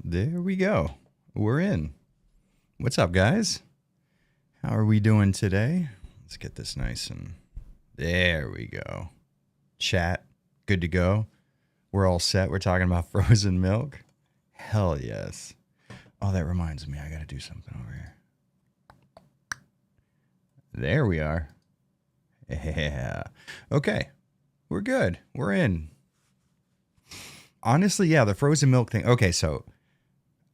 There we go. We're in. What's up, guys? How are we doing today? Let's get this nice and... There we go. Chat, good to go. We're all set. We're talking about frozen milk. Hell yes. Oh, that reminds me. I got to do something over here. There we are. Yeah. Okay. We're good. We're in. Honestly, yeah, the frozen milk thing. Okay, so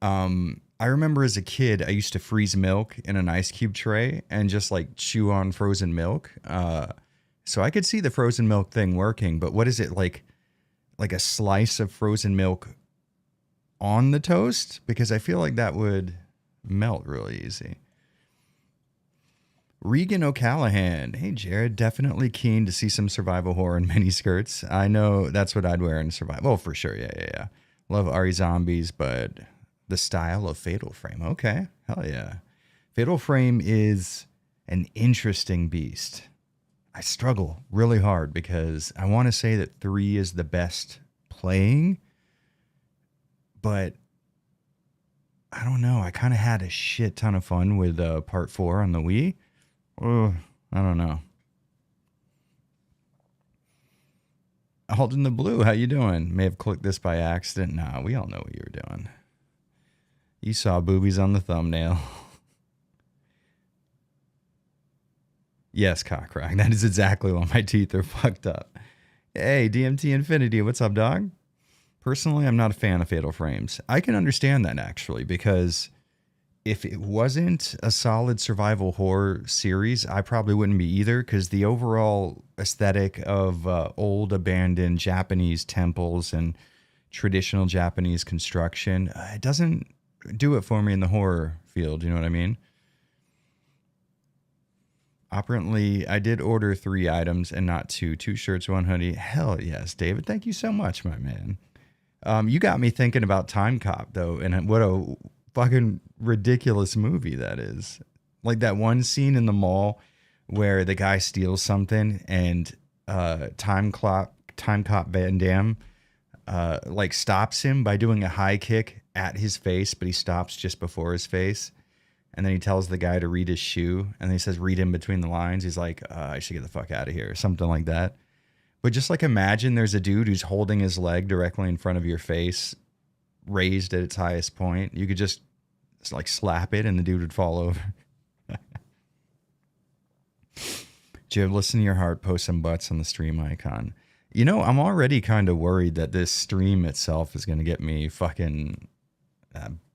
I remember as a kid, I used to freeze milk in an ice cube tray and just like chew on frozen milk. So I could see the frozen milk thing working, but what is it like a slice of frozen milk on the toast? Because I feel like that would melt really easy. Regan O'Callahan. Hey, Jared. Definitely keen to see some survival horror in miniskirts. I know that's what I'd wear in survival. Oh, for sure. Yeah. Love Ari Zombies, but the style of Fatal Frame. Okay. Hell yeah. Fatal Frame is an interesting beast. I struggle really hard because I want to say that 3 is the best playing, but I don't know. I kind of had a shit ton of fun with part 4 on the Wii. Oh, I don't know. Alden the Blue, how you doing? May have clicked this by accident. Nah, we all know what you were doing. You saw boobies on the thumbnail. Yes, Cockrock. That is exactly why my teeth are fucked up. Hey, DMT Infinity, what's up, dog? Personally, I'm not a fan of Fatal Frames. I can understand that, actually, because if it wasn't a solid survival horror series, I probably wouldn't be either, because the overall aesthetic of old abandoned Japanese temples and traditional Japanese construction, it doesn't do it for me in the horror field. You know what I mean? Operantly, I did order 3 items and not 2. 2 shirts, 1 hoodie. Hell yes, David. Thank you so much, my man. You got me thinking about Time Cop, though, and what a fucking ridiculous movie that is. Like that one scene in the mall where the guy steals something and Time Cop Van Damme like stops him by doing a high kick at his face, but he stops just before his face. And then he tells the guy to read his shoe, and then he says, read in between the lines. He's like, I should get the fuck out of here, or something like that. But just like imagine there's a dude who's holding his leg directly in front of your face, raised at its highest point. You could just like slap it and the dude would fall over. Jib, listen to your heart, post some butts on the stream icon. You know, I'm already kind of worried that this stream itself is going to get me fucking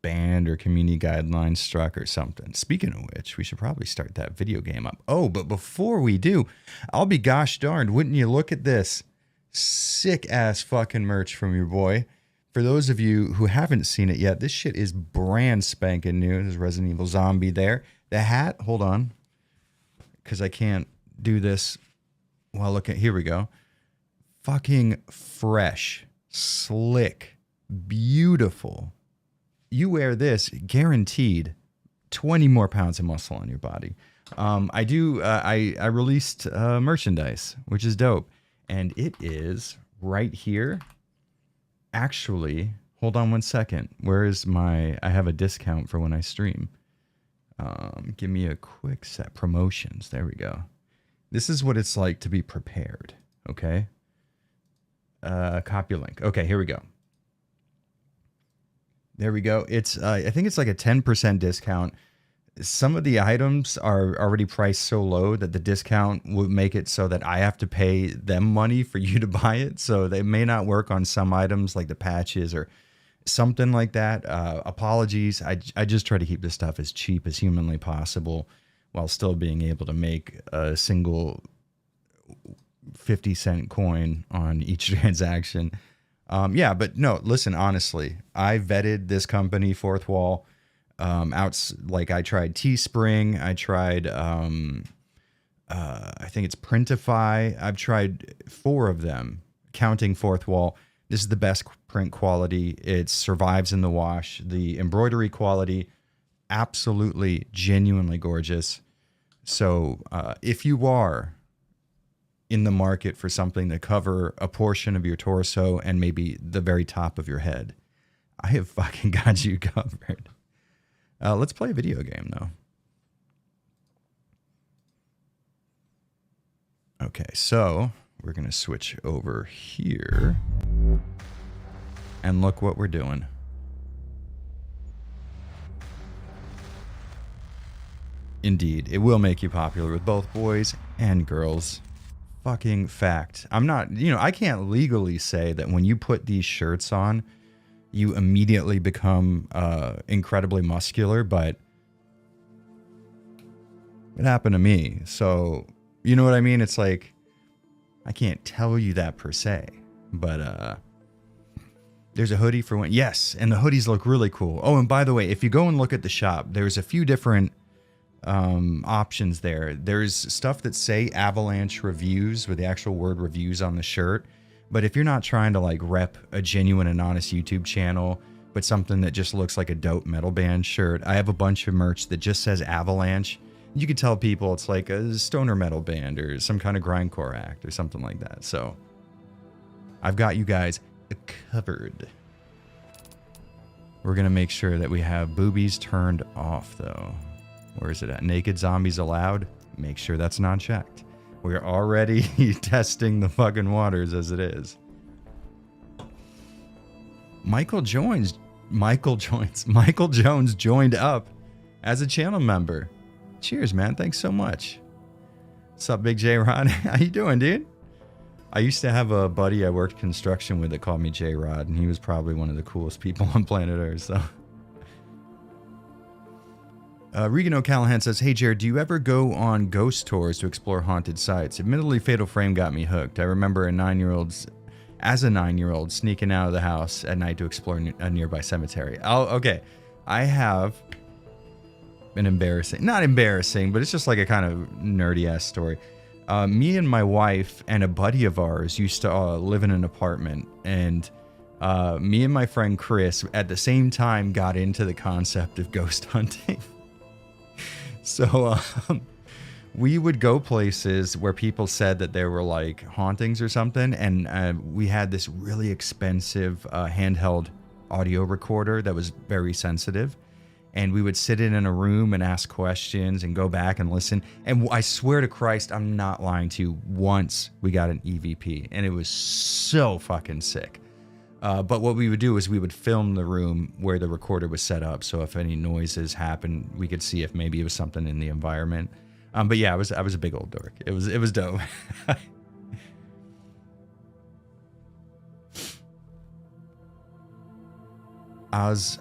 banned or community guidelines struck or something. Speaking of which, we should probably start that video game up. Oh, but before we do, I'll be gosh darned, wouldn't you look at this sick ass fucking merch from your boy. For those of you who haven't seen it yet, this shit is brand spanking new. There's Resident Evil Zombie there. The hat, hold on, because I can't do this while looking. Here we go. Fucking fresh, slick, beautiful. You wear this, guaranteed 20 more pounds of muscle on your body. I released merchandise, which is dope. And it is right here. Actually, hold on one second. Where is I have a discount for when I stream. Give me a quick set. Promotions. There we go. This is what it's like to be prepared. Okay. Copy link. Okay, here we go. There we go. It's I think it's like a 10% discount. Some of the items are already priced so low that the discount would make it so that I have to pay them money for you to buy it. So they may not work on some items like the patches or something like that. Apologies. I just try to keep this stuff as cheap as humanly possible while still being able to make a single 50-cent coin on each transaction. Yeah, but no, listen, honestly, I vetted this company, Fourth Wall. I tried Teespring. I tried, I think it's Printify. I've tried 4 of them, counting Fourth Wall. This is the best print quality. It survives in the wash. The embroidery quality, absolutely, genuinely gorgeous. So if you are in the market for something to cover a portion of your torso and maybe the very top of your head, I have fucking got you covered. Let's play a video game, though. Okay, so we're going to switch over here. And look what we're doing. Indeed, it will make you popular with both boys and girls. Fucking fact. I'm not, I can't legally say that when you put these shirts on, you immediately become incredibly muscular, but it happened to me. So, you know what I mean? It's like, I can't tell you that per se, but there's a hoodie for when, yes, and the hoodies look really cool. Oh, and by the way, if you go and look at the shop, there's a few different options there. There's stuff that say Avalanche Reviews with the actual word reviews on the shirt. But if you're not trying to like rep a genuine and honest YouTube channel, but something that just looks like a dope metal band shirt, I have a bunch of merch that just says Avalanche. You could tell people it's like a stoner metal band or some kind of grindcore act or something like that. So I've got you guys covered. We're going to make sure that we have boobies turned off though. Where is it at? Naked zombies allowed? Make sure that's not checked. We're already testing the fucking waters as it is. Michael Jones joined up as a channel member. Cheers, man. Thanks so much. What's up, Big J Rod? How you doing, dude? I used to have a buddy I worked construction with that called me J Rod, and he was probably one of the coolest people on planet Earth, so... Regan O'Callahan says, hey, Jared, do you ever go on ghost tours to explore haunted sites? Admittedly, Fatal Frame got me hooked. I remember as a 9-year-old sneaking out of the house at night to explore a nearby cemetery. Oh, okay. I have an not embarrassing, but it's just like a kind of nerdy-ass story. Me and my wife and a buddy of ours used to live in an apartment, and me and my friend Chris at the same time got into the concept of ghost hunting. So we would go places where people said that there were like hauntings or something. And we had this really expensive handheld audio recorder that was very sensitive. And we would sit in a room and ask questions and go back and listen. And I swear to Christ, I'm not lying to you. Once we got an EVP and it was so fucking sick. But what we would do is we would film the room where the recorder was set up. So if any noises happened, we could see if maybe it was something in the environment. But yeah, I was a big old dork. It was dope. Ozd?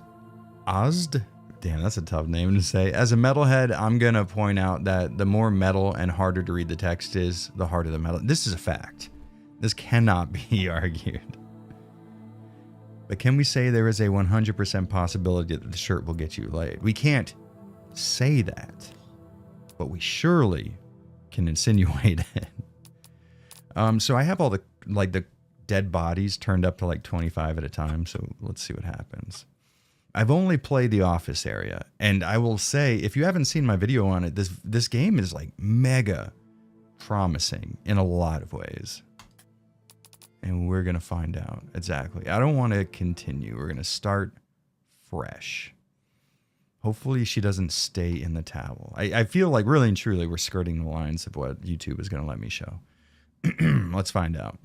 Damn, that's a tough name to say. As a metalhead, I'm going to point out that the more metal and harder to read the text is, the harder the metal. This is a fact. This cannot be argued. But can we say there is a 100% possibility that the shirt will get you laid? We can't say that, but we surely can insinuate it. So I have all the dead bodies turned up to like 25 at a time. So let's see what happens. I've only played the office area, and I will say, if you haven't seen my video on it, this game is like mega promising in a lot of ways. And we're going to find out exactly. I don't want to continue. We're going to start fresh. Hopefully she doesn't stay in the towel. I feel like really and truly we're skirting the lines of what YouTube is going to let me show. Let's find out.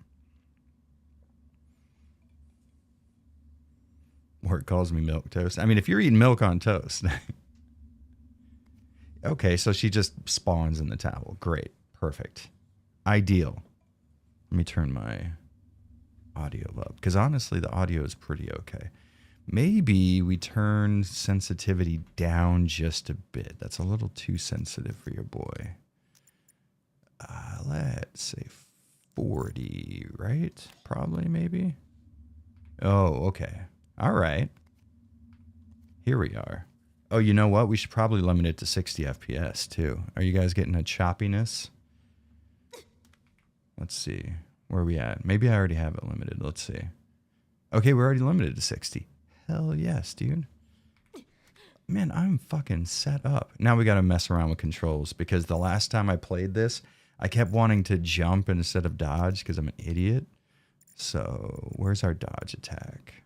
Work calls me milk toast. I mean, if you're eating milk on toast. Okay, so she just spawns in the towel. Great. Perfect. Ideal. Let me turn my audio up, because honestly the audio is pretty okay. Maybe we turn sensitivity down just a bit. That's a little too sensitive for your boy. Let's say 40, right? Probably, maybe. Oh, okay. All right. Here we are. Oh, you know what? We should probably limit it to 60 FPS too. Are you guys getting a choppiness? Let's see. Where are we at? Maybe I already have it limited. Let's see. Okay, we're already limited to 60. Hell yes, dude. Man, I'm fucking set up. Now we got to mess around with controls, because the last time I played this, I kept wanting to jump instead of dodge because I'm an idiot. So where's our dodge attack?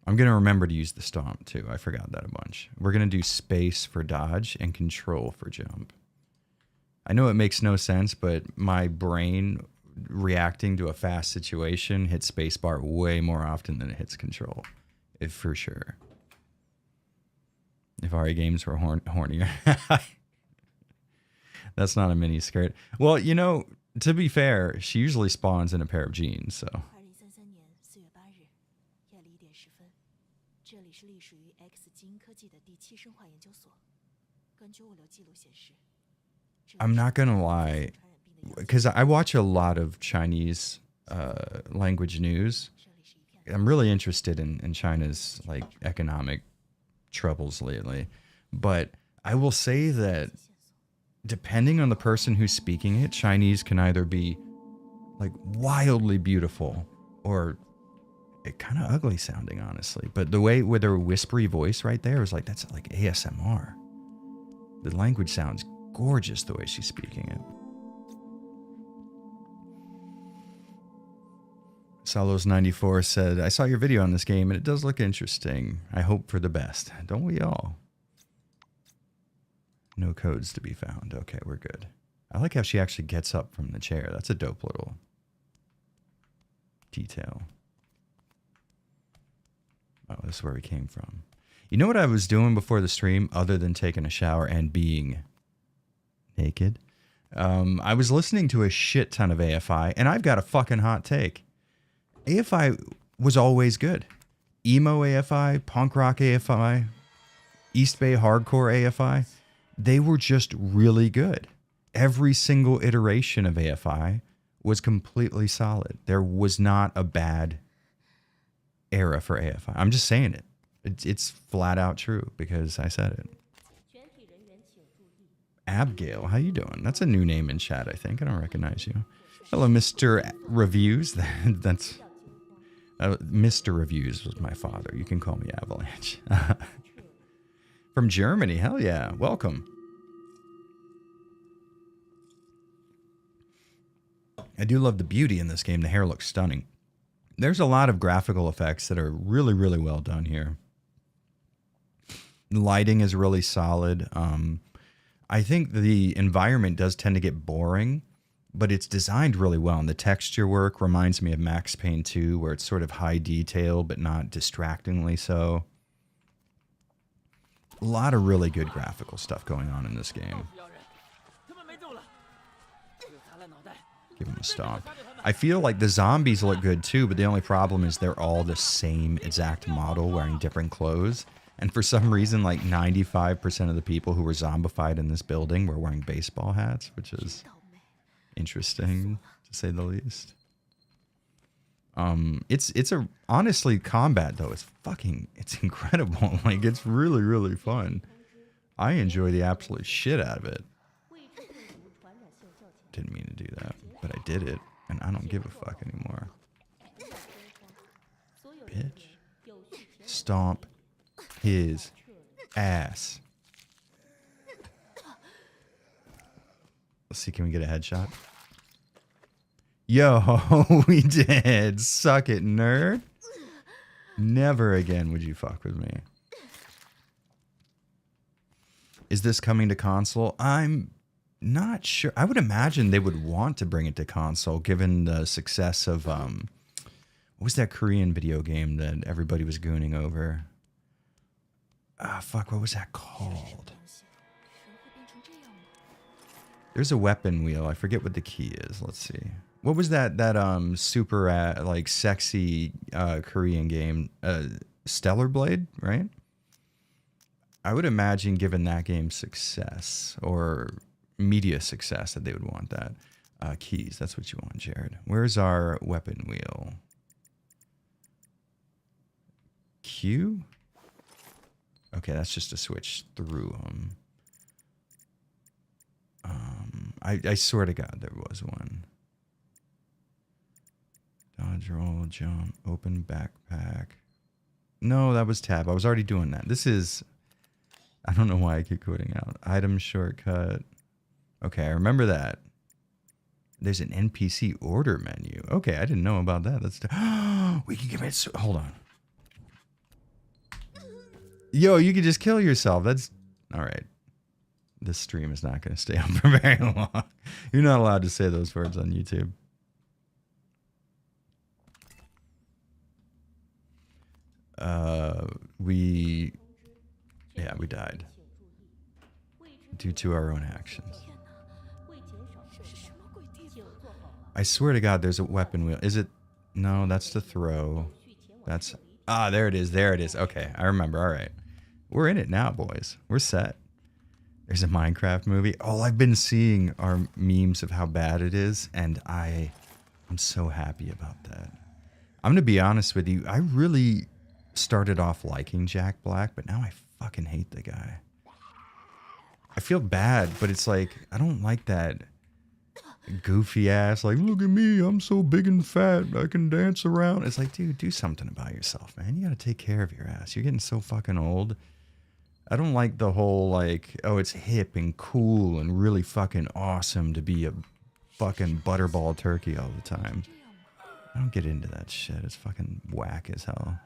I'm going to remember to use the stomp too. I forgot that a bunch. We're going to do space for dodge and control for jump. I know it makes no sense, but my brain reacting to a fast situation hits spacebar way more often than it hits control. If for sure. If RE games were hornier. That's not a mini skirt. Well, you know, to be fair, she usually spawns in a pair of jeans, so. I'm not gonna lie, because I watch a lot of Chinese language news. I'm really interested in China's like economic troubles lately, but I will say that depending on the person who's speaking it, Chinese can either be like wildly beautiful or it kind of ugly sounding, honestly. But the way with her whispery voice right there is like, that's like ASMR. The language sounds gorgeous the way she's speaking it. Salos94 said, I saw your video on this game and it does look interesting. I hope for the best. Don't we all? No codes to be found. Okay, we're good. I like how she actually gets up from the chair. That's a dope little detail. Oh, this is where we came from. You know what I was doing before the stream other than taking a shower and being naked? I was listening to a shit ton of AFI, and I've got a fucking hot take. AFI was always good. Emo AFI, punk rock AFI, East Bay hardcore AFI, they were just really good. Every single iteration of AFI was completely solid. There was not a bad era for AFI. I'm just saying it. It's flat out true because I said it. Abgail, how you doing? That's a new name in chat, I think. I don't recognize you. Hello, Mr. Reviews. That's Mr. Reviews was my father. You can call me Avalanche. From Germany, hell yeah. Welcome. I do love the beauty in this game. The hair looks stunning. There's a lot of graphical effects that are really, really well done here. The lighting is really solid. I think the environment does tend to get boring, but it's designed really well. And the texture work reminds me of Max Payne 2, where it's sort of high detail, but not distractingly so. A lot of really good graphical stuff going on in this game. Give him a stomp. I feel like the zombies look good too, but the only problem is they're all the same exact model wearing different clothes. And for some reason, like 95% of the people who were zombified in this building were wearing baseball hats, which is interesting to say the least. It's a honestly combat though. It's incredible. Like it's really, really fun. I enjoy the absolute shit out of it. Didn't mean to do that, but I did it, and I don't give a fuck anymore. Bitch. Stomp his ass. Let's see, can we get a headshot? Yo, we did. Suck it, nerd. Never again would you fuck with me. Is this coming to console? I'm not sure. I would imagine they would want to bring it to console given the success of what was that Korean video game that everybody was gooning over? Ah, fuck, what was that called? There's a weapon wheel. I forget what the key is. Let's see. What was that super like sexy Korean game? Stellar Blade, right? I would imagine given that game's success or media success that they would want that. Keys, that's what you want, Jared. Where's our weapon wheel? Q? Okay, that's just to switch through them. I swear to God there was one. Dodge, roll, jump, open backpack. No, that was tab. I was already doing that. This is... I don't know why I keep quitting out. Item shortcut. Okay, I remember that. There's an NPC order menu. Okay, I didn't know about that. Let's... we can give it... Hold on. Yo, you could just kill yourself. That's all right. This stream is not going to stay up for very long. You're not allowed to say those words on YouTube. We died due to our own actions. I swear to God, there's a weapon wheel. Is it? No, that's the throw. That's there it is. There it is. Okay, I remember. All right, we're in it now, boys. We're set. There's a Minecraft movie. Oh, I've been seeing our memes of how bad it is, and I'm so happy about that. I'm gonna be honest with you. I really started off liking Jack Black, but now I fucking hate the guy. I feel bad, but it's like I don't like that goofy ass, like, look at me, I'm so big and fat, I can dance around. It's like, dude, do something about yourself, man. You gotta take care of your ass. You're getting so fucking old. I don't like the whole, like, oh, it's hip and cool and really fucking awesome to be a fucking butterball turkey all the time. I don't get into that shit. It's fucking whack as hell.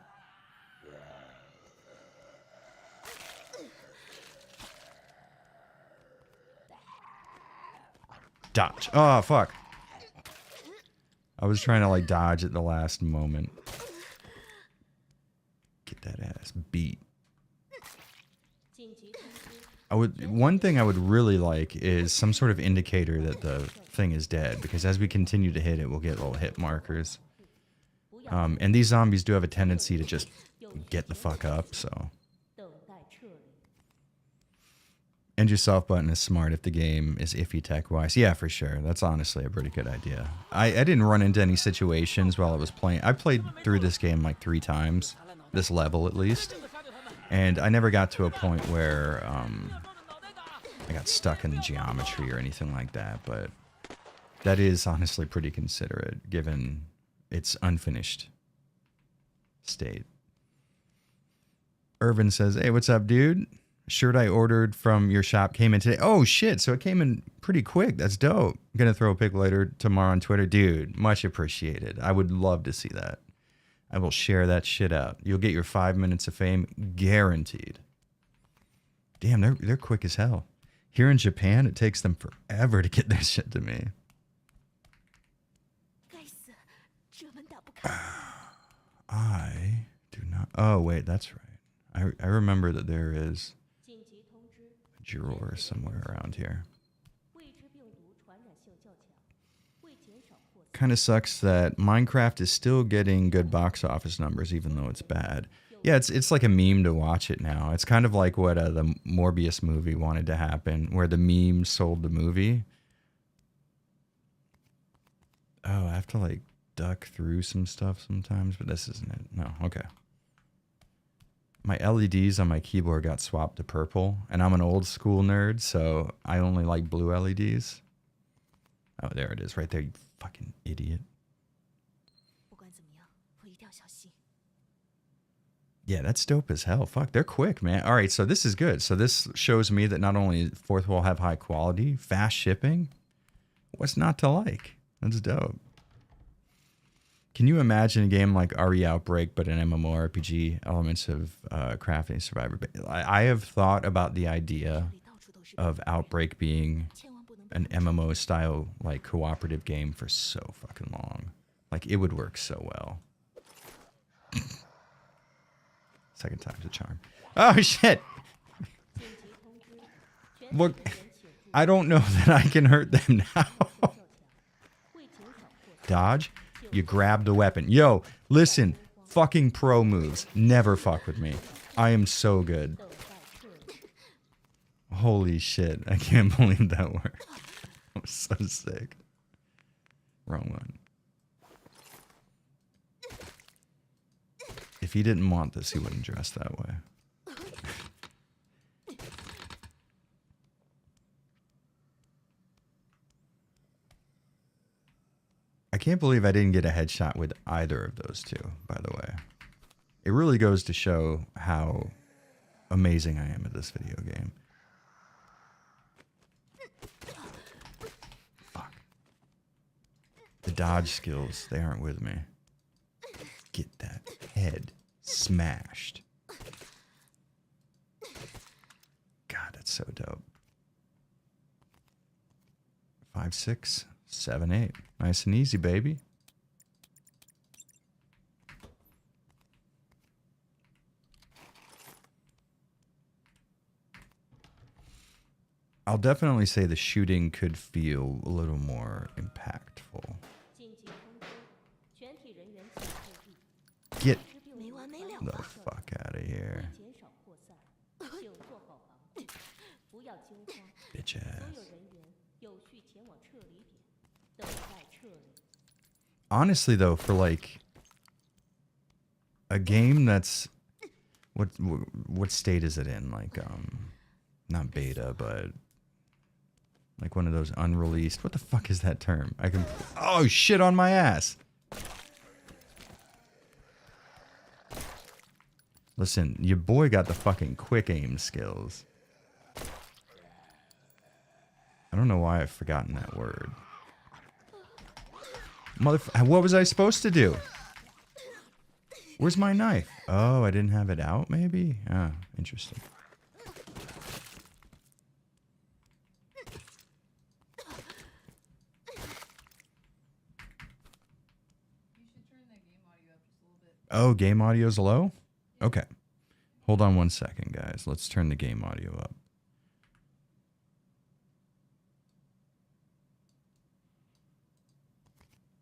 Dodge. Oh, fuck. I was trying to, like, dodge at the last moment. Get that ass beat. One thing I would really like is some sort of indicator that the thing is dead, because as we continue to hit it, we'll get little hit markers. And these zombies do have a tendency to just get the fuck up, so. End yourself button is smart if the game is iffy tech-wise. Yeah, for sure. That's honestly a pretty good idea. I didn't run into any situations while I was playing. I played through this game like 3 times, this level at least. And I never got to a point where I got stuck in the geometry or anything like that. But that is honestly pretty considerate, given its unfinished state. Irvin says, hey, what's up, dude? Shirt I ordered from your shop came in today. Oh, shit. So it came in pretty quick. That's dope. I'm going to throw a pic later tomorrow on Twitter. Dude, much appreciated. I would love to see that. I will share that shit out. You'll get your 5 minutes of fame guaranteed. Damn, they're quick as hell. Here in Japan, it takes them forever to get their shit to me. I do not... Oh, wait, that's right. I remember that there is a drawer somewhere around here. Kind of sucks that Minecraft is still getting good box office numbers, even though it's bad. Yeah, it's like a meme to watch it now. It's kind of like what the Morbius movie wanted to happen, where the meme sold the movie. Oh, I have to like duck through some stuff sometimes, but this isn't it. No, okay. My LEDs on my keyboard got swapped to purple, and I'm an old school nerd, so I only like blue LEDs. Oh, there it is, right there, you fucking idiot. Yeah, that's dope as hell. Fuck, they're quick, man. All right, so this is good. So this shows me that not only Fourth Wall have high quality, fast shipping, what's not to like? That's dope. Can you imagine a game like RE Outbreak, but an MMORPG, elements of crafting, survivor? I have thought about the idea of Outbreak being an MMO style, like cooperative game for so fucking long. Like it would work so well. Second time's a charm. Oh shit! Look, I don't know that I can hurt them now. Dodge? You grab the weapon. Yo, listen, fucking pro moves. Never fuck with me. I am so good. Holy shit, I can't believe that worked. I'm so sick. Wrong one. If he didn't want this, he wouldn't dress that way. I can't believe I didn't get a headshot with either of those two, by the way. It really goes to show how amazing I am at this video game. Fuck. The dodge skills, they aren't with me. Get that head smashed. 5, 6, 7, 8. Nice and easy, baby. I'll definitely say the shooting could feel a little more impactful. Get the fuck out of here. Bitch ass. Honestly, though, for like a game that's what state is it in? Like not beta, but like one of those unreleased. What the fuck is that term? I can. Oh shit on my ass. Listen, your boy got the fucking quick aim skills. I don't know why I've forgotten that word. What was I supposed to do? Where's my knife? Oh, I didn't have it out, maybe? Ah, interesting. Oh, game audio's low? Okay. Hold on one second, guys. Let's turn the game audio up.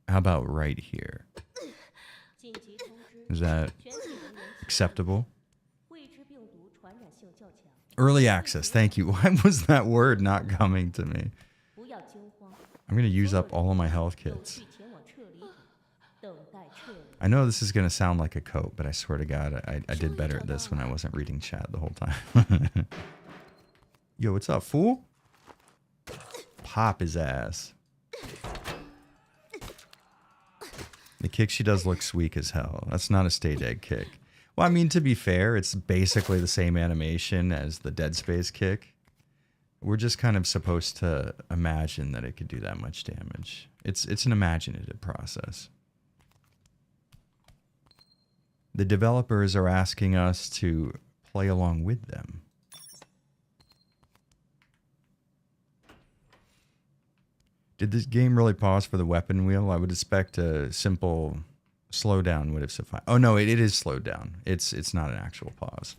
How about right here? Is that acceptable? Early access. Thank you. Why was that word not coming to me? I'm going to use up all of my health kits. I know this is going to sound like a coat, but I swear to God, I did better at this when I wasn't reading chat the whole time. Yo, what's up, fool? Pop his ass. The kick she does looks weak as hell. That's not a stay dead kick. Well, I mean, to be fair, it's basically the same animation as the Dead Space kick. We're just kind of supposed to imagine that it could do that much damage. It's an imaginative process. The developers are asking us to play along with them. Did this game really pause for the weapon wheel? I would expect a simple slowdown would have sufficed. Oh no, it is slowed down. It's not an actual pause.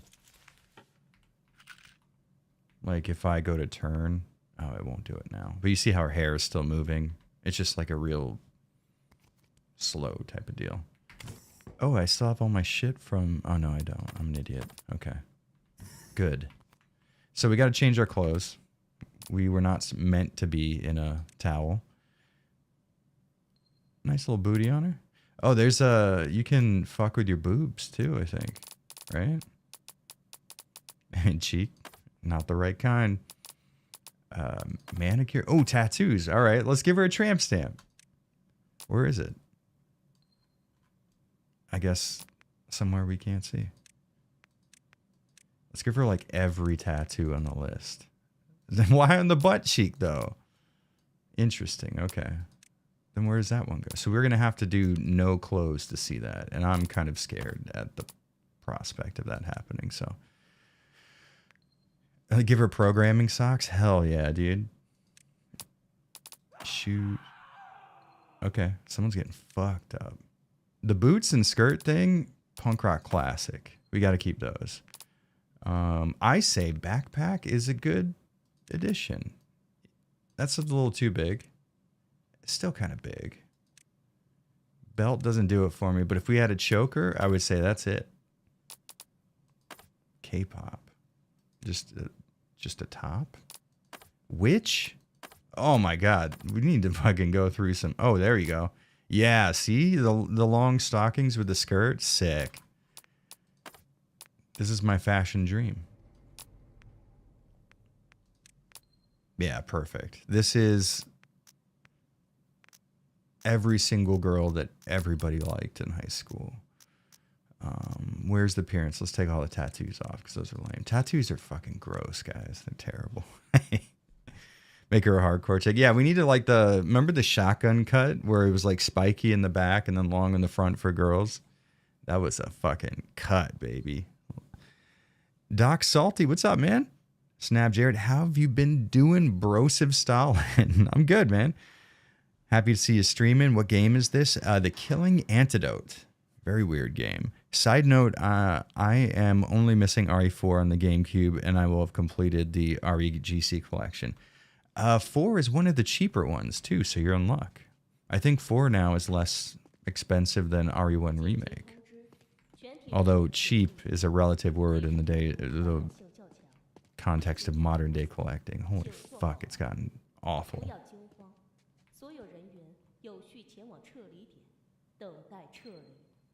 Like if I go to turn, oh, it won't do it now. But you see how her hair is still moving? It's just like a real slow type of deal. Oh, I still have all my shit from... Oh, no, I don't. I'm an idiot. Okay. Good. So we got to change our clothes. We were not meant to be in a towel. Nice little booty on her. Oh, there's a... You can fuck with your boobs, too, I think. Right? And cheek. Not the right kind. Manicure. Oh, tattoos. All right, let's give her a tramp stamp. Where is it? I guess somewhere we can't see. Let's give her like every tattoo on the list. Then why on the butt cheek though? Interesting. Okay. Then where does that one go? So we're going to have to do no clothes to see that. And I'm kind of scared at the prospect of that happening. So give her programming socks. Hell yeah, dude. Shoot. Okay. Someone's getting fucked up. The boots and skirt thing, punk rock classic. We got to keep those. I say backpack is a good addition. That's a little too big. It's still kind of big. Belt doesn't do it for me, but if we had a choker, I would say that's it. K-pop. Just a top? Which? Oh my God. We need to fucking go through some... Oh, there you go. Yeah, see? The long stockings with the skirt? Sick. This is my fashion dream. Yeah, perfect. This is every single girl that everybody liked in high school. Where's the appearance? Let's take all the tattoos off because those are lame. Tattoos are fucking gross, guys. They're terrible. Make her a hardcore chick. Yeah, we need to like remember the shotgun cut where it was like spiky in the back and then long in the front for girls? That was a fucking cut, baby. Doc Salty, what's up, man? Snap Jared, how have you been doing, Brosive Stalin? I'm good, man. Happy to see you streaming. What game is this? The Killing Antidote. Very weird game. Side note, I am only missing RE4 on the GameCube, and I will have completed the REGC collection. 4 is one of the cheaper ones, too, so you're in luck. I think 4 now is less expensive than RE1 Remake. Although cheap is a relative word in the context of modern day collecting. Holy fuck, it's gotten awful.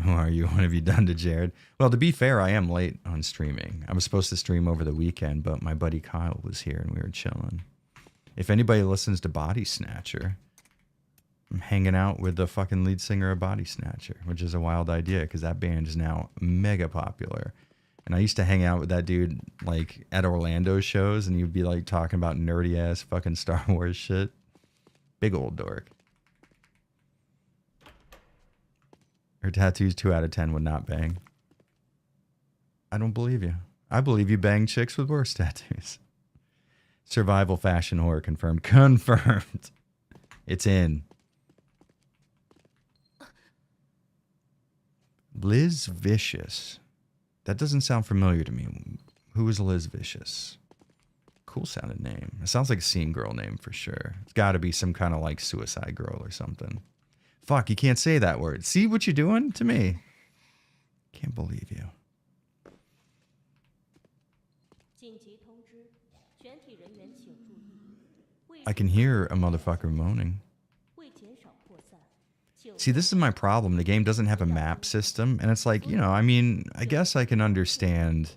Who are you? What have you done to Jared? Well, to be fair, I am late on streaming. I was supposed to stream over the weekend, but my buddy Kyle was here and we were chilling. If anybody listens to Body Snatcher, I'm hanging out with the fucking lead singer of Body Snatcher, which is a wild idea because that band is now mega popular. And I used to hang out with that dude like at Orlando shows, and he'd be like talking about nerdy ass fucking Star Wars shit. Big old dork. Her tattoos 2 out of 10 would not bang. I don't believe you. I believe you bang chicks with worse tattoos. Survival fashion horror confirmed. Confirmed. It's in. Liz Vicious. That doesn't sound familiar to me. Who is Liz Vicious? Cool sounding name. It sounds like a scene girl name for sure. It's got to be some kind of like Suicide Girl or something. Fuck, you can't say that word. See what you're doing to me? Can't believe you. I can hear a motherfucker moaning. See, this is my problem. The game doesn't have a map system. And it's like, you know, I mean, I guess I can understand.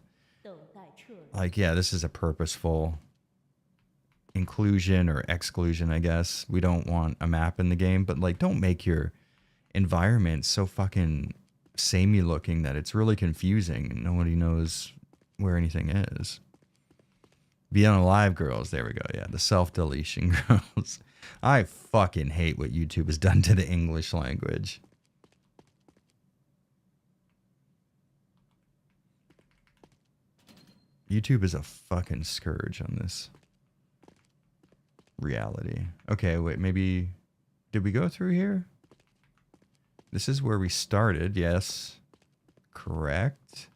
Like, yeah, this is a purposeful inclusion or exclusion, I guess. We don't want a map in the game. But, like, don't make your environment so fucking samey looking that it's really confusing and nobody knows where anything is. Be Unalive girls. There we go. Yeah, the self-deletion girls. I fucking hate what YouTube has done to the English language. YouTube is a fucking scourge on this reality. Okay, wait, maybe... Did we go through here? This is where we started, yes. Correct.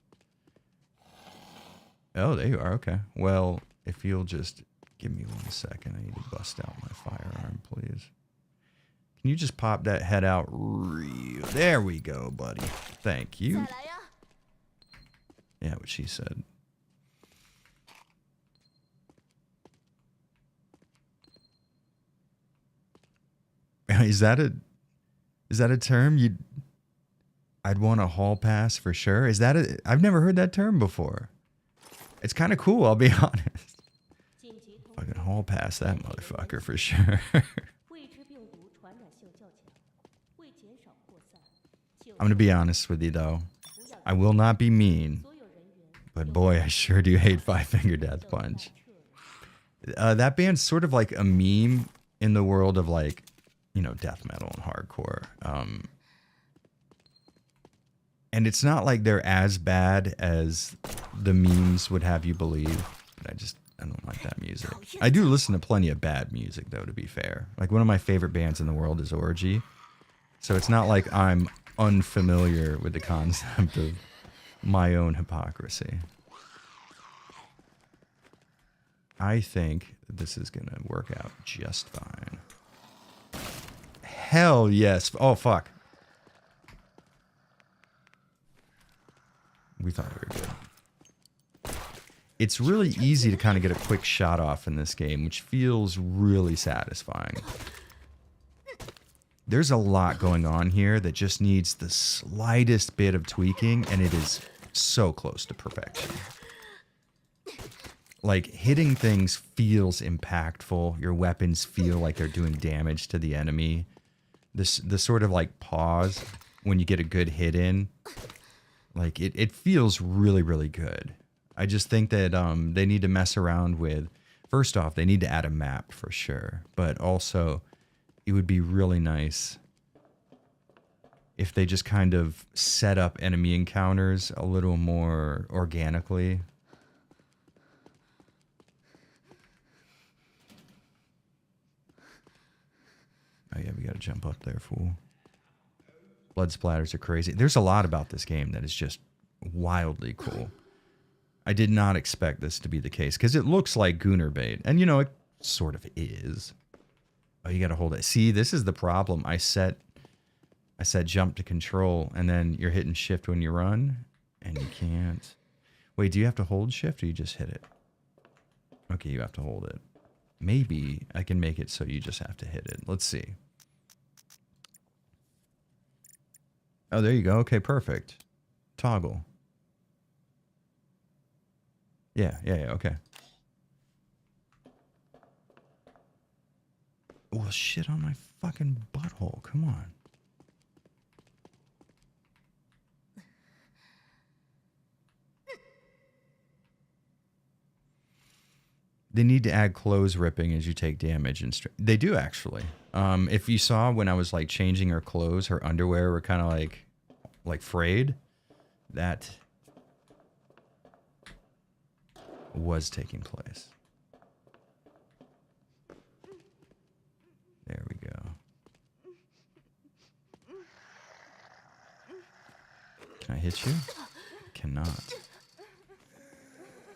Oh, there you are, okay. Well, if you'll just give me 1 second. I need to bust out my firearm, please. Can you just pop that head out real... There we go, buddy. Thank you. Yeah, what she said. Is that a term I'd want a hall pass for sure? Is that a... I've never heard that term before. It's kind of cool, I'll be honest. Fucking hall pass that motherfucker for sure. I'm gonna be honest with you though. I will not be mean, but boy, I sure do hate Five Finger Death Punch. That band's sort of like a meme in the world of like, you know, death metal and hardcore. And it's not like they're as bad as the memes would have you believe, but I don't like that music. I do listen to plenty of bad music, though, to be fair. Like, one of my favorite bands in the world is Orgy. So it's not like I'm unfamiliar with the concept of my own hypocrisy. I think this is going to work out just fine. Hell yes. Oh, fuck. We thought we were good. It's really easy to kind of get a quick shot off in this game, which feels really satisfying. There's a lot going on here that just needs the slightest bit of tweaking, and it is so close to perfection. Like, hitting things feels impactful. Your weapons feel like they're doing damage to the enemy. The sort of, like, pause when you get a good hit in, like, it feels really, really good. I just think that they need to mess around with... First off, they need to add a map for sure. But also, it would be really nice if they just kind of set up enemy encounters a little more organically. Oh yeah, we gotta jump up there, fool. Blood splatters are crazy. There's a lot about this game that is just wildly cool. I did not expect this to be the case because it looks like Gooner bait, and you know it sort of is. Oh, you gotta hold it. See, this is the problem. I set jump to control, and then you're hitting shift when you run, and you can't. Wait, do you have to hold shift or you just hit it? Okay, you have to hold it. Maybe I can make it so you just have to hit it. Let's see. Oh, there you go. Okay, perfect. Toggle. Yeah, okay. Well, shit on my fucking butthole. Come on. They need to add clothes ripping as you take damage. And they do, actually. If you saw when I was, like, changing her clothes, her underwear were kind of, like frayed. That was taking place. There we go. Can I hit you? I cannot.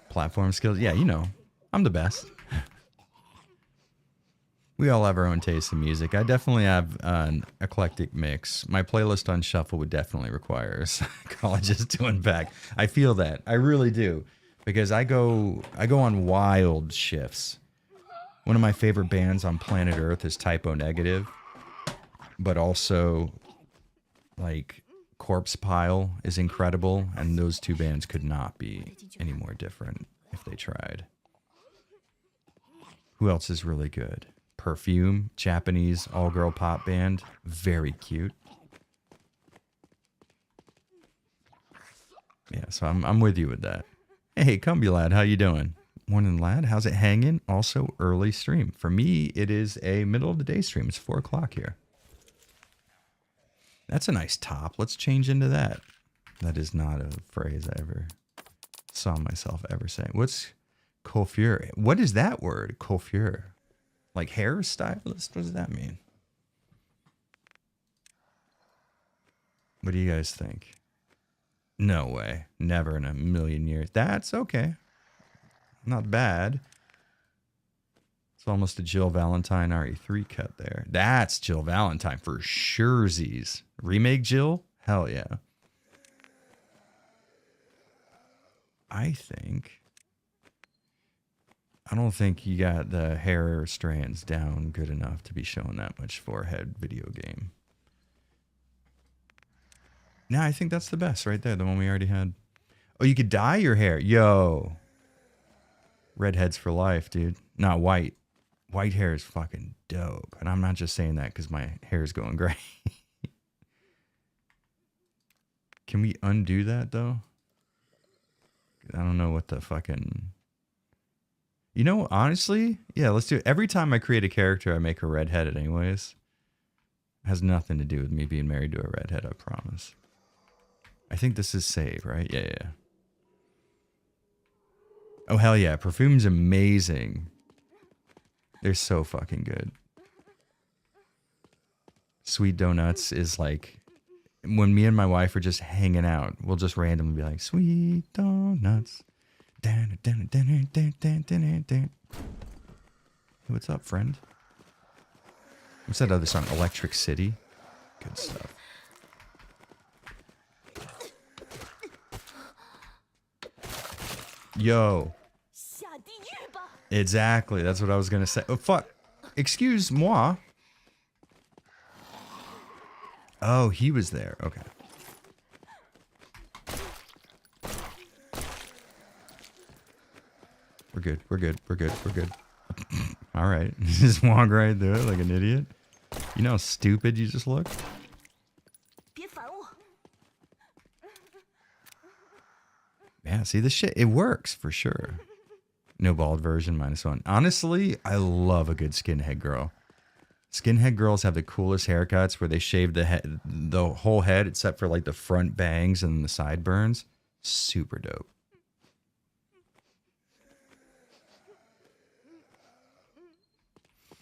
Platform skills? Yeah, you know. I'm the best. We all have our own taste in music. I definitely have an eclectic mix. My playlist on shuffle would definitely require a psychologist to unpack. I feel that. I really do. Because I go on wild shifts. One of my favorite bands on planet Earth is Typo Negative. But also, like, Corpse Pile is incredible. And those two bands could not be any more different if they tried. Who else is really good? Perfume, Japanese all-girl pop band. Very cute. Yeah, so I'm with you with that. Hey, Cumby lad, how you doing? Morning, lad. How's it hanging? Also, early stream. For me, it is a middle of the day stream. It's 4 o'clock here. That's a nice top. Let's change into that. That is not a phrase I ever saw myself ever say. What's coiffure? What is that word? Coiffure. Like hairstylist? What does that mean? What do you guys think? No way. Never in a million years. That's okay. Not bad. It's almost a Jill Valentine RE3 cut there. That's Jill Valentine for surezies. Remake Jill? Hell yeah. I don't think you got the hair strands down good enough to be showing that much forehead video game. Nah, I think that's the best right there. The one we already had. Oh, you could dye your hair. Yo. Redheads for life, dude. Not white. White hair is fucking dope. And I'm not just saying that because my hair is going gray. Can we undo that, though? I don't know what the fucking... You know, honestly, yeah, let's do it. Every time I create a character, I make her redheaded anyways. It has nothing to do with me being married to a redhead, I promise. I think this is save, right? Yeah. Oh, hell yeah. Perfume's amazing. They're so fucking good. Sweet Donuts is like... When me and my wife are just hanging out, we'll just randomly be like, Sweet Donuts. Hey, what's up, friend? What's that other song? Electric City? Good stuff. Yo. Exactly. That's what I was going to say. Oh, fuck. Excuse moi. Oh, he was there. Okay. We're good. All right. Just walk right through it like an idiot. You know how stupid you just look? Yeah, see this shit? It works for sure. No bald version, -1. Honestly, I love a good skinhead girl. Skinhead girls have the coolest haircuts where they shave the whole head except for like the front bangs and the sideburns. Super dope.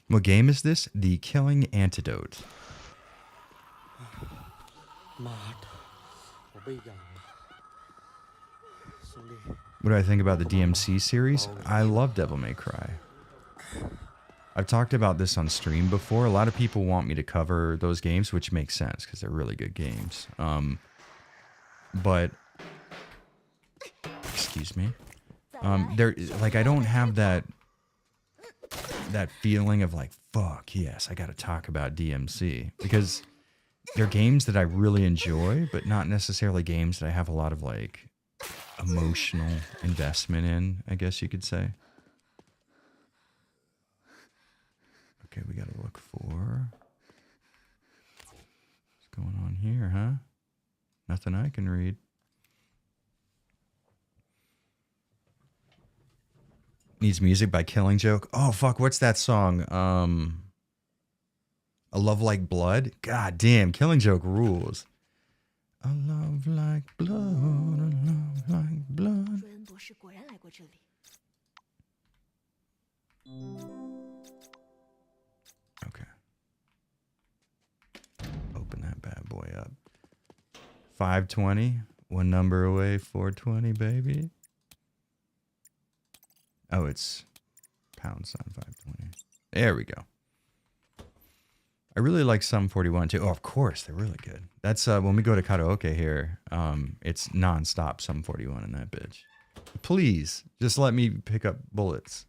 What game is this? The Killing Antidote. What do I think about the DMC series? I love Devil May Cry. I've talked about this on stream before. A lot of people want me to cover those games, which makes sense because they're really good games. But excuse me. They're like, I don't have that feeling of like, fuck yes, I got to talk about DMC, because they're games that I really enjoy, but not necessarily games that I have a lot of like emotional investment in, I guess you could say. Okay, we gotta look for what's going on here, huh? Nothing I can read. Needs music by Killing Joke. Oh fuck, what's that song? A Love Like Blood? God damn, Killing Joke rules. A love like blood, a love like blood. Okay. Open that bad boy up. 520. One number away, 420, baby. Oh, it's pound sign 520. There we go. I really like Sum 41 too. Oh, of course, they're really good. That's when we go to karaoke here. It's nonstop Sum 41 in that bitch. Please, just let me pick up bullets.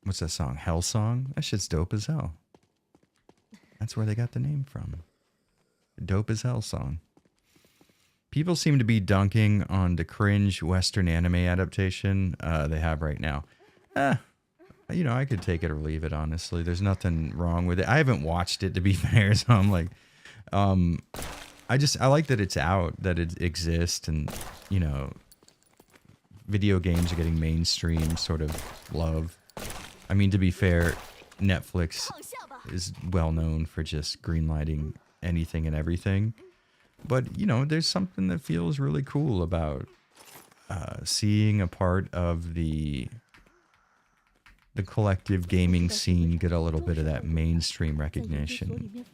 What's that song? Hell Song? That shit's dope as hell. That's where they got the name from. Dope as Hell Song. People seem to be dunking on the cringe Western anime adaptation they have right now. You know, I could take it or leave it, honestly. There's nothing wrong with it. I haven't watched it, to be fair, so I'm like... I like that it's out, that it exists, and, you know, video games are getting mainstream sort of love. I mean, to be fair, Netflix is well known for just greenlighting anything and everything. But, you know, there's something that feels really cool about seeing a part of the collective gaming scene get a little bit of that mainstream recognition.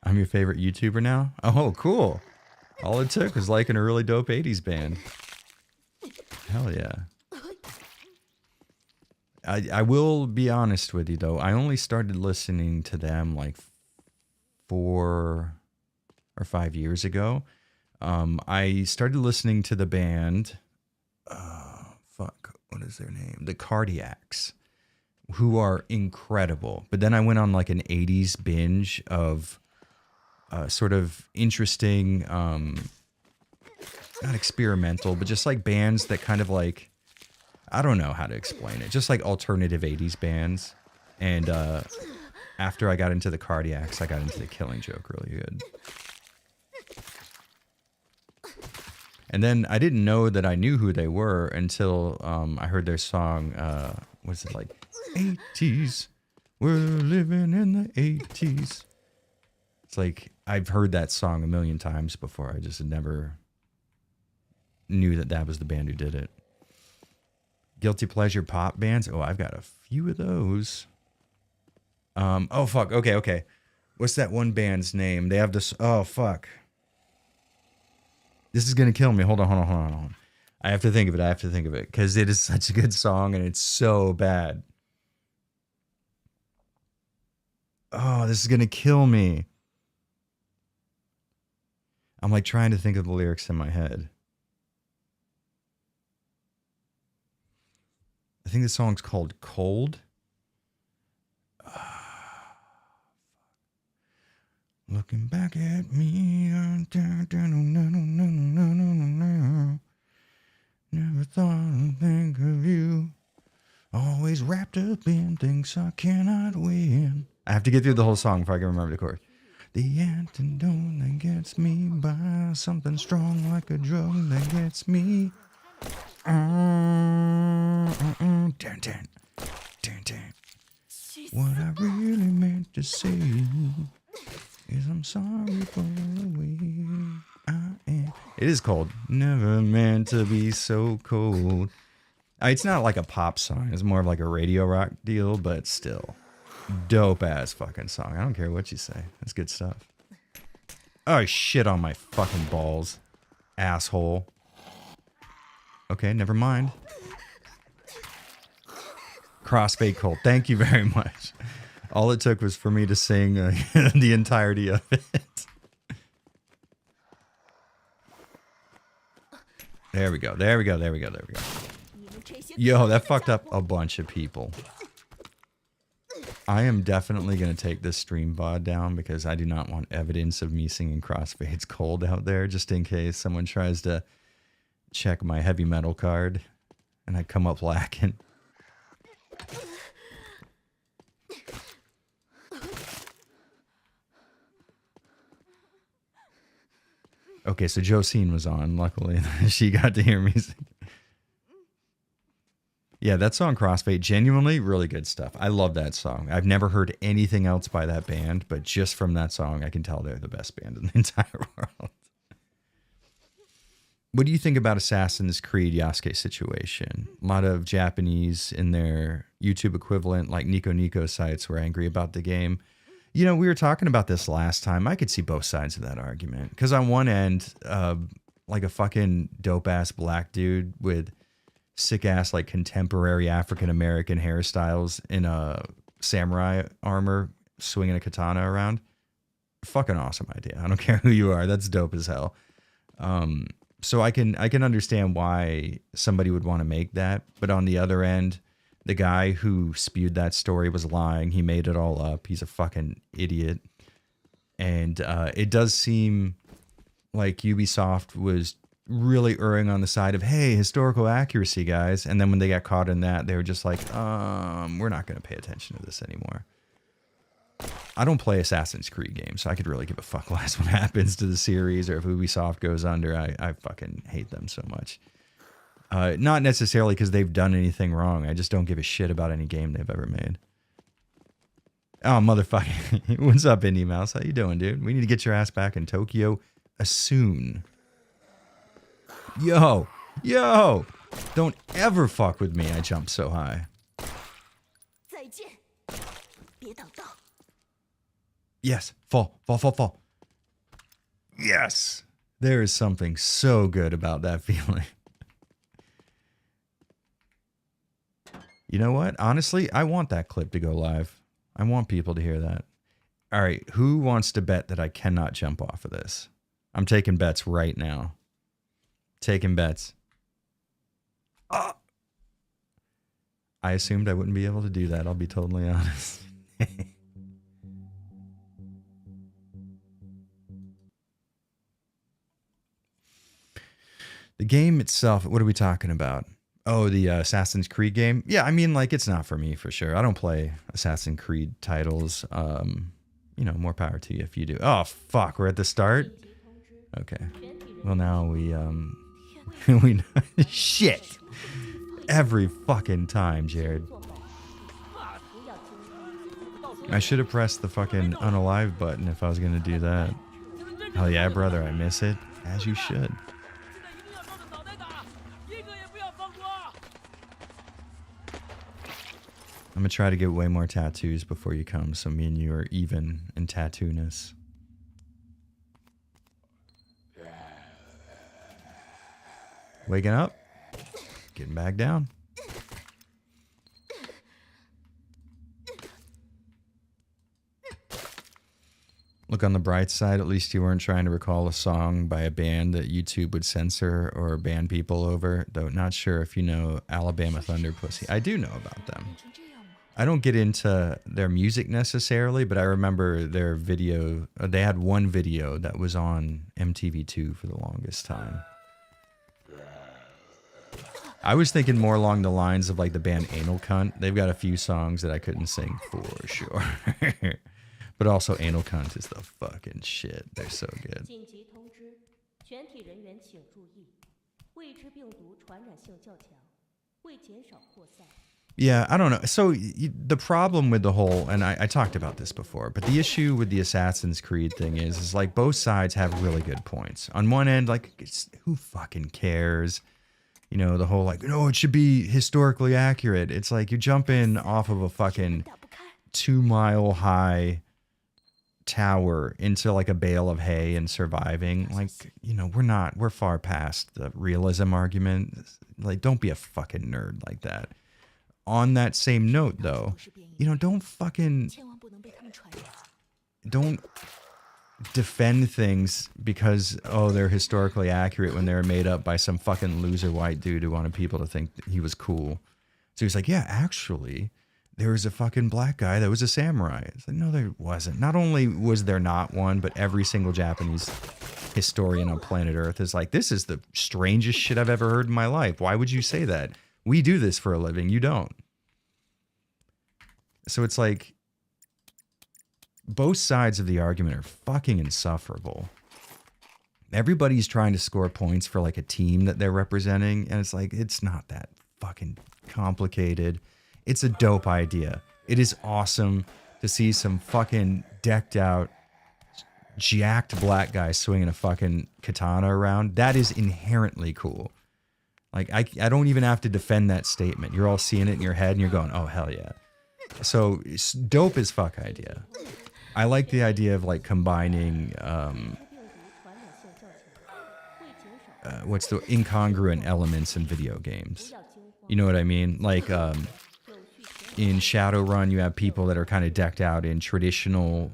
I'm your favorite YouTuber now? Oh, cool. All it took was liking a really dope 80s band. Hell yeah. I will be honest with you, though. I only started listening to them like 4 or 5 years ago. I started listening to the band, what is their name? The Cardiacs, who are incredible. But then I went on like an 80s binge of sort of interesting, not experimental, but just like bands that kind of like, I don't know how to explain it. Just like alternative 80s bands. And after I got into the Cardiacs, I got into the Killing Joke really good. And then I didn't know that I knew who they were until I heard their song, what's it like? 80s. We're living in the 80s. It's like, I've heard that song a million times before. I just never knew that that was the band who did it. Guilty pleasure pop bands. Oh, I've got a few of those. Oh, fuck. Okay. What's that one band's name? They have this. Oh, fuck. This is going to kill me. Hold on. I have to think of it. Because it is such a good song and it's so bad. Oh, this is going to kill me. I'm like trying to think of the lyrics in my head. I think the song's called Cold. Looking back at me. Never thought I'd think of you. Always wrapped up in things I cannot win. I have to get through the whole song before I can remember the chord. The antidote that gets me by. Something strong like a drug that gets me. Dun, dun, dun, dun. What I really meant to say. sorry for the way I am. It is cold. Never meant to be so cold. It's not like a pop song. It's more of like a radio rock deal, but still. Dope ass fucking song. I don't care what you say. It's good stuff. Oh, shit on my fucking balls. Asshole. Okay, never mind. Crossfade Cold. Thank you very much. All it took was for me to sing the entirety of it. There we go. There we go. There we go. There we go. Yo, that fucked up a bunch of people. I am definitely going to take this stream VOD down because I do not want evidence of me singing Crossfade's Cold out there, just in case someone tries to check my heavy metal card and I come up lacking. Okay, so Josine was on. Luckily, she got to hear me sing. Yeah, that song Crossfade, genuinely really good stuff. I love that song. I've never heard anything else by that band, but just from that song, I can tell they're the best band in the entire world. What do you think about Assassin's Creed Yasuke situation? A lot of Japanese in their YouTube equivalent, like Nico Nico sites, were angry about the game. You know, we were talking about this last time. I could see both sides of that argument. Because on one end, like a fucking dope-ass black dude with sick-ass, like, contemporary African-American hairstyles in a samurai armor swinging a katana around. Fucking awesome idea. I don't care who you are. That's dope as hell. So I can understand why somebody would want to make that. But on the other end, the guy who spewed that story was lying. He made it all up. He's a fucking idiot. And it does seem like Ubisoft was really erring on the side of, hey, historical accuracy, guys. And then when they got caught in that, they were just like, we're not going to pay attention to this anymore. I don't play Assassin's Creed games, so I could really give a fuck less what happens to the series or if Ubisoft goes under. I fucking hate them so much. Not necessarily because they've done anything wrong. I just don't give a shit about any game they've ever made. Oh, motherfucker. What's up, Indie Mouse? How you doing, dude? We need to get your ass back in Tokyo soon. Yo. Don't ever fuck with me. I jump so high. Yes. Fall. Yes. There is something so good about that feeling. You know what? Honestly, I want that clip to go live. I want people to hear that. All right. Who wants to bet that I cannot jump off of this? I'm taking bets right now. Taking bets. I assumed I wouldn't be able to do that. I'll be totally honest. The game itself, what are we talking about? Oh, the Assassin's Creed game? Yeah, I mean, like, it's not for me for sure. I don't play Assassin's Creed titles. You know, more power to you if you do. Oh, fuck, we're at the start? Okay. Well, now we shit. Every fucking time, Jared. I should have pressed the fucking unalive button if I was going to do that. Hell yeah, brother, I miss it. As you should. I'm going to try to get way more tattoos before you come, so me and you are even in tattoo-ness. Waking up. Getting back down. Look on the bright side, at least you weren't trying to recall a song by a band that YouTube would censor or ban people over, though not sure if you know Alabama Thunder Pussy. I do know about them. I don't get into their music necessarily, but I remember their video. They had one video that was on MTV2 for the longest time. I was thinking more along the lines of like the band Anal Cunt. They've got a few songs that I couldn't sing for sure. But also Anal Cunt is the fucking shit. They're so good. Yeah, I don't know. So the problem with the whole, and I talked about this before, but the issue with the Assassin's Creed thing is like both sides have really good points. On one end, like who fucking cares? You know, the whole like, no, it should be historically accurate. It's like you're jumping off of a fucking 2 mile high tower into like a bale of hay and surviving. Like, you know, we're far past the realism argument. Like, don't be a fucking nerd like that. On that same note, though, you know, don't defend things because, oh, they're historically accurate when they're made up by some fucking loser white dude who wanted people to think he was cool. So he's like, yeah, actually, there was a fucking black guy that was a samurai. It's like, no, there wasn't. Not only was there not one, but every single Japanese historian on planet Earth is like, this is the strangest shit I've ever heard in my life. Why would you say that? We do this for a living. You don't. So it's like both sides of the argument are fucking insufferable. Everybody's trying to score points for like a team that they're representing. And it's like, it's not that fucking complicated. It's a dope idea. It is awesome to see some fucking decked out, jacked black guy swinging a fucking katana around. That is inherently cool. Like, I don't even have to defend that statement. You're all seeing it in your head and you're going, oh, hell yeah. So, it's dope as fuck idea. I like the idea of, like, combining, what's the incongruent elements in video games. You know what I mean? Like, in Shadowrun, you have people that are kind of decked out in traditional,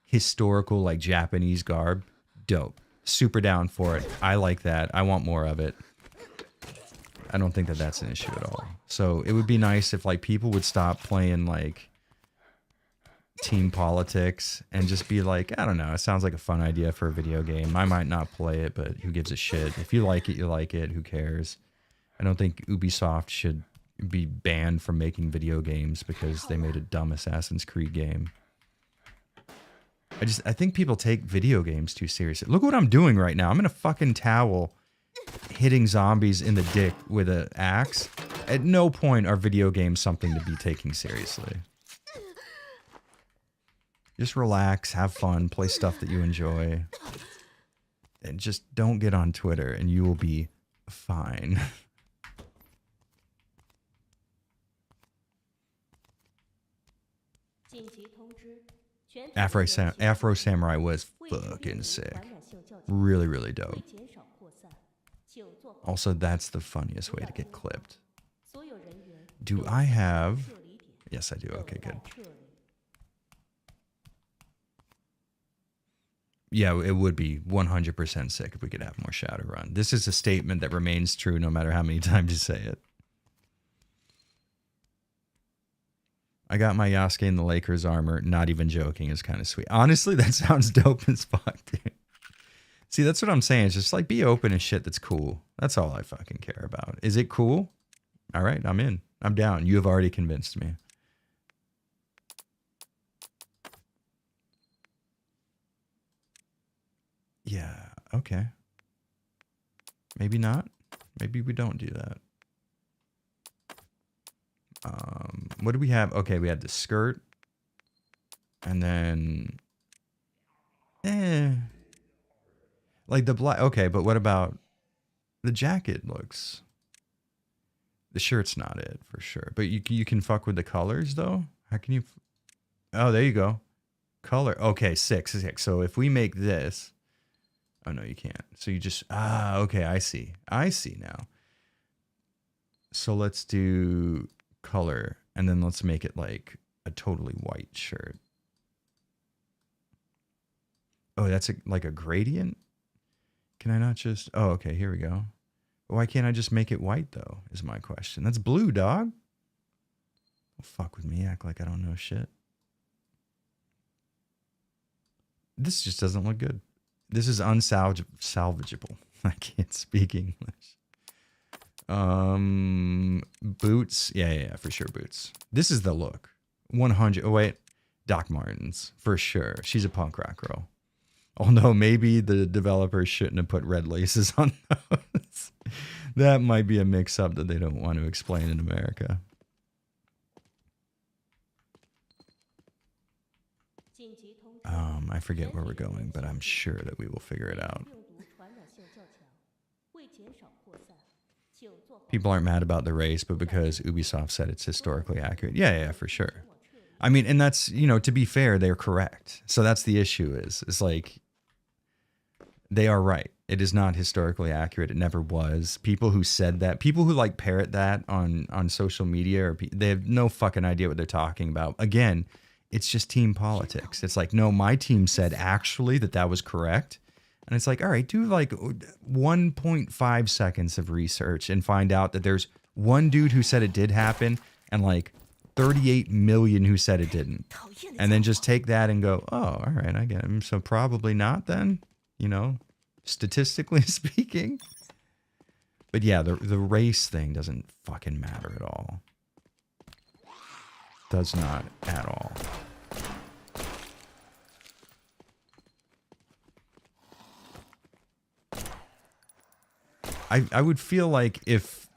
historical, like, Japanese garb. Dope. Super down for it. I like that. I want more of it. I don't think that that's an issue at all. So it would be nice if like people would stop playing like team politics and just be like, I don't know, it sounds like a fun idea for a video game. I might not play it, but who gives a shit? If you like it, you like it. Who cares? I don't think Ubisoft should be banned from making video games because they made a dumb Assassin's Creed game. I think people take video games too seriously. Look what I'm doing right now. I'm in a fucking towel hitting zombies in the dick with an axe. At no point are video games something to be taken seriously. Just relax, have fun, play stuff that you enjoy. And just don't get on Twitter and you will be fine. Afro Samurai was fucking sick. Really, really dope. Also, that's the funniest way to get clipped. Do I have... Yes, I do. Okay, good. Yeah, it would be 100% sick if we could have more Shadowrun. This is a statement that remains true no matter how many times you say it. I got my Yasuke in the Lakers armor. Not even joking. Is kind of sweet. Honestly, that sounds dope as fuck, dude. See, that's what I'm saying. It's just like be open and shit that's cool. That's all I fucking care about. Is it cool? All right, I'm in. I'm down. You have already convinced me. Yeah, okay. Maybe not. Maybe we don't do that. What do we have? Okay, we had the skirt. And then... Like the black... Okay, but what about... The jacket looks... The shirt's not it, for sure. But you can fuck with the colors, though? How can you... Oh, there you go. Color. Okay, 6. So if we make this... Oh, no, you can't. So you just... Ah, okay, I see. I see now. So let's do color. And then let's make it like a totally white shirt. Oh, that's like a gradient? Can I not just... Oh, okay, here we go. Why can't I just make it white, though, is my question. That's blue, dog. Don't fuck with me. Act like I don't know shit. This just doesn't look good. This is unsalvageable. I can't speak English. Boots. Yeah, for sure, boots. This is the look. 100. Oh, wait. Doc Martens, for sure. She's a punk rock girl. Although maybe the developers shouldn't have put red laces on those. That might be a mix-up that they don't want to explain in America. I forget where we're going, but I'm sure that we will figure it out. People aren't mad about the race, but because Ubisoft said it's historically accurate. Yeah, for sure. I mean, and that's, you know, to be fair, they're correct. So that's the issue is like, they are right. It is not historically accurate. It never was. People who said that, people who like parrot that on social media, or they have no fucking idea what they're talking about. Again, it's just team politics. It's like, no, my team said actually that was correct. And it's like, all right, do like 1.5 seconds of research and find out that there's one dude who said it did happen and like 38 million who said it didn't. And then just take that and go, oh, all right, I get him. So probably not then, you know, statistically speaking. But yeah, the race thing doesn't fucking matter at all. Does not at all. I would feel like if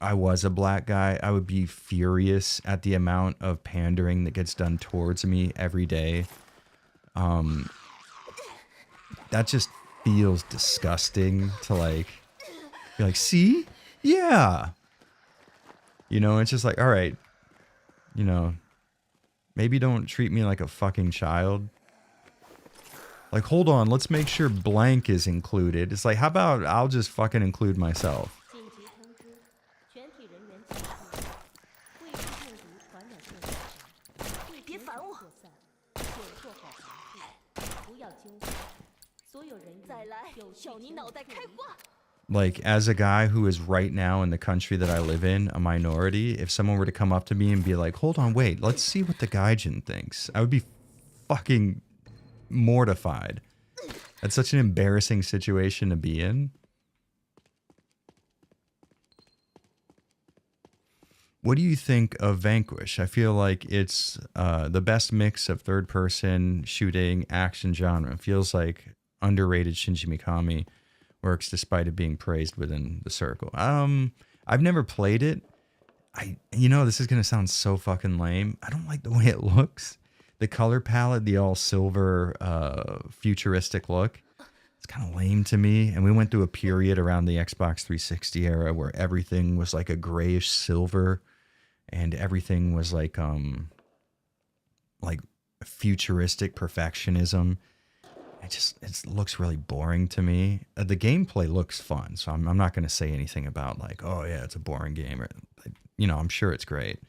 I was a black guy, I would be furious at the amount of pandering that gets done towards me every day. That just feels disgusting to like be like, see? Yeah. You know, it's just like, all right, you know, maybe don't treat me like a fucking child. Like, hold on, let's make sure blank is included. It's like, how about I'll just fucking include myself? Like, as a guy who is right now in the country that I live in, a minority, if someone were to come up to me and be like, hold on, wait, let's see what the gaijin thinks, I would be fucking mortified. That's such an embarrassing situation to be in. What do you think of Vanquish? I feel like it's the best mix of third-person shooting action genre. It feels like underrated Shinji Mikami works despite it being praised within the circle. I've never played it. You know, this is gonna sound so fucking lame. I don't like the way it looks. The color palette, the all silver, futuristic look, it's kind of lame to me. And we went through a period around the Xbox 360 era where everything was like a grayish silver, and everything was like futuristic perfectionism. It looks really boring to me. The gameplay looks fun, so I'm not going to say anything about like, oh yeah, it's a boring game. Or, you know, I'm sure it's great.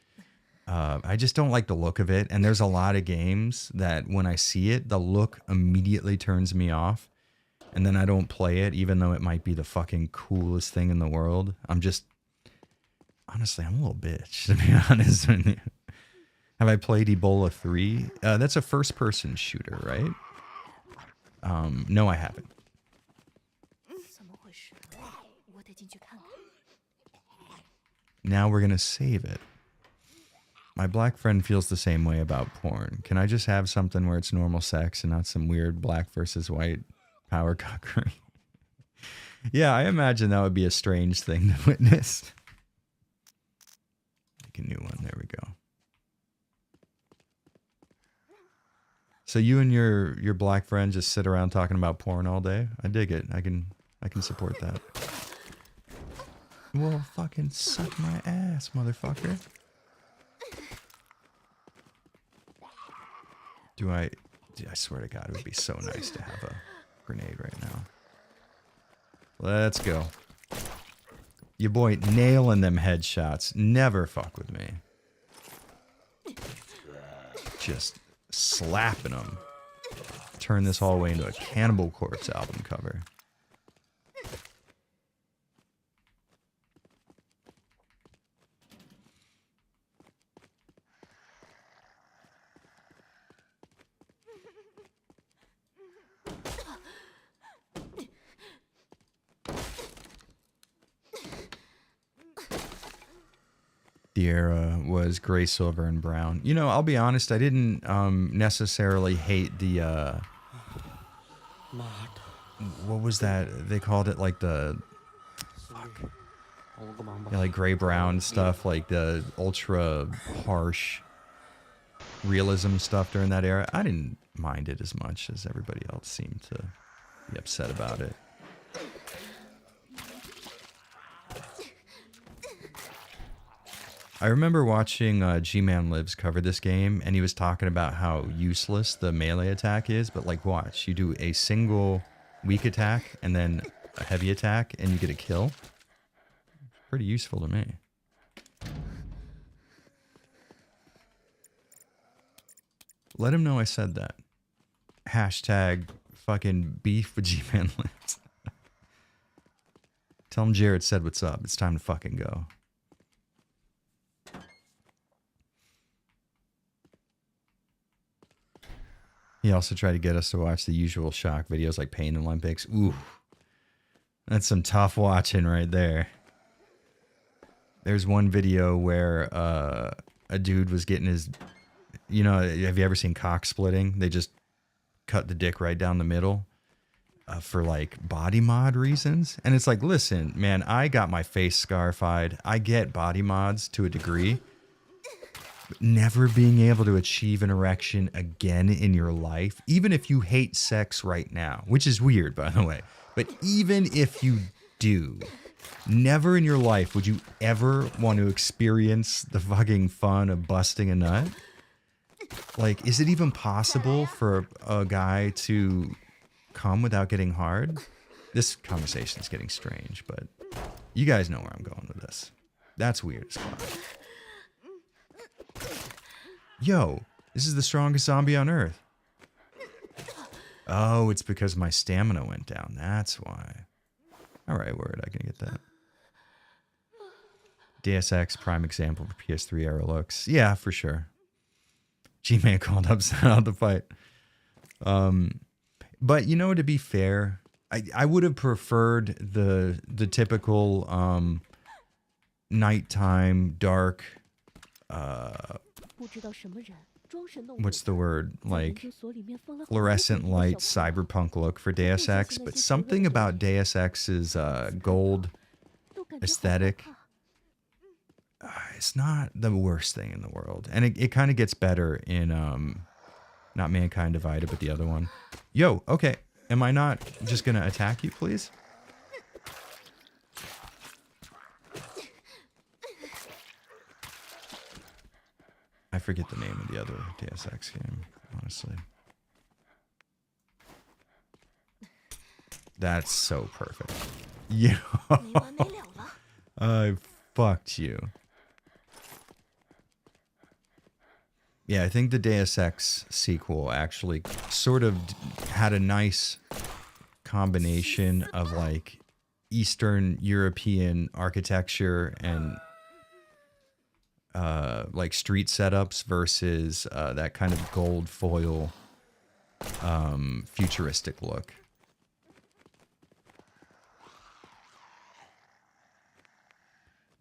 I just don't like the look of it. And there's a lot of games that when I see it, the look immediately turns me off. And then I don't play it, even though it might be the fucking coolest thing in the world. Honestly, I'm a little bitch, to be honest with you. Have I played Ebola 3? That's a first-person shooter, right? No, I haven't. Now we're going to save it. My black friend feels the same way about porn. Can I just have something where it's normal sex and not some weird black versus white power cockery? Yeah, I imagine that would be a strange thing to witness. Make a new one. There we go. So you and your black friend just sit around talking about porn all day? I dig it. I can support that. Well, fucking suck my ass, motherfucker. I swear to God, it would be so nice to have a grenade right now. Let's go. Your boy nailing them headshots. Never fuck with me. Just slapping them. Turn this hallway into a Cannibal Corpse album cover. The era was gray, silver, and brown. You know, I'll be honest, I didn't necessarily hate the what was that? They called it like the Yeah, like gray brown stuff, like the ultra harsh realism stuff during that era. I didn't mind it as much as everybody else seemed to be upset about it. I remember watching G-Man Lives cover this game, and he was talking about how useless the melee attack is, but like watch, you do a single weak attack and then a heavy attack and you get a kill. Pretty useful to me. Let him know I said that. Hashtag fucking beef with G-Man Lives. Tell him Jared said what's up. It's time to fucking go. He also tried to get us to watch the usual shock videos like Pain Olympics. Ooh. That's some tough watching right there. There's one video where a dude was getting his... You know, have you ever seen cock splitting? They just cut the dick right down the middle for like body mod reasons. And it's like, listen, man, I got my face scarified. I get body mods to a degree. Never being able to achieve an erection again in your life, even if you hate sex right now, which is weird, by the way, but even if you do, never in your life would you ever want to experience the fucking fun of busting a nut. Like, is it even possible for a guy to come without getting hard? This conversation is getting strange, but you guys know where I'm going with this. That's weird as fuck. Yo, this is the strongest zombie on Earth. Oh, it's because my stamina went down. That's why. Alright, word, I can get that. Deus Ex, prime example for PS3 era looks. Yeah, for sure. G-Man called up, set out the fight. But, you know, to be fair, I would have preferred the typical nighttime, dark... what's the word? Like fluorescent light cyberpunk look for Deus Ex, but something about Deus Ex's gold aesthetic, it's not the worst thing in the world. And it kind of gets better in not Mankind Divided, but the other one. Yo, okay. Am I not just gonna attack you, please? I forget the name of the other Deus Ex game, honestly. That's so perfect. Yo, I fucked you. Yeah, I think the Deus Ex sequel actually sort of had a nice combination of like Eastern European architecture and like street setups versus that kind of gold foil futuristic look.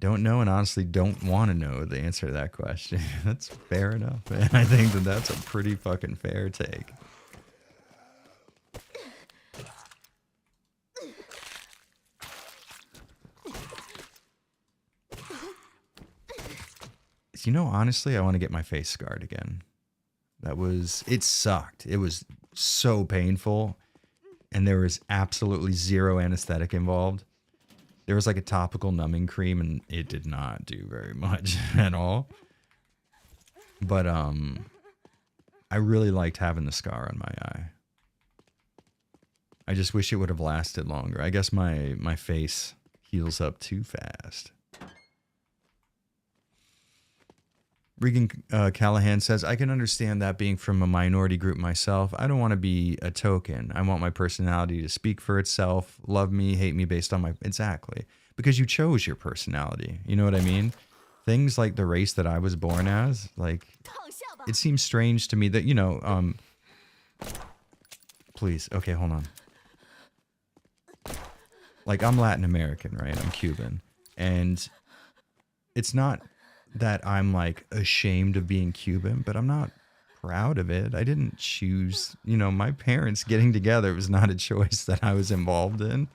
Don't know and honestly don't want to know the answer to that question. That's fair enough. And I think that that's a pretty fucking fair take. You know, honestly, I want to get my face scarred again. It sucked. It was so painful. And there was absolutely zero anesthetic involved. There was like a topical numbing cream and it did not do very much at all. But I really liked having the scar on my eye. I just wish it would have lasted longer. I guess my face heals up too fast. Regan Callahan says, I can understand that being from a minority group myself. I don't want to be a token. I want my personality to speak for itself. Love me, hate me based on my... Exactly. Because you chose your personality. You know what I mean? Things like the race that I was born as, like... It seems strange to me that, you know... Please. Okay, hold on. Like, I'm Latin American, right? I'm Cuban. And it's not... that I'm like ashamed of being Cuban, but I'm not proud of it. I didn't choose, you know, my parents getting together was not a choice that I was involved in.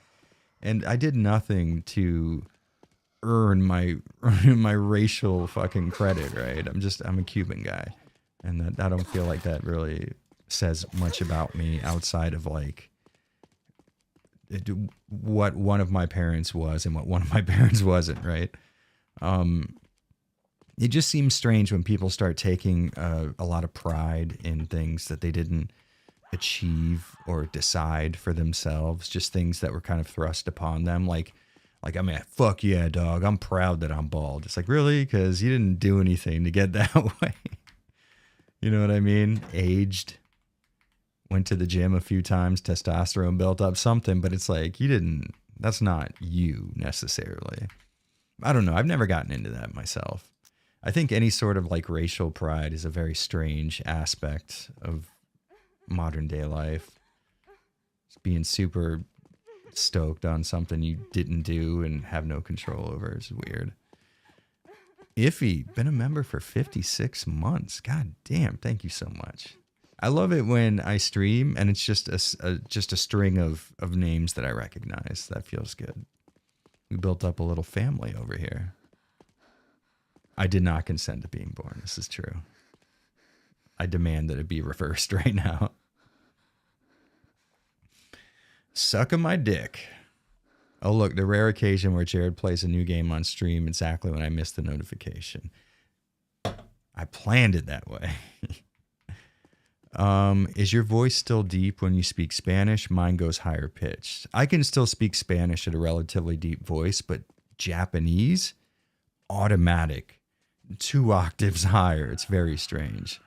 And I did nothing to earn my my racial fucking credit, right? I'm a Cuban guy, and that I don't feel like that really says much about me outside of like what one of my parents was and what one of my parents wasn't, right? It just seems strange when people start taking a lot of pride in things that they didn't achieve or decide for themselves, just things that were kind of thrust upon them. Like I mean, fuck yeah, dog. I'm proud that I'm bald. It's like, really? Because you didn't do anything to get that way. You know what I mean? Aged, went to the gym a few times, testosterone built up, something, but it's like, you didn't, that's not you necessarily. I don't know. I've never gotten into that myself. I think any sort of like racial pride is a very strange aspect of modern day life. Just being super stoked on something you didn't do and have no control over is weird. Iffy, been a member for 56 months. God damn, thank you so much. I love it when I stream and it's just a string of names that I recognize. That feels good. We built up a little family over here. I did not consent to being born. This is true. I demand that it be reversed right now. Sucking my dick. Oh, look, the rare occasion where Jared plays a new game on stream exactly when I miss the notification. I planned it that way. Is your voice still deep when you speak Spanish? Mine goes higher pitched. I can still speak Spanish at a relatively deep voice, but Japanese, automatic, 2 octaves higher. It's very strange.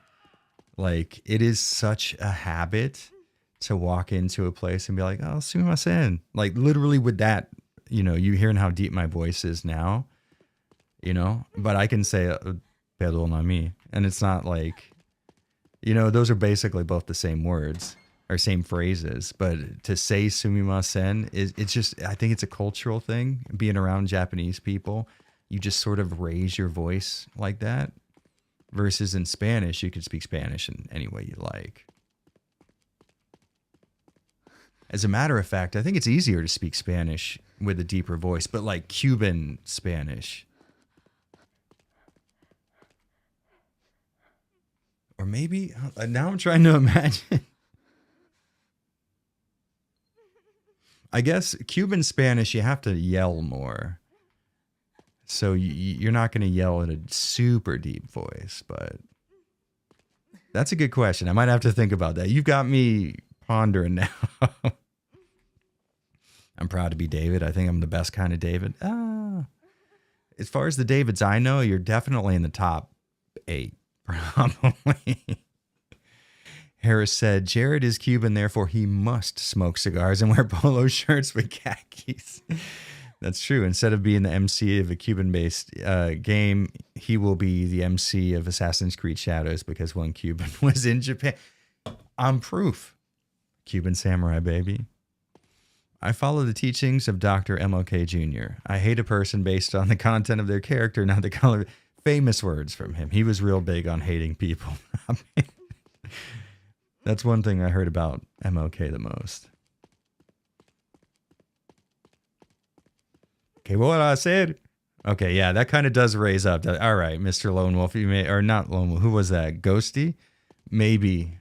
Like, it is such a habit to walk into a place and be like, oh, sumimasen. Like, literally with that, you know, you hearing how deep my voice is now, you know, but I can say, perdóname. And it's not like, you know, those are basically both the same words or same phrases, but to say sumimasen it's just, I think it's a cultural thing. Being around Japanese people, you just sort of raise your voice like that. Versus in Spanish, you can speak Spanish in any way you like. As a matter of fact, I think it's easier to speak Spanish with a deeper voice, but like Cuban Spanish. Or maybe, now I'm trying to imagine. I guess Cuban Spanish, you have to yell more. So you're not going to yell in a super deep voice, but that's a good question. I might have to think about that. You've got me pondering now. I'm proud to be David. I think I'm the best kind of David. As far as the Davids I know, you're definitely in the top 8, probably. Harris said, Jared is Cuban, therefore he must smoke cigars and wear polo shirts with khakis. That's true. Instead of being the MC of a Cuban-based game, he will be the MC of Assassin's Creed Shadows because one Cuban was in Japan. I'm proof. Cuban samurai, baby. I follow the teachings of Dr. MLK Jr. I hate a person based on the content of their character, not the color. Famous words from him. He was real big on hating people. I mean, that's one thing I heard about MLK the most. Okay, what I said. Okay, yeah, that kind of does raise up. All right, Mr. Lone Wolf, you may, or not Lone Wolf. Who was that? Ghosty? Maybe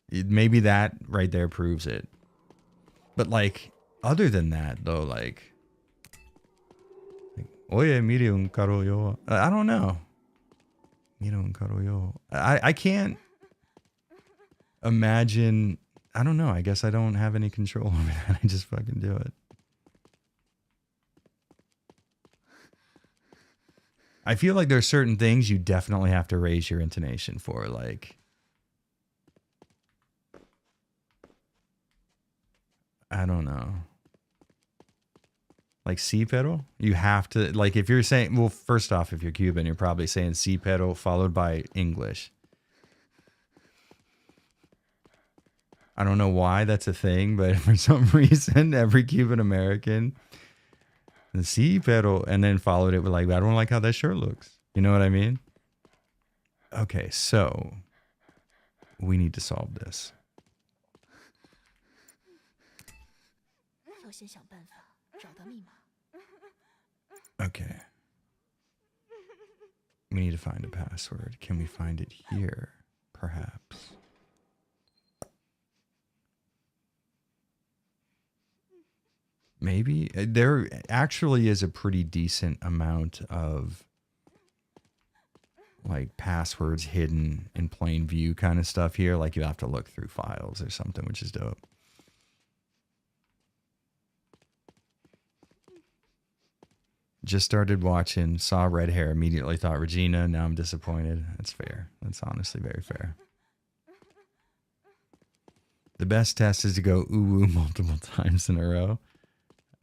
that right there proves it. But like, other than that, though, like oye, mire un carro yo. I don't know. Mire un carro yo. I can't imagine. I don't know. I guess I don't have any control over that. I just fucking do it. I feel like there are certain things you definitely have to raise your intonation for, like, I don't know. Like si pero? You have to, like, if you're saying, well, first off, if you're Cuban, you're probably saying si pero followed by English. I don't know why that's a thing, but for some reason, every Cuban American, si pero, and then followed it with like, I don't like how that shirt looks. You know what I mean? Okay, so we need to solve this. Okay. We need to find a password. Can we find it here? Perhaps. Maybe. There actually is a pretty decent amount of like passwords hidden in plain view kind of stuff here. Like you have to look through files or something, which is dope. Just started watching, saw red hair, immediately thought Regina. Now I'm disappointed. That's fair. That's honestly very fair. The best test is to go ooh multiple times in a row.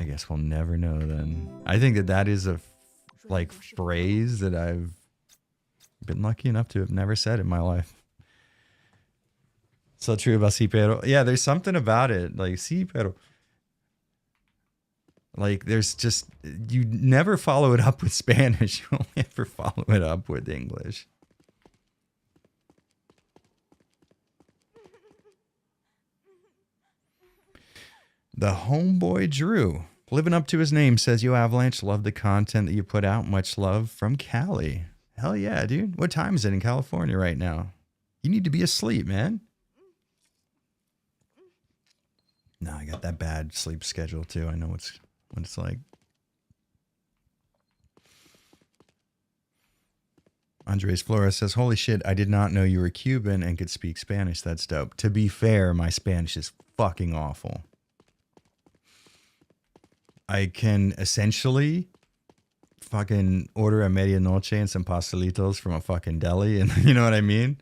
I guess we'll never know then. I think that that is a like phrase that I've been lucky enough to have never said in my life. So true about si pero. Yeah, there's something about it. Like si pero. Like there's just, you never follow it up with Spanish. You only ever follow it up with English. The homeboy Drew, living up to his name, says, "Yo, Avalanche, love the content that you put out. Much love from Cali." Hell yeah, dude. What time is it in California right now? You need to be asleep, man. No, I got that bad sleep schedule too. I know what it's like. Andres Flores says, "Holy shit, I did not know you were Cuban and could speak Spanish. That's dope." To be fair, my Spanish is fucking awful. I can essentially fucking order a medianoche and some pastelitos from a fucking deli, and you know what I mean?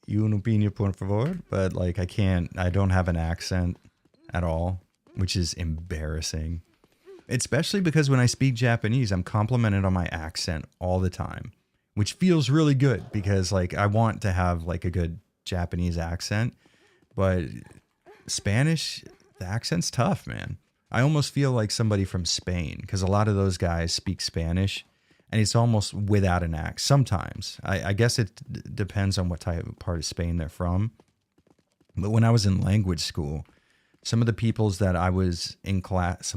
Y un opinion, por favor. But like, I don't have an accent at all, which is embarrassing. Especially because when I speak Japanese, I'm complimented on my accent all the time, which feels really good because like I want to have like a good Japanese accent, but Spanish, the accent's tough, man. I almost feel like somebody from Spain because a lot of those guys speak Spanish and it's almost without an accent. Sometimes I guess it depends on what type of part of Spain they're from. But when I was in language school, some of the peoples that I was in class,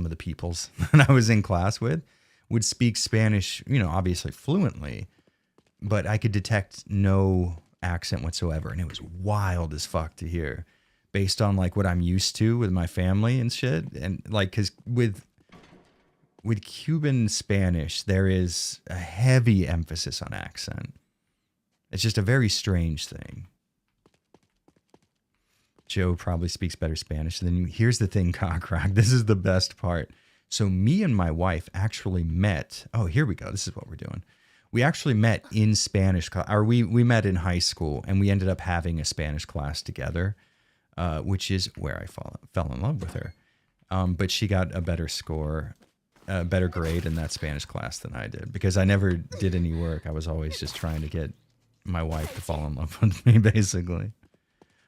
with would speak Spanish, you know, obviously fluently, but I could detect no accent whatsoever. And it was wild as fuck to hear based on like what I'm used to with my family and shit. And like, cause with Cuban Spanish, there is a heavy emphasis on accent. It's just a very strange thing. Joe probably speaks better Spanish than you. Here's the thing, Cockrock. This is the best part. So me and my wife actually met. Oh, here we go. This is what we're doing. We actually met in Spanish, or we met in high school, and we ended up having a Spanish class together, which is where I fell in love with her. But she got a better score, a better grade in that Spanish class than I did because I never did any work. I was always just trying to get my wife to fall in love with me, basically.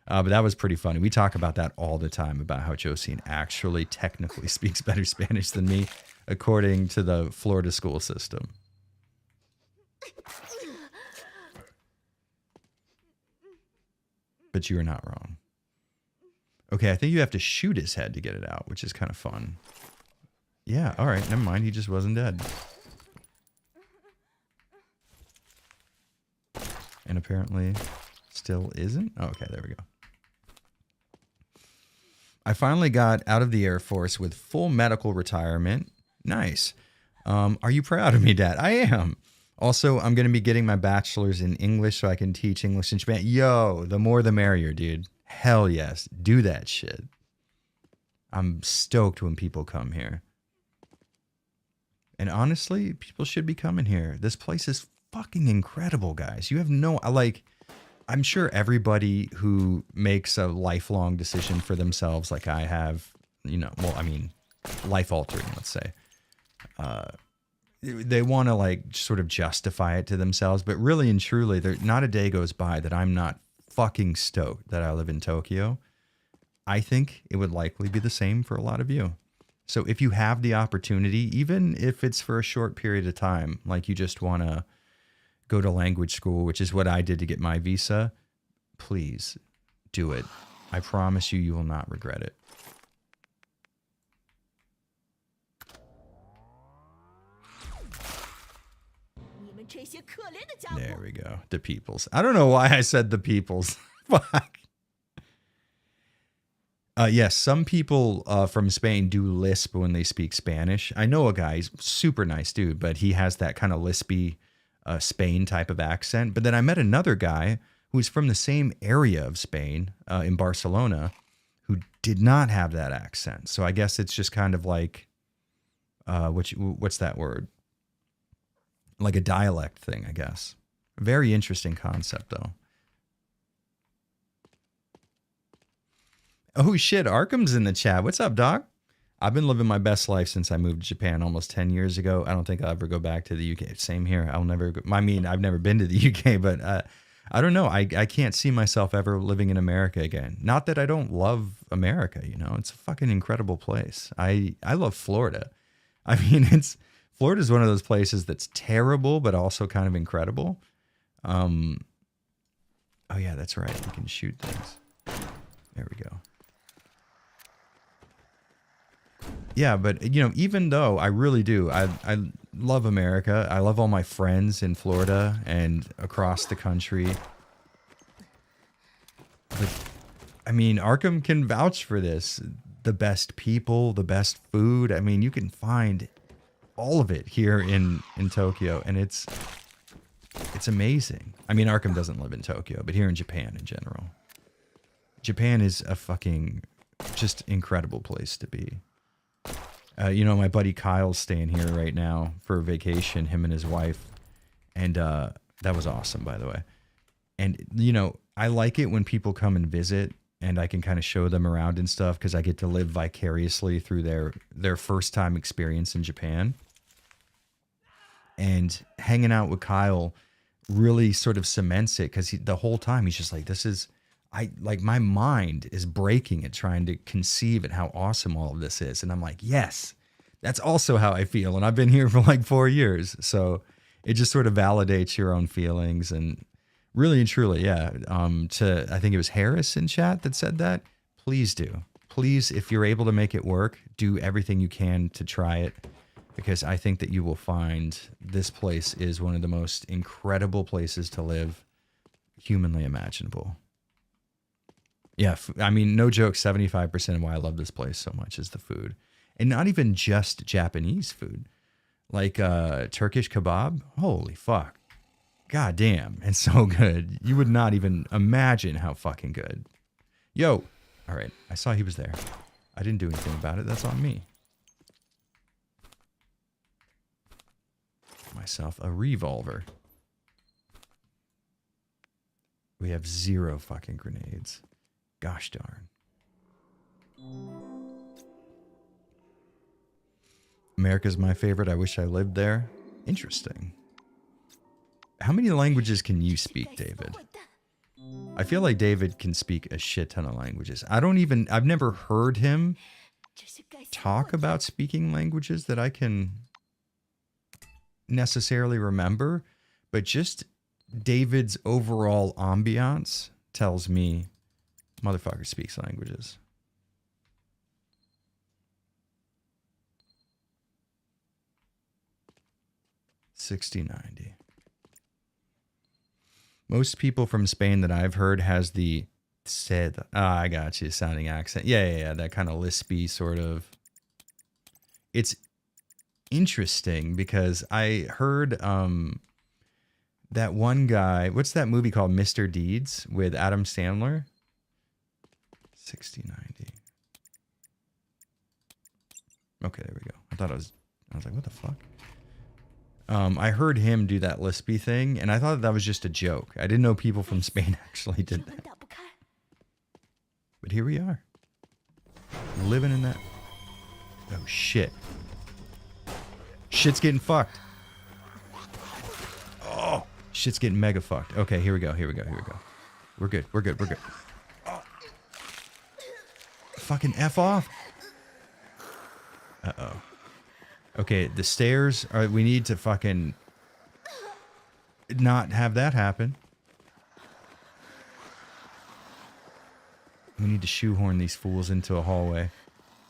But that was pretty funny. We talk about that all the time, about how Josine actually technically speaks better Spanish than me, according to the Florida school system. But you are not wrong. Okay, I think you have to shoot his head to get it out, which is kind of fun. Yeah, all right, never mind. He just wasn't dead. And apparently still isn't? Oh, okay, there we go. I finally got out of the Air Force with full medical retirement. Nice. Are you proud of me, Dad? I am. Also, I'm going to be getting my bachelor's in English so I can teach English in Japan. Yo, the more the merrier, dude. Hell yes. Do that shit. I'm stoked when people come here. And honestly, people should be coming here. This place is fucking incredible, guys. You have no, like, I'm sure everybody who makes a lifelong decision for themselves, like I have, you know, well, I mean, life altering, let's say, they want to like sort of justify it to themselves, but really and truly, there not a day goes by that I'm not fucking stoked that I live in Tokyo. I think it would likely be the same for a lot of you. So if you have the opportunity, even if it's for a short period of time, like you just want to go to language school, which is what I did to get my visa, please do it. I promise you, you will not regret it. There we go. The peoples. I don't know why I said the peoples. Fuck. Yes, some people from Spain do lisp when they speak Spanish. I know a guy, he's super nice dude, but he has that kind of lispy Spain type of accent. But then I met another guy who's from the same area of Spain in Barcelona who did not have that accent. So I guess it's just kind of like, what's that word? Like a dialect thing, I guess. Very interesting concept, though. Oh, shit. Arkham's in the chat. What's up, Doc? I've been living my best life since I moved to Japan almost 10 years ago. I don't think I'll ever go back to the UK. Same here. I'll never go. I mean, I've never been to the UK, but I don't know. I can't see myself ever living in America again. Not that I don't love America, you know. It's a fucking incredible place. I love Florida. I mean, Florida's one of those places that's terrible, but also kind of incredible. Oh, yeah, that's right. You can shoot things. There we go. Yeah, but, you know, even though I really do, I love America. I love all my friends in Florida and across the country. But, I mean, Arkham can vouch for this. The best people, the best food. I mean, you can find all of it here in Tokyo, and it's amazing. I mean, Arkham doesn't live in Tokyo, but here in Japan in general. Japan is a fucking just incredible place to be. You know, my buddy Kyle's staying here right now for vacation, him and his wife. And that was awesome, by the way. And, you know, I like it when people come and visit and I can kind of show them around and stuff because I get to live vicariously through their first time experience in Japan. And hanging out with Kyle really sort of cements it because the whole time he's just like, my mind is breaking at trying to conceive at how awesome all of this is. And I'm like, yes, that's also how I feel. And I've been here for like 4 years. So it just sort of validates your own feelings. And really and truly, yeah. I think it was Harris in chat that said that. Please do. Please, if you're able to make it work, do everything you can to try it. Because I think that you will find this place is one of the most incredible places to live humanly imaginable. Yeah, I mean, no joke, 75% of why I love this place so much is the food. And not even just Japanese food. Like Turkish kebab, holy fuck. God damn, it's so good. You would not even imagine how fucking good. Yo, all right, I saw he was there. I didn't do anything about it, that's on me. Myself a revolver. We have 0 fucking grenades. Gosh darn. America's my favorite. I wish I lived there. Interesting. How many languages can you speak, David? I feel like David can speak a shit ton of languages. I've never heard him talk about speaking languages that I can necessarily remember, but just David's overall ambiance tells me motherfucker speaks languages. $60.90. Most people from Spain that I've heard has the said, I got you, sounding accent. Yeah, that kind of lispy sort of. It's interesting because I heard that one guy, what's that movie called, Mr. Deeds with Adam Sandler? $60.90. Okay, there we go. I was like, what the fuck? I heard him do that lispy thing, and I thought that was just a joke. I didn't know people from Spain actually did that. But here we are. Living in that. Oh, shit. Shit's getting fucked. Oh, shit's getting mega fucked. Okay, here we go. We're good. Oh. Fucking F off. Uh-oh. Okay, the stairs are, we need to fucking not have that happen. We need to shoehorn these fools into a hallway,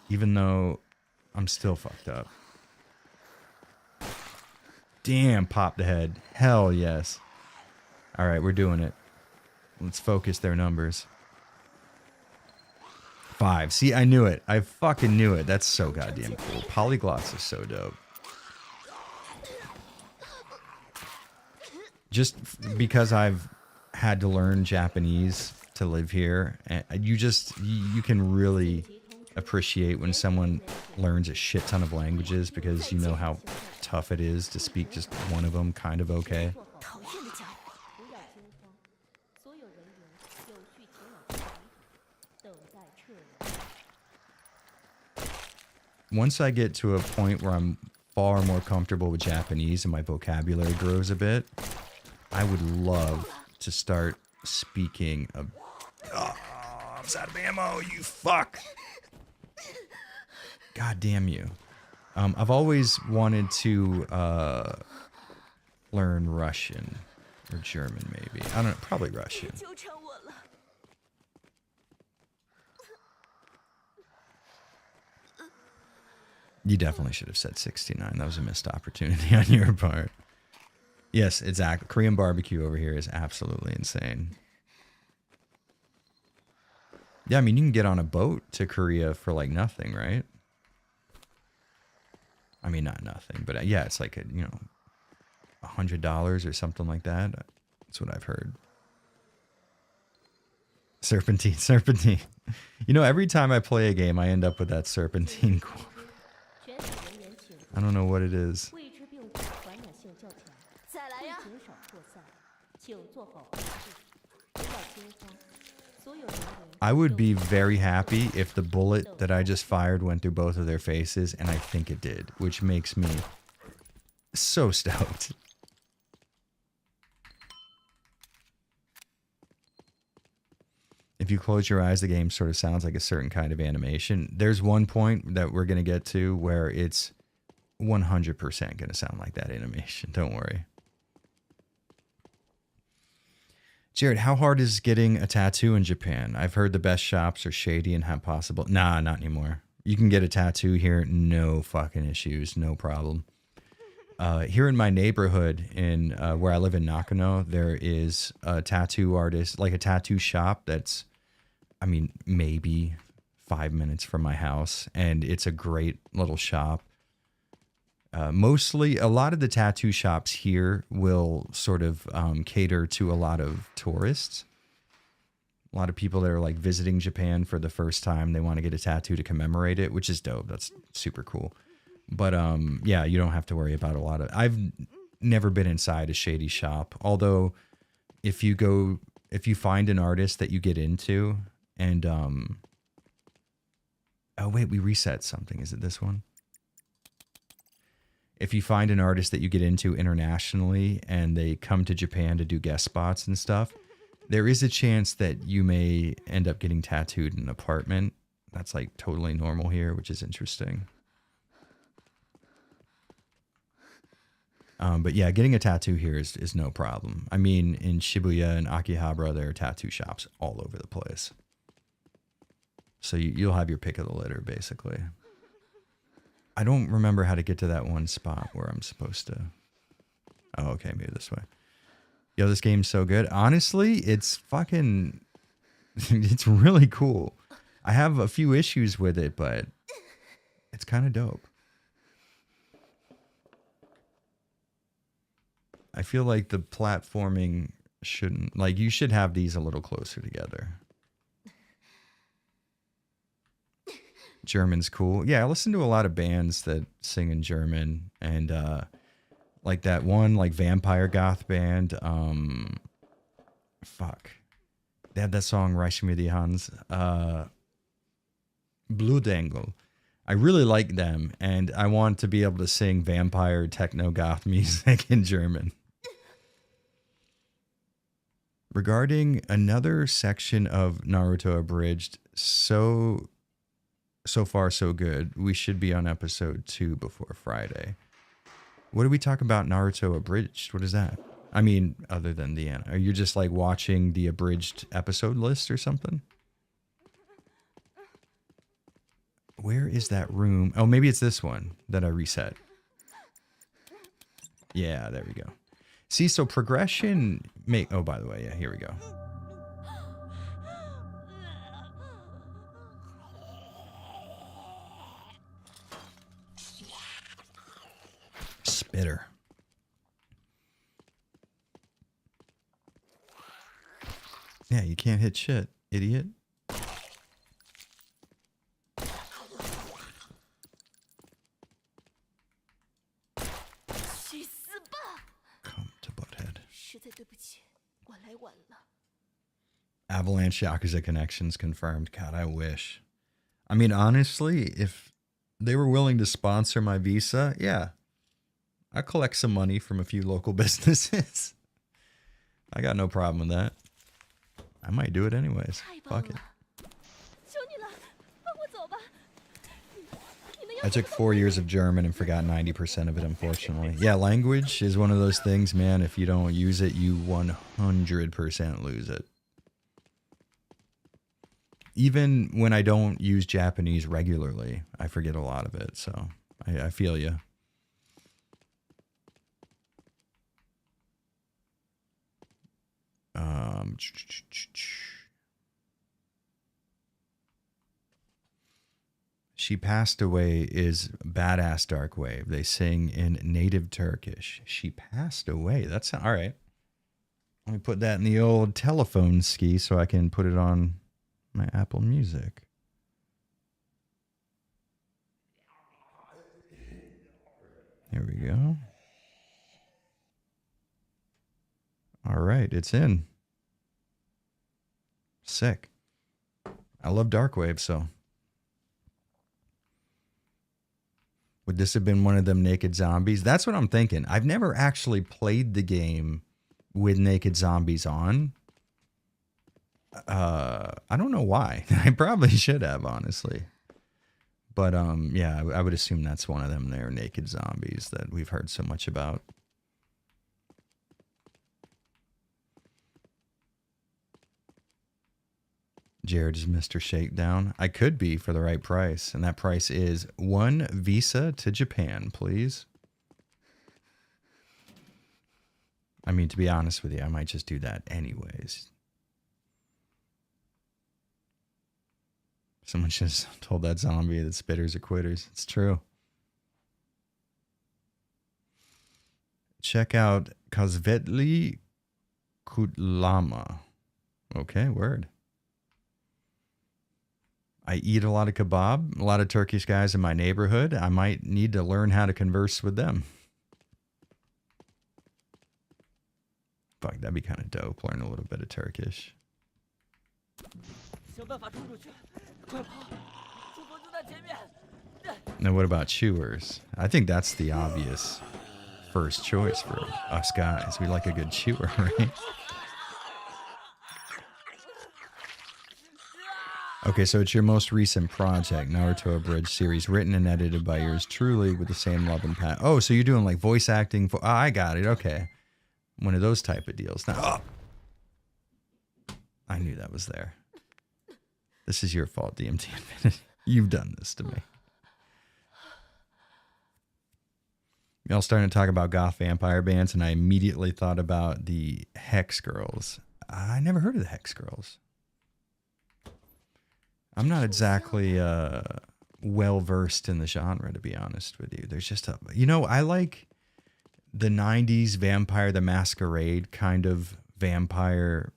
even though I'm still fucked up. Damn, pop the head. Hell yes. All right, we're doing it. Let's focus their numbers. 5. See, I knew it. I fucking knew it. That's so goddamn cool. Polyglots is so dope. Just because I've had to learn Japanese to live here, and you can really appreciate when someone learns a shit ton of languages, because you know how tough it is to speak just one of them kind of okay. Once I get to a point where I'm far more comfortable with Japanese and my vocabulary grows a bit, I would love to start speaking a... Oh, I'm out of ammo, you fuck! God damn you. I've always wanted to learn Russian. Or German, maybe. I don't know, probably Russian. You definitely should have said 69. That was a missed opportunity on your part. Yes, exactly. Korean barbecue over here is absolutely insane. Yeah, I mean, you can get on a boat to Korea for like nothing, right? I mean, not nothing, but yeah, it's like $100 or something like that. That's what I've heard. Serpentine, serpentine. You know, every time I play a game, I end up with that serpentine quote. I don't know what it is. I would be very happy if the bullet that I just fired went through both of their faces, and I think it did, which makes me so stoked. If you close your eyes, the game sort of sounds like a certain kind of animation. There's one point that we're going to get to where it's 100% going to sound like that animation. Don't worry. Jared, how hard is getting a tattoo in Japan? I've heard the best shops are shady and have possible... Nah, not anymore. You can get a tattoo here. No fucking issues. No problem. Here in my neighborhood, in where I live in Nakano, there is a tattoo artist, like a tattoo shop that's, I mean, maybe 5 minutes from my house. And it's a great little shop. Mostly, a lot of the tattoo shops here will sort of cater to a lot of tourists. A lot of people that are like visiting Japan for the first time. They want to get a tattoo to commemorate it, which is dope. That's super cool. But yeah, you don't have to worry about a lot of... I've never been inside a shady shop. Although, if you find an artist that you get into and... Oh, wait, we reset something. Is it this one? If you find an artist that you get into internationally and they come to Japan to do guest spots and stuff, there is a chance that you may end up getting tattooed in an apartment. That's like totally normal here, which is interesting. But yeah, getting a tattoo here is no problem. I mean, in Shibuya and Akihabara, there are tattoo shops all over the place. So you'll have your pick of the litter, basically. I don't remember how to get to that one spot where I'm supposed to... Oh, okay, maybe this way. Yo, this game's so good. Honestly, it's fucking... It's really cool. I have a few issues with it, but it's kind of dope. I feel like the platforming shouldn't... Like, you should have these a little closer together. German's cool. Yeah, I listen to a lot of bands that sing in German, and like that one like vampire goth band. Fuck, they had that song "Reich mir die Hans." Blutengel. I really like them, and I want to be able to sing vampire techno goth music in German. Regarding another section of Naruto Abridged, so far so good. We should be on episode 2 before Friday. What do we talk about Naruto Abridged? What is that? I mean, other than the anime. Are you just like watching the abridged episode list or something? Where is that room? Oh, maybe it's this one that I reset. Yeah, there we go. See, so progression make. Oh, by the way, yeah, here we go. Spitter. Yeah, you can't hit shit, idiot. Come to Butthead. Avalanche Yakuza connections confirmed. God, I wish. I mean, honestly, if they were willing to sponsor my visa, yeah, I collect some money from a few local businesses. I got no problem with that. I might do it anyways. Fuck it. I took 4 years of German and forgot 90% of it, unfortunately. Yeah, language is one of those things, man. If you don't use it, you 100% lose it. Even when I don't use Japanese regularly, I forget a lot of it. So I feel you. She Passed Away is Badass Dark Wave. They sing in native Turkish. She passed away. That's all right. Let me put that in the old telephone ski so I can put it on my Apple Music. Here we go. All right, it's in. Sick. I love Darkwave, so. Would this have been one of them naked zombies? That's what I'm thinking. I've never actually played the game with naked zombies on. I don't know why. I probably should have, honestly. But yeah, I would assume that's one of them there, naked zombies that we've heard so much about. Jared is Mr. Shakedown. I could be for the right price, and that price is 1 visa to Japan, please. I mean, to be honest with you, I might just do that anyways. Someone just told that zombie that spitters are quitters. It's true. Check out Kazvetli Kutlama. Okay, word. I eat a lot of kebab, a lot of Turkish guys in my neighborhood. I might need to learn how to converse with them. Fuck, that'd be kind of dope. Learn a little bit of Turkish. Now, what about chewers? I think that's the obvious first choice for us guys. We like a good chewer, right? Okay, so it's your most recent project, Naruto Abridged series, written and edited by yours truly with the same love and passion. Oh, so you're doing like voice acting for... Oh, I got it. Okay. One of those type of deals. Now, oh, I knew that was there. This is your fault, DMT Infinity. You've done this to me. Y'all starting to talk about goth vampire bands, and I immediately thought about the Hex Girls. I never heard of the Hex Girls. I'm not exactly well versed in the genre, to be honest with you. There's just a, you know, I like the 90s Vampire the Masquerade kind of vampire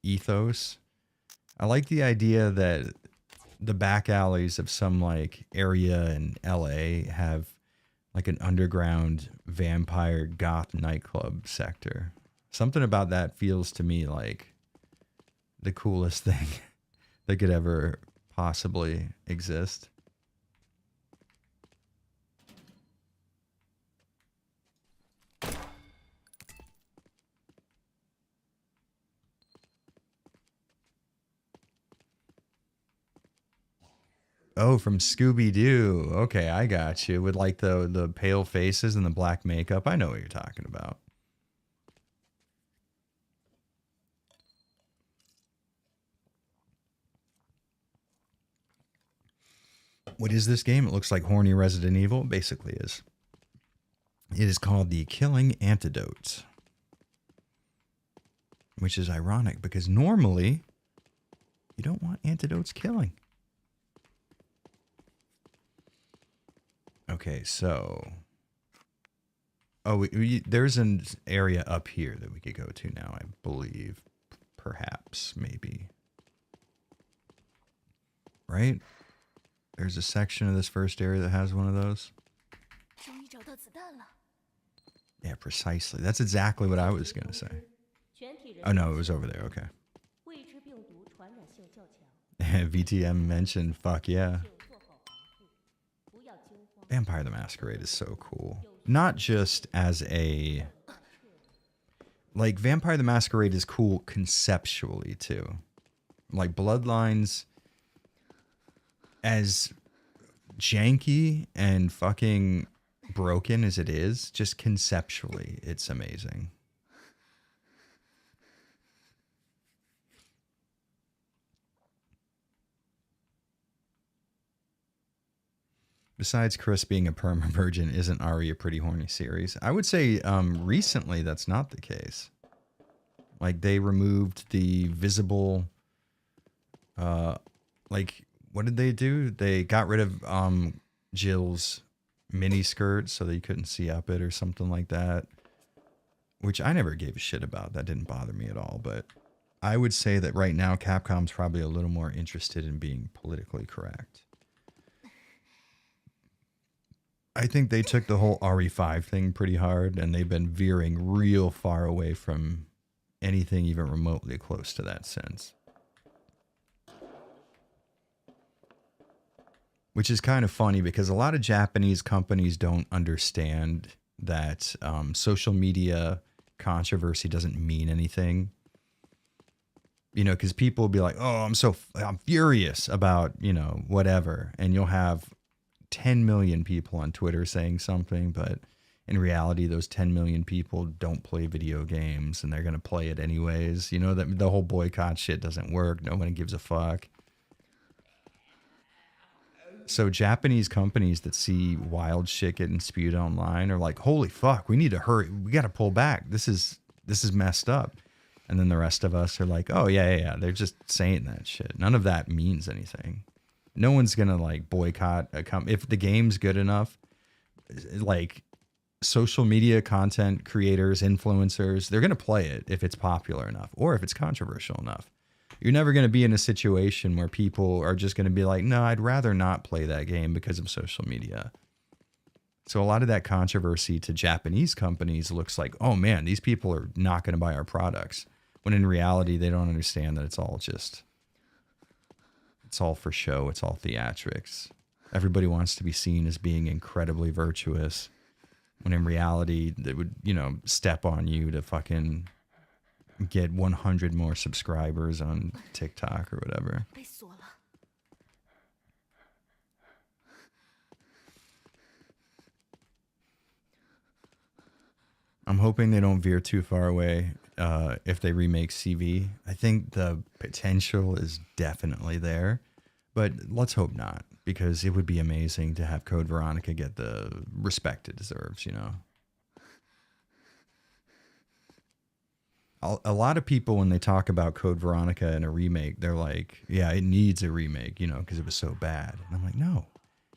ethos. I like the idea that the back alleys of some like area in LA have like an underground vampire goth nightclub sector. Something about that feels to me like the coolest thing that could ever possibly exist. Oh, from Scooby-Doo. Okay, I got you. With like the pale faces and the black makeup. I know what you're talking about. What is this game? It looks like horny Resident Evil. It basically is. It is called the Killing Antidote, which is ironic because normally you don't want antidotes killing. Okay, so... Oh, there's an area up here that we could go to now, I believe. Perhaps, maybe. Right? There's a section of this first area that has one of those. Yeah, precisely. That's exactly what I was going to say. Oh, no, it was over there. Okay. VTM mentioned, fuck yeah. Vampire the Masquerade is so cool. Not just as a... Like, Vampire the Masquerade is cool conceptually, too. Like, Bloodlines, as janky and fucking broken as it is, just conceptually, it's amazing. Besides Chris being a perma virgin, isn't Ari a pretty horny series? I would say recently that's not the case. Like, they removed the visible, like, what did they do? They got rid of Jill's miniskirt so that you couldn't see up it or something like that, which I never gave a shit about. That didn't bother me at all. But I would say that right now Capcom's probably a little more interested in being politically correct. I think they took the whole RE5 thing pretty hard, and they've been veering real far away from anything even remotely close to that since. Which is kind of funny because a lot of Japanese companies don't understand that social media controversy doesn't mean anything. You know, because people will be like, oh, I'm furious about, you know, whatever. And you'll have 10 million people on Twitter saying something, but in reality, those 10 million people don't play video games and they're going to play it anyways. You know, that the whole boycott shit doesn't work. No one gives a fuck. So Japanese companies that see wild shit getting spewed online are like, holy fuck, we need to hurry. We got to pull back. This is messed up. And then the rest of us are like, oh, yeah. They're just saying that shit. None of that means anything. No one's going to like boycott a if the game's good enough, like social media content creators, influencers, they're going to play it if it's popular enough or if it's controversial enough. You're never going to be in a situation where people are just going to be like, no, I'd rather not play that game because of social media. So a lot of that controversy to Japanese companies looks like, oh man, these people are not going to buy our products. When in reality, they don't understand that it's all for show. It's all theatrics. Everybody wants to be seen as being incredibly virtuous. When in reality, they would, you know, step on you to fucking get 100 more subscribers on TikTok or whatever. I'm hoping they don't veer too far away if they remake CV. I think the potential is definitely there, but let's hope not, because it would be amazing to have Code Veronica get the respect it deserves, you know? A lot of people, when they talk about Code Veronica and a remake, they're like, yeah, it needs a remake, you know, because it was so bad. And I'm like, no,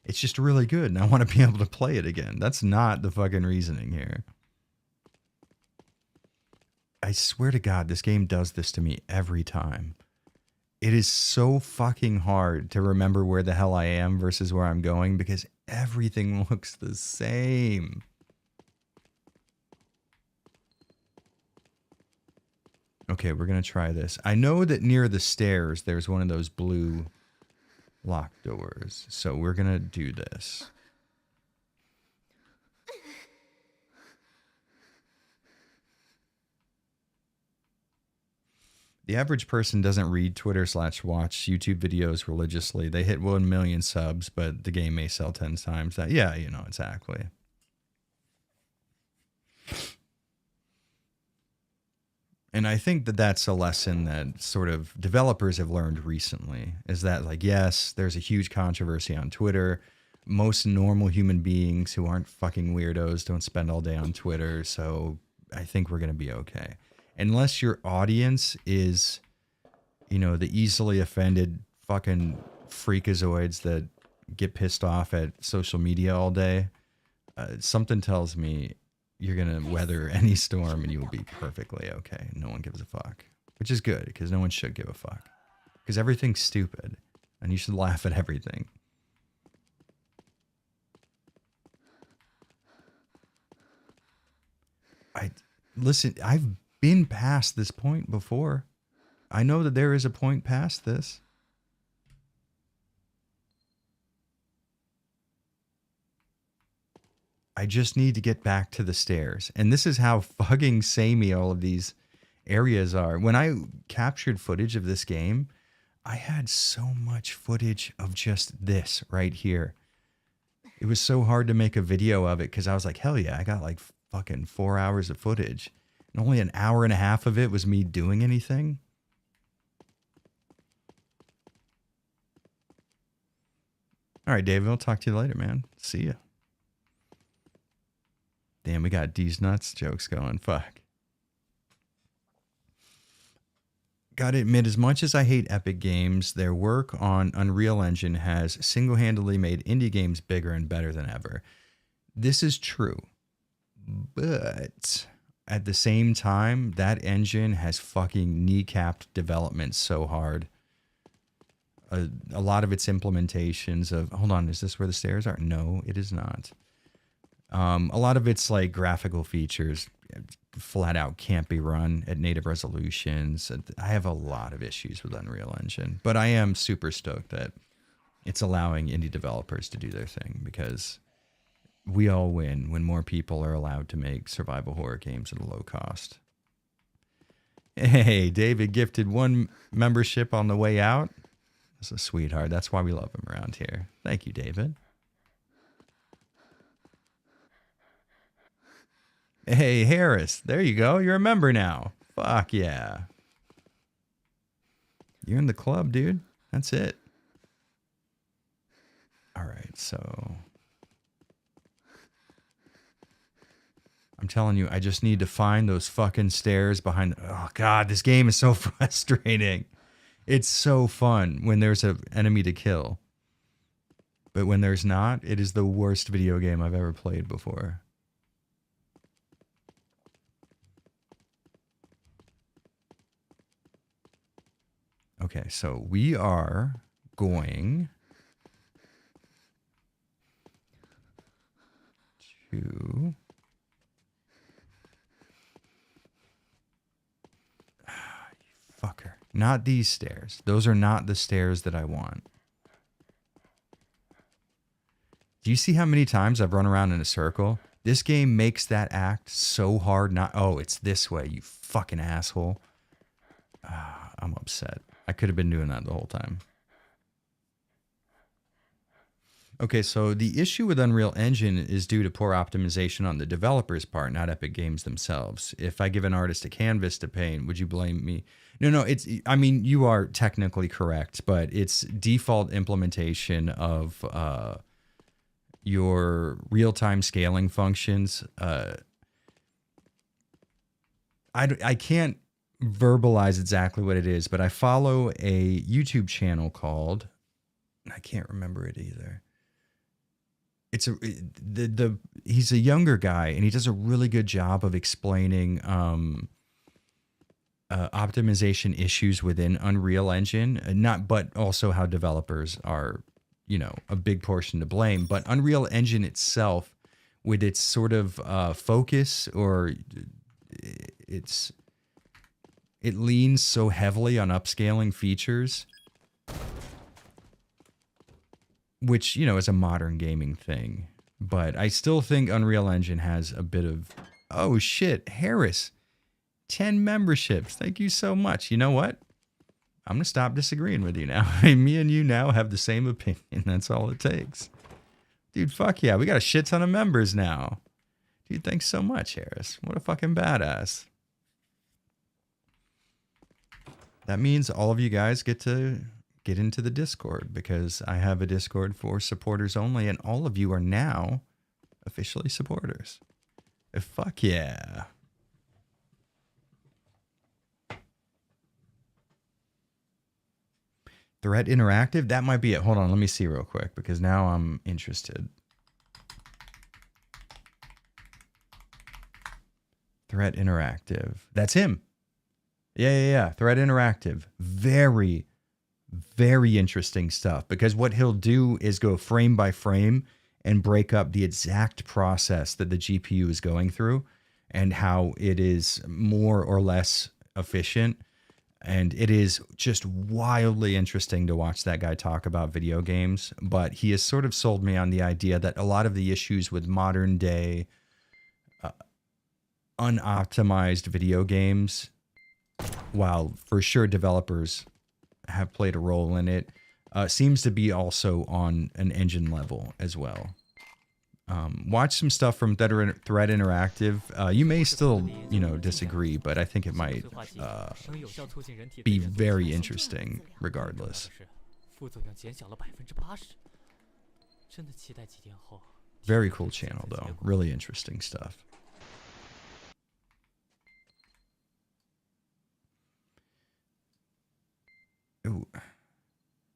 it's just really good, and I want to be able to play it again. That's not the fucking reasoning here. I swear to God, this game does this to me every time. It is so fucking hard to remember where the hell I am versus where I'm going because everything looks the same. Okay, we're going to try this. I know that near the stairs, there's one of those blue locked doors. So we're going to do this. The average person doesn't read Twitter/watch YouTube videos religiously. They hit 1 million subs, but the game may sell 10 times that. Yeah, you know, exactly. And I think that that's a lesson that sort of developers have learned recently, is that, like, yes, there's a huge controversy on Twitter, most normal human beings who aren't fucking weirdos don't spend all day on Twitter. So I think we're going to be okay. Unless your audience is, the easily offended fucking freakazoids that get pissed off at social media all day. Something tells me you're going to weather any storm and you will be perfectly okay. No one gives a fuck, which is good because no one should give a fuck because everything's stupid and you should laugh at everything. Listen, I've been past this point before. I know that there is a point past this. I just need to get back to the stairs. And this is how fucking samey all of these areas are. When I captured footage of this game, I had so much footage of just this right here. It was so hard to make a video of it because I was like, hell yeah, I got like fucking 4 hours of footage. And only an hour and a half of it was me doing anything. All right, David, I'll talk to you later, man. See ya. Damn, we got D's nuts jokes going. Fuck. Gotta admit, as much as I hate Epic Games, their work on Unreal Engine has single-handedly made indie games bigger and better than ever. This is true. But at the same time, that engine has fucking kneecapped development so hard. A lot of its implementations of... Hold on, is this where the stairs are? No, it is not. A lot of its like graphical features flat out can't be run at native resolutions. I have a lot of issues with Unreal Engine, but I am super stoked that it's allowing indie developers to do their thing because we all win when more people are allowed to make survival horror games at a low cost. Hey, David gifted 1 membership on the way out. That's a sweetheart. That's why we love him around here. Thank you, David. Hey, Harris. There you go. You're a member now. Fuck yeah. You're in the club, dude. That's it. All right, so... I'm telling you, I just need to find those fucking stairs behind... Oh, God, this game is so frustrating. It's so fun when there's an enemy to kill. But when there's not, it is the worst video game I've ever played before. Okay, so we are going to... Fucker. Not these stairs. Those are not the stairs that I want. Do you see how many times I've run around in a circle? This game makes that act so hard not... Oh, it's this way, you fucking asshole. I'm upset. I could have been doing that the whole time. Okay, so the issue with Unreal Engine is due to poor optimization on the developer's part, not Epic Games themselves. If I give an artist a canvas to paint, would you blame me? No, I mean, you are technically correct, but it's default implementation of your real-time scaling functions. I can't verbalize exactly what it is, but I follow a YouTube channel called... I can't remember it either. He's a younger guy and he does a really good job of explaining optimization issues within Unreal Engine, but also how developers are, a big portion to blame. But Unreal Engine itself, with its sort of focus, or it leans so heavily on upscaling features, which, is a modern gaming thing. But I still think Unreal Engine has a bit of... Oh, shit. Harris. 10 memberships. Thank you so much. You know what? I'm going to stop disagreeing with you now. Me and you now have the same opinion. That's all it takes. Dude, fuck yeah. We got a shit ton of members now. Dude, thanks so much, Harris. What a fucking badass. That means all of you guys get to get into the Discord, because I have a Discord for supporters only, and all of you are now officially supporters. Fuck yeah. Threat Interactive? That might be it. Hold on, let me see real quick, because now I'm interested. Threat Interactive. That's him. Yeah. Threat Interactive. Very, very interesting stuff, because what he'll do is go frame by frame and break up the exact process that the GPU is going through and how it is more or less efficient. And it is just wildly interesting to watch that guy talk about video games. But he has sort of sold me on the idea that a lot of the issues with modern day unoptimized video games, while for sure developers have played a role in it, seems to be also on an engine level as well. Watch some stuff from Threat Interactive. You may still, disagree, but I think it might be very interesting regardless. Very cool channel, though. Really interesting stuff. Ooh.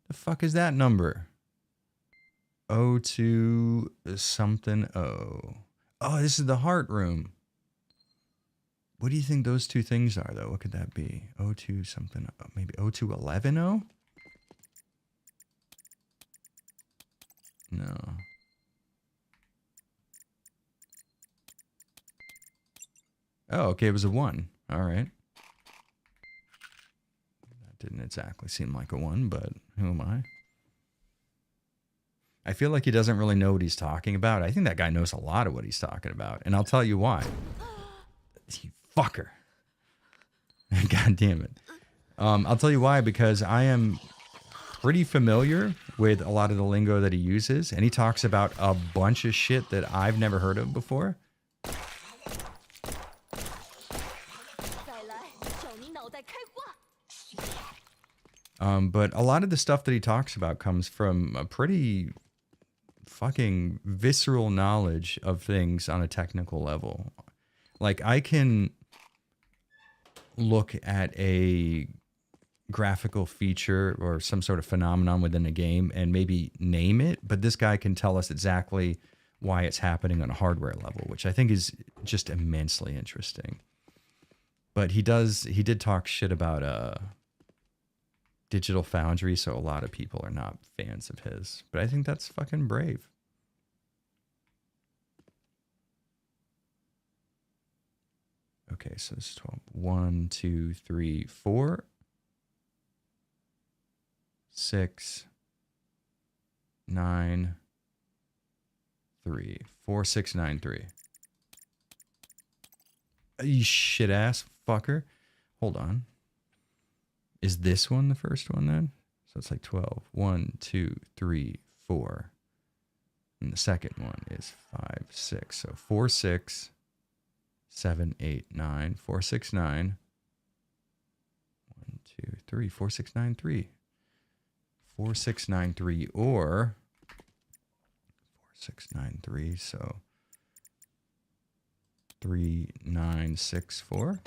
The fuck is that number? 02 something O. Oh, this is the heart room. What do you think those two things are, though? What could that be? 02 something, maybe 0211O? No. Oh, okay, it was a 1. All right. That didn't exactly seem like a 1, but who am I? I feel like he doesn't really know what he's talking about. I think that guy knows a lot of what he's talking about, and I'll tell you why. You fucker. God damn it. I'll tell you why, because I am pretty familiar with a lot of the lingo that he uses, and he talks about a bunch of shit that I've never heard of before. But a lot of the stuff that he talks about comes from a pretty fucking visceral knowledge of things on a technical level. Like, I can look at a graphical feature or some sort of phenomenon within a game and maybe name it, but this guy can tell us exactly why it's happening on a hardware level, which I think is just immensely interesting. But he did talk shit about Digital Foundry, so a lot of people are not fans of his. But I think that's fucking brave. Okay, so it's 12. 1, 2, 3, 4, 6, 9, 3. 4, 6, 9, 3. You shit ass fucker. Hold on. Is this one the first one then? So it's like 12. 1, 2, 3, 4. And the second one is 5, 6. So 4, 6, 7, 8, 9. 4, 6, 9. 1, 2, 3. 4, 6, 9, 3. 4, 6, 9, 3. Or 4, 6, 9, 3. So 3, 9, 6, 4.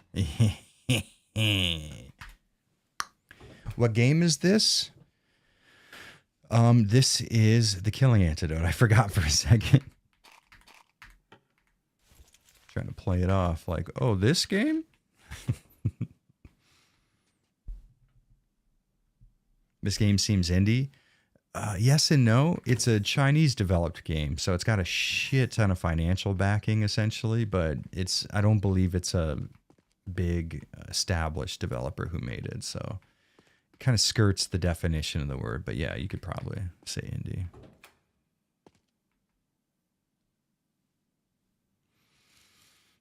What game is this? This is the Killing Antidote. I forgot for a second. Trying to play it off like, oh, this game? This game seems indie. Yes and no. It's a Chinese developed game, so it's got a shit ton of financial backing essentially, but I don't believe it's a big established developer who made it, so it kind of skirts the definition of the word, but yeah, you could probably say indie.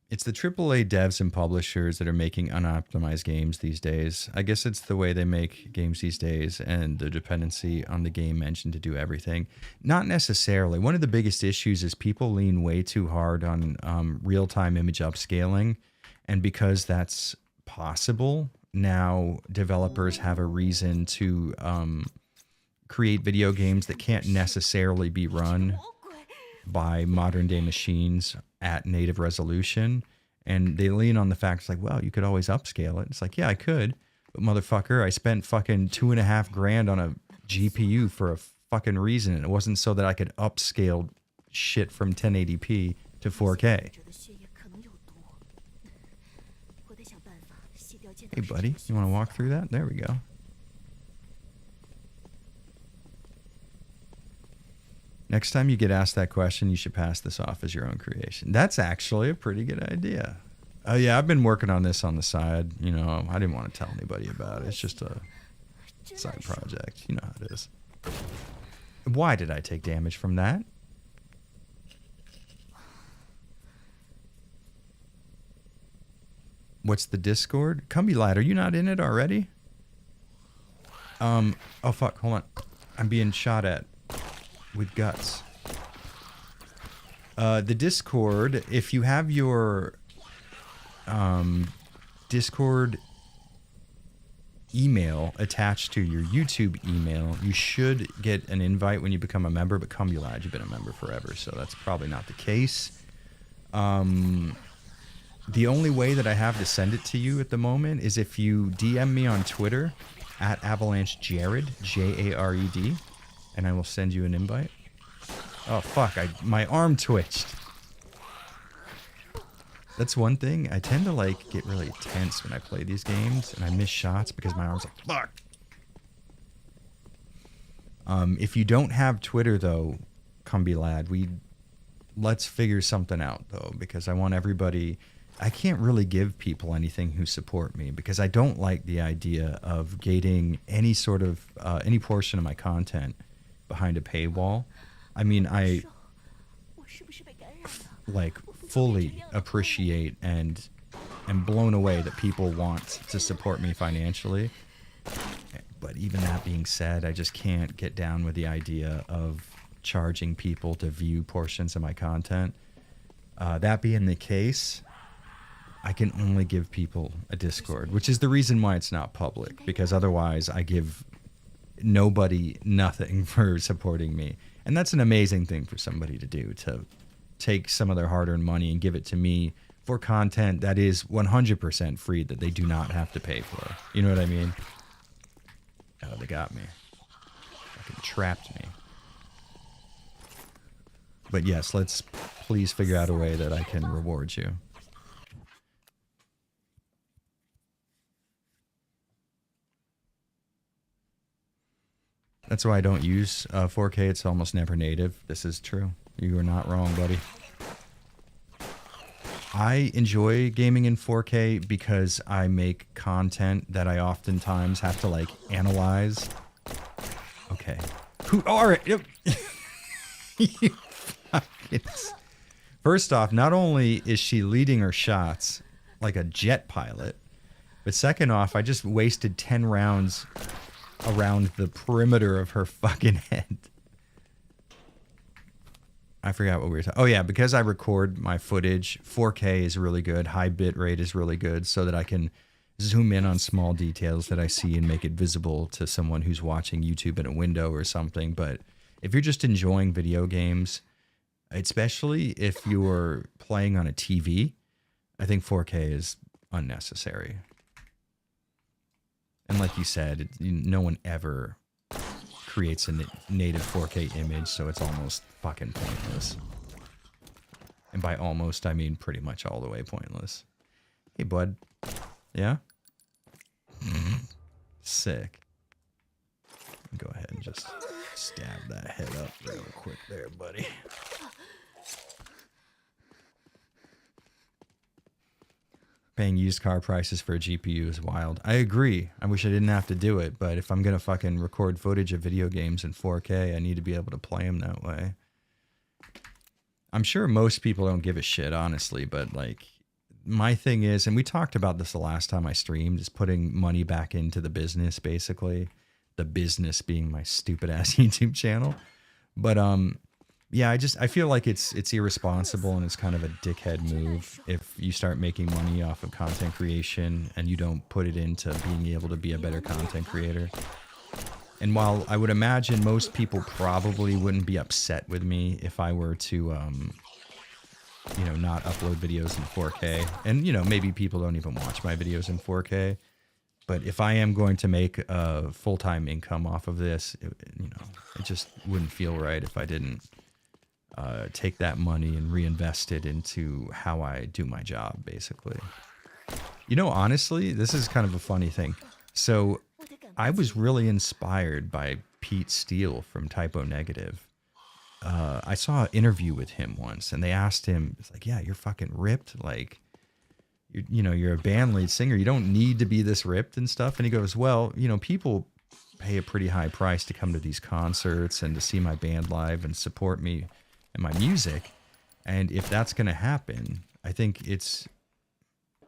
It's the AAA devs and publishers that are making unoptimized games these days. I guess it's the way they make games these days and the dependency on the game engine to do everything. Not necessarily. One of the biggest issues is people lean way too hard on real-time image upscaling. And because that's possible, now developers have a reason to create video games that can't necessarily be run by modern day machines at native resolution. And they lean on the fact, like, well, you could always upscale it. It's like, yeah, I could. But motherfucker, I spent fucking $2.5 grand on a GPU for a fucking reason. And it wasn't so that I could upscale shit from 1080p to 4K. Hey, buddy, you want to walk through that? There we go. Next time you get asked that question, you should pass this off as your own creation. That's actually a pretty good idea. Oh, yeah, I've been working on this on the side. You know, I didn't want to tell anybody about it. It's just a side project. You know how it is. Why did I take damage from that? What's the Discord? Cumby Lad, are you not in it already? Oh, fuck, hold on. I'm being shot at. With guts. The Discord, if you have your Discord email attached to your YouTube email, you should get an invite when you become a member, but Cumulad, you've been a member forever, so that's probably not the case. The only way that I have to send it to you at the moment is if you DM me on Twitter at AvalancheJared, Jared, and I will send you an invite. Oh, fuck. My arm twitched. That's one thing. I tend to, like, get really tense when I play these games, and I miss shots because my arm's like, fuck. If you don't have Twitter, though, Cumby Lad, let's figure something out, though, because I want everybody... I can't really give people anything who support me because I don't like the idea of gating any sort of, any portion of my content behind a paywall. I mean, I like fully appreciate and am blown away that people want to support me financially. But even that being said, I just can't get down with the idea of charging people to view portions of my content. That being the case, I can only give people a Discord, which is the reason why it's not public, because otherwise I give nobody nothing for supporting me. And that's an amazing thing for somebody to do, to take some of their hard-earned money and give it to me for content that is 100% free, that they do not have to pay for. You know what I mean? Oh, they got me. Fucking trapped me. But yes, let's please figure out a way that I can reward you. That's why I don't use 4K. It's almost never native. This is true. You are not wrong, buddy. I enjoy gaming in 4K because I make content that I oftentimes have to, like, analyze. Okay. All right. Yep. You fucking... First off, not only is she leading her shots like a jet pilot, but second off, I just wasted 10 rounds around the perimeter of her fucking head. I forgot what we were talking. Oh yeah, because I record my footage, 4K is really good, high bit rate is really good, so that I can zoom in on small details that I see and make it visible to someone who's watching YouTube in a window or something. But if you're just enjoying video games, especially if you're playing on a TV, I think 4K is unnecessary. And like you said, no one ever creates a native 4K image, so it's almost fucking pointless. And by almost, I mean pretty much all the way pointless. Hey, bud. Yeah? Sick. Go ahead and just stab that head up real quick there, buddy. Paying used car prices for a GPU is wild. I agree. I wish I didn't have to do it, but if I'm going to fucking record footage of video games in 4K, I need to be able to play them that way. I'm sure most people don't give a shit, honestly, but like, my thing is, and we talked about this the last time I streamed, is putting money back into the business, basically. The business being my stupid ass YouTube channel. But yeah, I feel like it's irresponsible and it's kind of a dickhead move if you start making money off of content creation and you don't put it into being able to be a better content creator. And while I would imagine most people probably wouldn't be upset with me if I were to, you know, not upload videos in 4K, and, you know, maybe people don't even watch my videos in 4K, but if I am going to make a full-time income off of this, you know, it just wouldn't feel right if I didn't take that money and reinvest it into how I do my job, basically. You know, honestly, this is kind of a funny thing. So I was really inspired by Pete Steele from Typo Negative. I saw an interview with him once, and they asked him, it's like, yeah, you're fucking ripped. Like, you know, you're a band lead singer. You don't need to be this ripped and stuff. And he goes, well, you know, people pay a pretty high price to come to these concerts and to see my band live and support me and my music. And if that's going to happen, I think it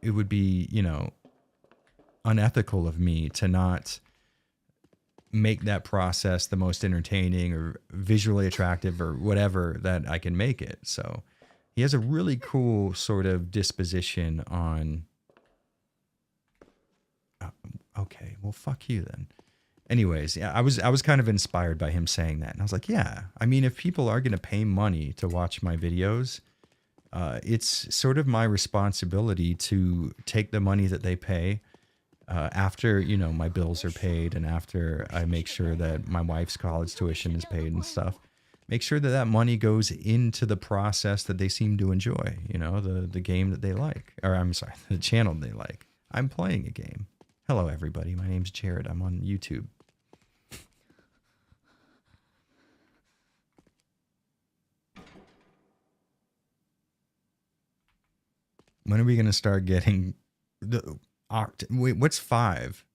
would be, you know, unethical of me to not make that process the most entertaining or visually attractive or whatever that I can make it. So he has a really cool sort of disposition on, okay, well, fuck you then. Anyways, yeah, I was kind of inspired by him saying that. And I was like, yeah, I mean, if people are going to pay money to watch my videos, it's sort of my responsibility to take the money that they pay after, you know, my bills are paid and after I make sure that my wife's college tuition is paid and stuff, make sure that that money goes into the process that they seem to enjoy, you know, the game that they like, or I'm sorry, the channel they like. I'm playing a game. Hello, everybody. My name's Jared. I'm on YouTube. When are we going to start getting the wait, what's 5?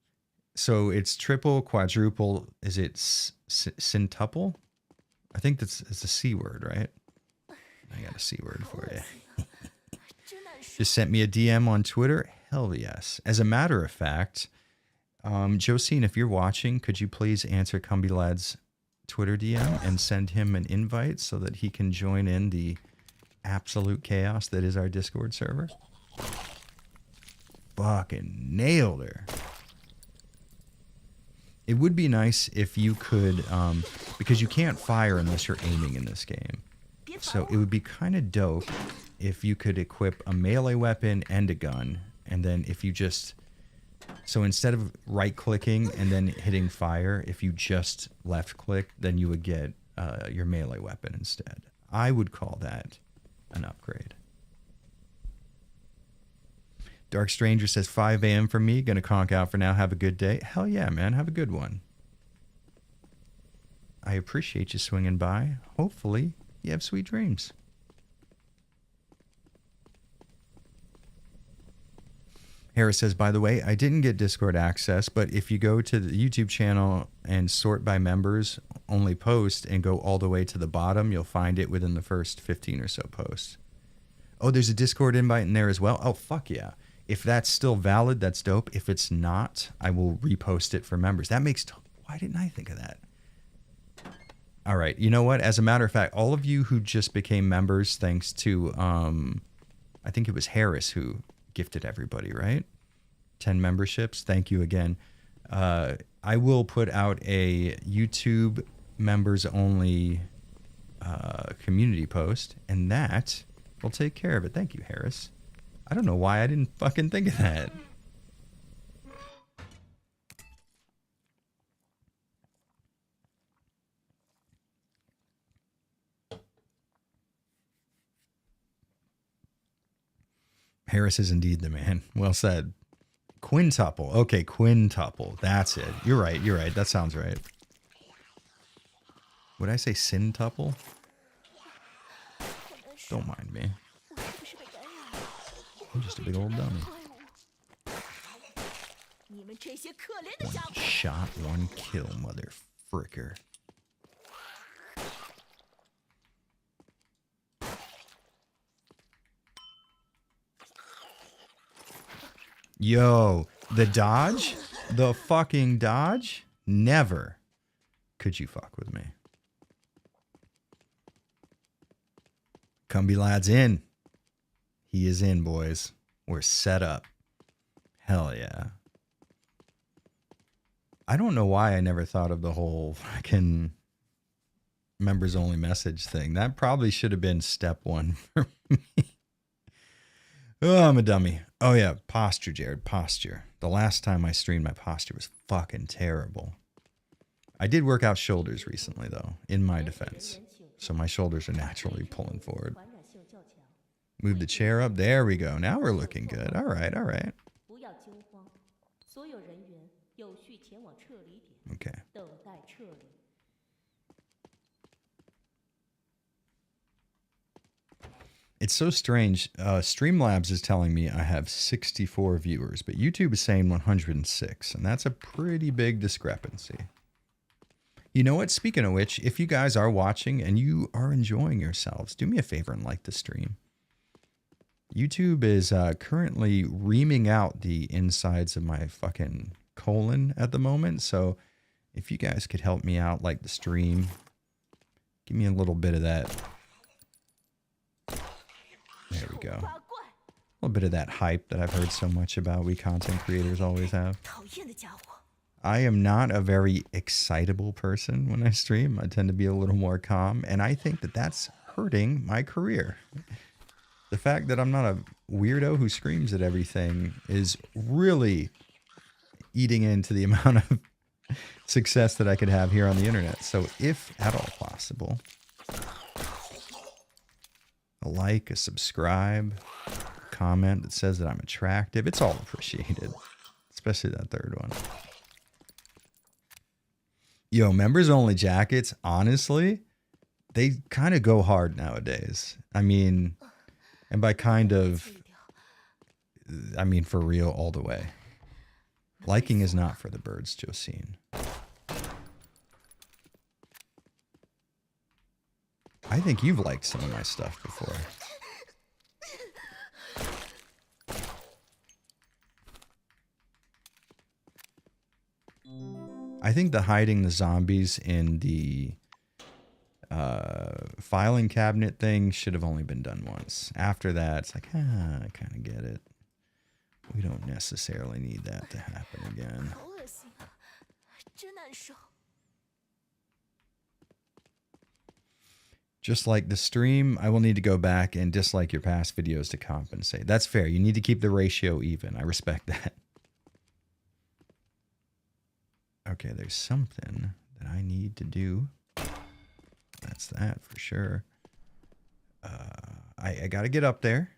So it's triple, quadruple. Is it centuple? I think it's a C word, right? I got a C word for you. Just sent me a DM on Twitter. Hell yes. As a matter of fact, Josine, if you're watching, could you please answer Cumby Lad's Twitter DM and send him an invite so that he can join in the absolute chaos that is our Discord server? Fucking nailed her. It would be nice if you could, because you can't fire unless you're aiming in this game. So it would be kind of dope if you could equip a melee weapon and a gun. And then if you just, so instead of right clicking and then hitting fire, if you just left click, then you would get your melee weapon instead. I would call that an upgrade. Dark Stranger says 5 a.m. for me. Gonna conk out for now. Have a good day. Hell yeah, man. Have a good one. I appreciate you swinging by. Hopefully you have sweet dreams. Harris says, by the way, I didn't get Discord access, but if you go to the YouTube channel and sort by members, only post, and go all the way to the bottom, you'll find it within the first 15 or so posts. Oh, there's a Discord invite in there as well? Oh, fuck yeah. If that's still valid, that's dope. If it's not, I will repost it for members. That makes... Why didn't I think of that? All right. You know what? As a matter of fact, all of you who just became members, thanks to, I think it was Harris who gifted everybody, right? 10 memberships. Thank you again. I will put out a YouTube members only community post, and that will take care of it. Thank you, Harris. I don't know why I didn't fucking think of that. Harris is indeed the man. Well said. Quintuple. Okay, quintuple. That's it. You're right. You're right. That sounds right. Would I say syntuple? Don't mind me. I'm just a big old dummy. One shot, one kill, mother fricker. Yo, the dodge? The fucking dodge? Never could you fuck with me. Cumby Lad's in. He is in, boys. We're set up. Hell yeah. I don't know why I never thought of the whole fucking members only message thing. That probably should have been step one for me. Oh, I'm a dummy. Oh yeah, posture, Jared, posture. The last time I streamed, my posture was fucking terrible. I did work out shoulders recently though, in my defense. So my shoulders are naturally pulling forward. Move the chair up. There we go. Now we're looking good. All right, all right. Okay. It's so strange. Streamlabs is telling me I have 64 viewers, but YouTube is saying 106, and that's a pretty big discrepancy. You know what? Speaking of which, if you guys are watching and you are enjoying yourselves, do me a favor and like the stream. YouTube is currently reaming out the insides of my fucking colon at the moment, so if you guys could help me out, like the stream, give me a little bit of that. There we go. A little bit of that hype that I've heard so much about we content creators always have. I am not a very excitable person when I stream. I tend to be a little more calm, and I think that that's hurting my career. The fact that I'm not a weirdo who screams at everything is really eating into the amount of success that I could have here on the internet. So if at all possible, a like, a subscribe, a comment that says that I'm attractive. It's all appreciated, especially that third one. Yo, members only jackets, honestly, they kind of go hard nowadays. I mean, and by kind of, I mean for real all the way. Liking is not for the birds, Josine. I think you've liked some of my stuff before. I think the hiding the zombies in the filing cabinet thing should have only been done once. After that, it's like, I kind of get it. We don't necessarily need that to happen again. Just like the stream, I will need to go back and dislike your past videos to compensate. That's fair. You need to keep the ratio even. I respect that. Okay, there's something that I need to do. That's that for sure. I got to get up there.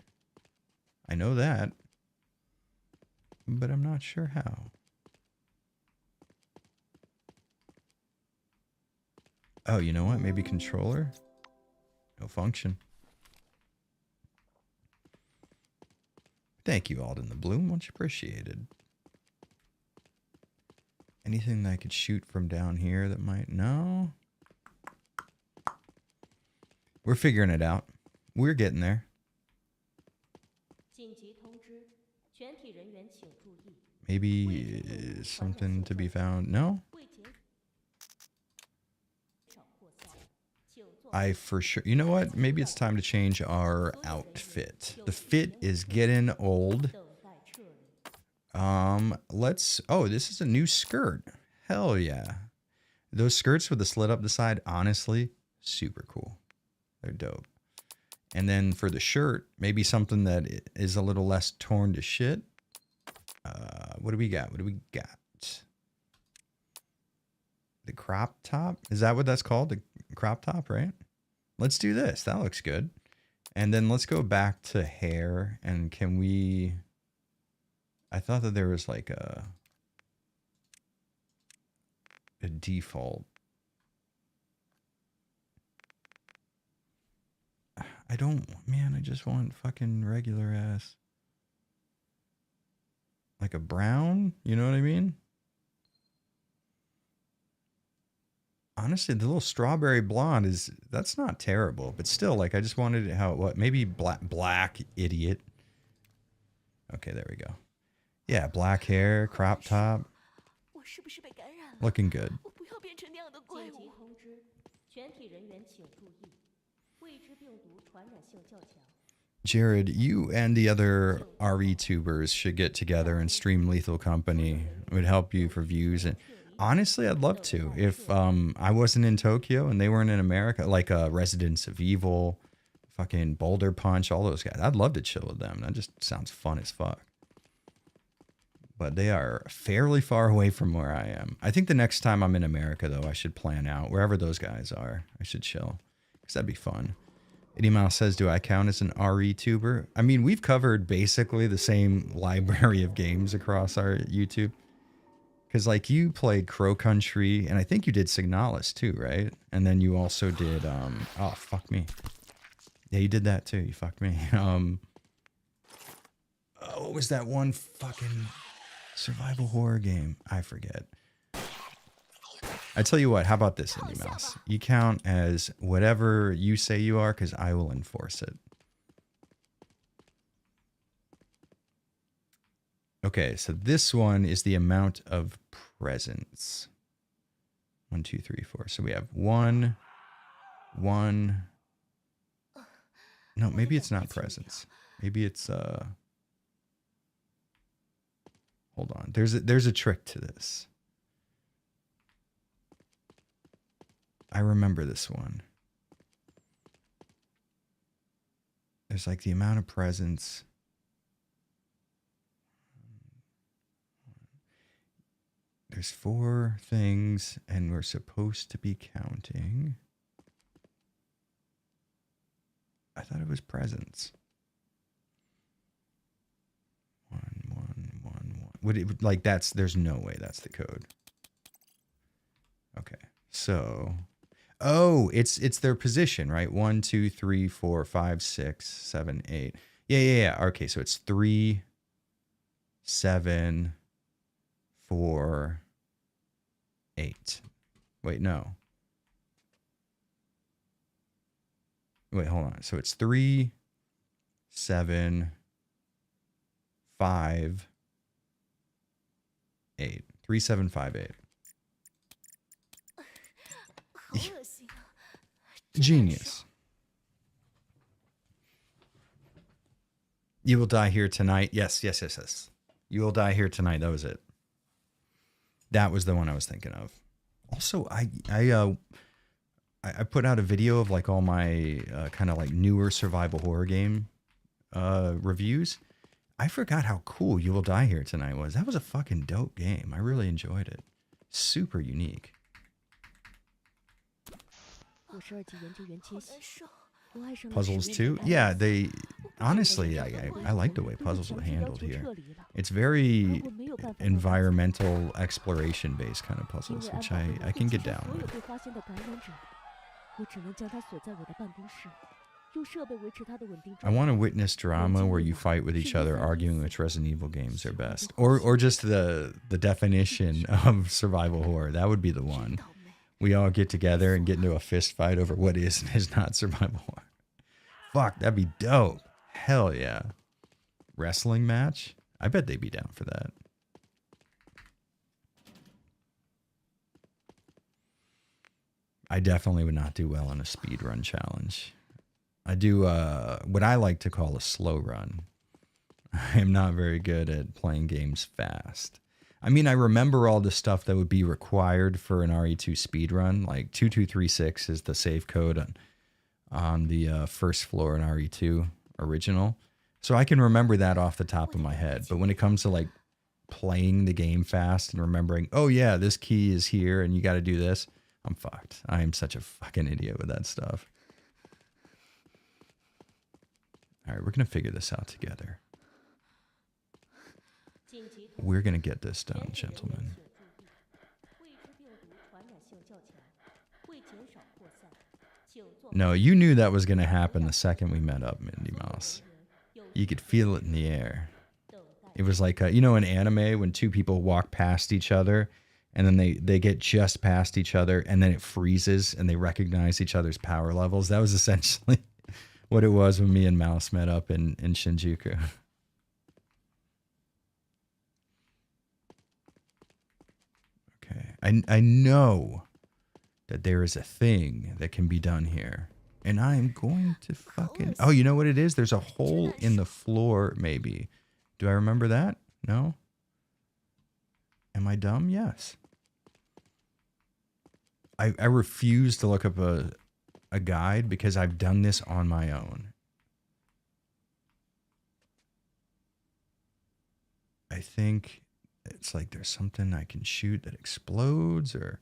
I know that. But I'm not sure how. Oh, you know what? Maybe controller? No function. Thank you, Alden the Bloom. Much appreciated. Anything that I could shoot from down here that might... No. We're figuring it out. We're getting there. Maybe something to be found. No? I for sure... You know what? Maybe it's time to change our outfit. The fit is getting old. Let's... Oh, this is a new skirt. Hell yeah. Those skirts with the slit up the side, honestly, super cool. They're dope. And then for the shirt, maybe something that is a little less torn to shit. What do we got? What do we got? The crop top? Is that what that's called? The crop top, right? Let's do this. That looks good. And then let's go back to hair. And can we... I thought that there was like a default. I don't, man, I just want fucking regular ass. Like a brown, you know what I mean? Honestly, the little strawberry blonde is, that's not terrible, but still, like, I just wanted it how, what, maybe black idiot. Okay, there we go. Yeah, black hair, crop top. Looking good. Jared, you and the other RE tubers should get together and stream Lethal Company. It would help you for views. And Honestly, I'd love to. If I wasn't in Tokyo and they weren't in America, like Residents of Evil, fucking Boulder Punch, all those guys, I'd love to chill with them. That just sounds fun as fuck. But they are fairly far away from where I am. I think the next time I'm in America, though, I should plan out wherever those guys are. I should chill because that'd be fun. Eddie Mouse says, do I count as an RE tuber? I mean, we've covered basically the same library of games across our YouTube. Because, like, you played Crow Country, and I think you did Signalis, too, right? And then you also did, oh, fuck me. Yeah, you did that, too. You fucked me. What was that one fucking survival horror game? I forget. I tell you what, how about this, Indie Mouse? You count as whatever you say you are, because I will enforce it. Okay, so this one is the amount of presents. 1, 2, 3, 4. So we have 1. No, maybe it's not presents. Maybe it's hold on. There's a trick to this. I remember this one. There's like the amount of presents. There's 4 things, and we're supposed to be counting. I thought it was presents. 1, 1, 1, 1. Would it like that's? There's no way that's the code. Okay, so, oh, it's their position, right? 1, 2, 3, 4, 5, 6, 7, 8. Yeah. Okay, so it's 3, 7, 4, 8. Wait, no. Wait, hold on. So it's 3, 7, 5, 8. 3, 7, 5, 8. Genius. You will die here tonight. Yes. You will die here tonight. That was it. That was the one I was thinking of. Also, I put out a video of like all my kind of like newer survival horror game reviews. I forgot how cool You Will Die Here Tonight was. That was a fucking dope game. I really enjoyed it. Super unique. Puzzles too? Yeah, they honestly, I like the way puzzles are handled here. It's very environmental exploration based kind of puzzles, which I can get down with. I want to witness drama where you fight with each other, arguing which Resident Evil games are best, or just the definition of survival horror. That would be the one. We all get together and get into a fist fight over what is and is not survival horror. Fuck, that'd be dope. Hell yeah. Wrestling match? I bet they'd be down for that. I definitely would not do well on a speed run challenge. I do what I like to call a slow run. I am not very good at playing games fast. I mean, I remember all the stuff that would be required for an RE2 speedrun, like 2236 is the save code on the first floor in RE2 original. So I can remember that off the top of my head. But when it comes to like playing the game fast and remembering, oh yeah, this key is here and you got to do this, I'm fucked. I am such a fucking idiot with that stuff. All right, we're going to figure this out together. We're going to get this done, gentlemen. No, you knew that was going to happen the second we met up, Mindy Mouse. You could feel it in the air. It was like, you know, in anime when two people walk past each other and then they get just past each other and then it freezes and they recognize each other's power levels. That was essentially what it was when me and Mouse met up in Shinjuku. Okay, I know that there is a thing that can be done here. And I'm going to fucking... Oh, you know what it is? There's a hole in the floor, maybe. Do I remember that? No? Am I dumb? Yes. I refuse to look up a guide because I've done this on my own. I think it's like there's something I can shoot that explodes or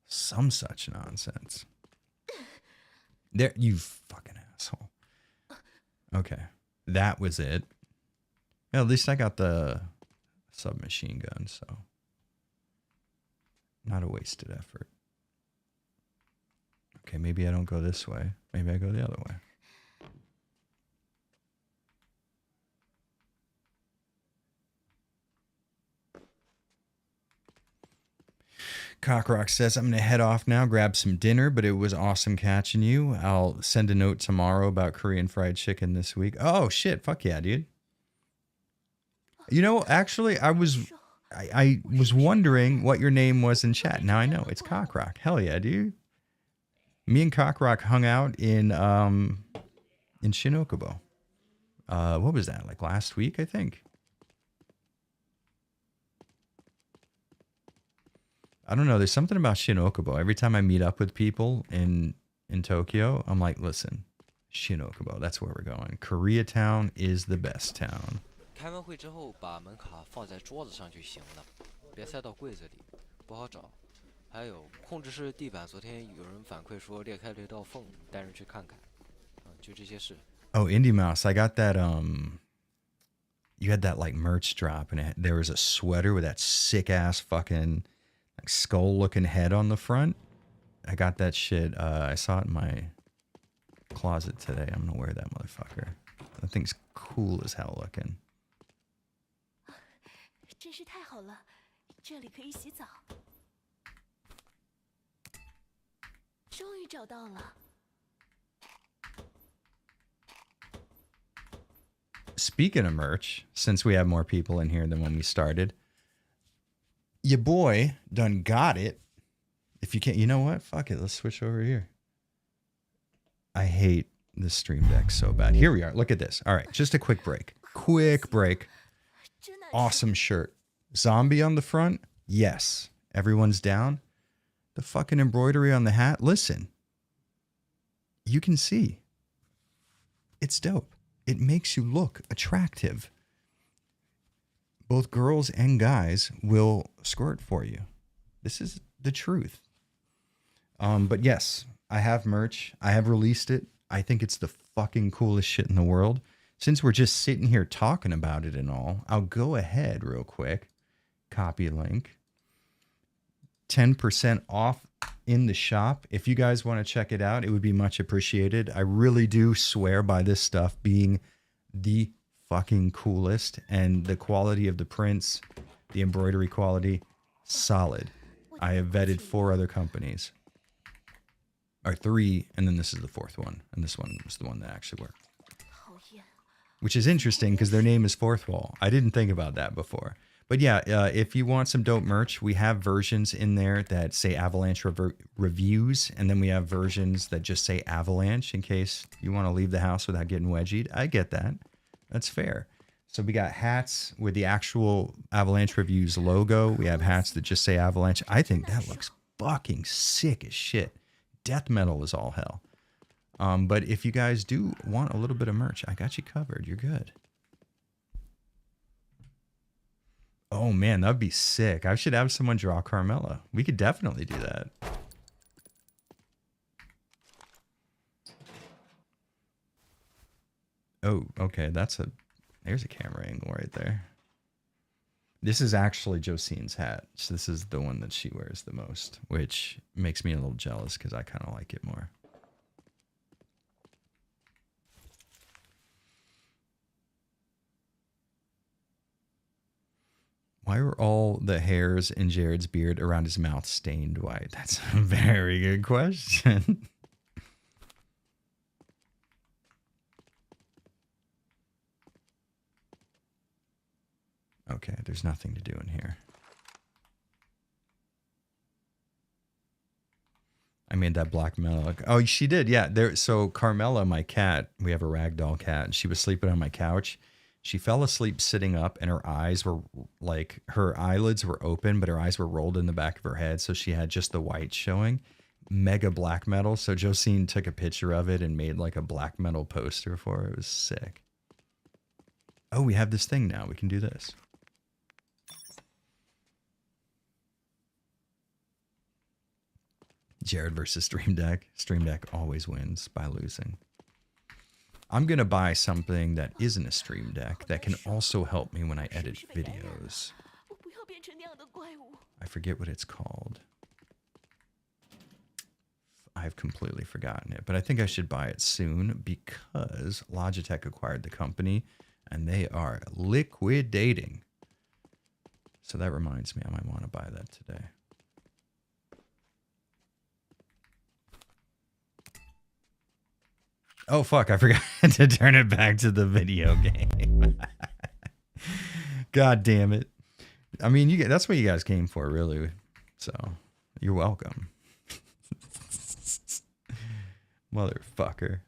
some such nonsense. There, you fucking asshole. Okay, that was it. Yeah, at least I got the submachine gun, so not a wasted effort. Okay, maybe I don't go this way. Maybe I go the other way. Cockrock says, I'm going to head off now, grab some dinner, but it was awesome catching you. I'll send a note tomorrow about Korean fried chicken this week. Oh, shit. Fuck yeah, dude. You know, actually, I was wondering what your name was in chat. Now I know. It's Cockrock. Hell yeah, dude. Me and Cockrock hung out in Shinokubo. What was that? Like last week, I think. I don't know. There's something about Shinokubo. Every time I meet up with people in Tokyo, I'm like, listen, Shinokubo, that's where we're going. Koreatown is the best town. 开完会之后，把门卡放在桌子上就行了，别塞到柜子里，不好找。还有控制室地板，昨天有人反馈说裂开了一道缝，带人去看看。就这些事。Oh, Indie Mouse, I got that. You had that like merch drop, and there was a sweater with that sick ass fucking like skull looking head on the front. I got that shit. I saw it in my closet today. I'm gonna wear that motherfucker. That thing's cool as hell looking. 真是太好了，这里可以洗澡。终于找到了。Speaking of merch, since we have more people in here than when we started, your boy done got it. If you can't, you know what? Fuck it. Let's switch over here. I hate the Stream Deck so bad. Here we are. Look at this. All right. Just a quick break. Quick break. Awesome shirt. Zombie on the front? Yes. Everyone's down. The fucking embroidery on the hat? Listen. You can see. It's dope. It makes you look attractive. Both girls and guys will squirt for you. This is the truth. But yes, I have merch. I have released it. I think it's the fucking coolest shit in the world. Since we're just sitting here talking about it and all, I'll go ahead real quick. Copy link. 10% off in the shop. If you guys want to check it out, it would be much appreciated. I really do swear by this stuff being the fucking coolest, and the quality of the prints, the embroidery quality, solid. I have vetted 4 other companies. Or 3, and then this is the 4th one. And this one was the one that actually worked. Which is interesting because their name is Fourth Wall. I didn't think about that before. But yeah, if you want some dope merch, we have versions in there that say Avalanche Reviews, and then we have versions that just say Avalanche in case you want to leave the house without getting wedgied. I get that. That's fair. So we got hats with the actual Avalanche Reviews logo. We have hats that just say Avalanche. I think that looks fucking sick as shit. Death metal is all hell. But if you guys do want a little bit of merch, I got you covered. You're good. Oh man, that'd be sick. I should have someone draw Carmella. We could definitely do that. Oh, okay. There's a camera angle right there. This is actually Josine's hat. So this is the one that she wears the most, which makes me a little jealous because I kind of like it more. Why were all the hairs in Jared's beard around his mouth stained white? That's a very good question. Okay, there's nothing to do in here. I made that black metal look. Oh, she did, yeah. So Carmella, my cat, we have a ragdoll cat, and she was sleeping on my couch. She fell asleep sitting up, and her eyes were like, her eyelids were open, but her eyes were rolled in the back of her head. So she had just the white showing. Mega black metal. So Josine took a picture of it and made like a black metal poster for it. It was sick. Oh, we have this thing now. We can do this. Jared versus Stream Deck. Stream Deck always wins by losing. I'm going to buy something that isn't a Stream Deck that can also help me when I edit videos. I forget what it's called. I've completely forgotten it, but I think I should buy it soon because Logitech acquired the company and they are liquidating. So that reminds me, I might want to buy that today. Oh, fuck, I forgot to turn it back to the video game. God damn it. I mean, that's what you guys came for, really. So, you're welcome. Motherfucker.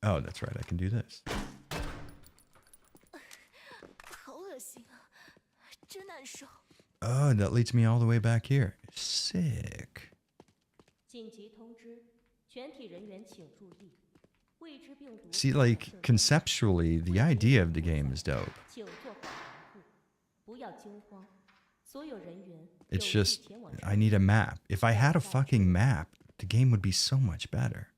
Oh, that's right, I can do this. Oh, that leads me all the way back here. Sick. See, like, conceptually, the idea of the game is dope. It's just, I need a map. If I had a fucking map, the game would be so much better.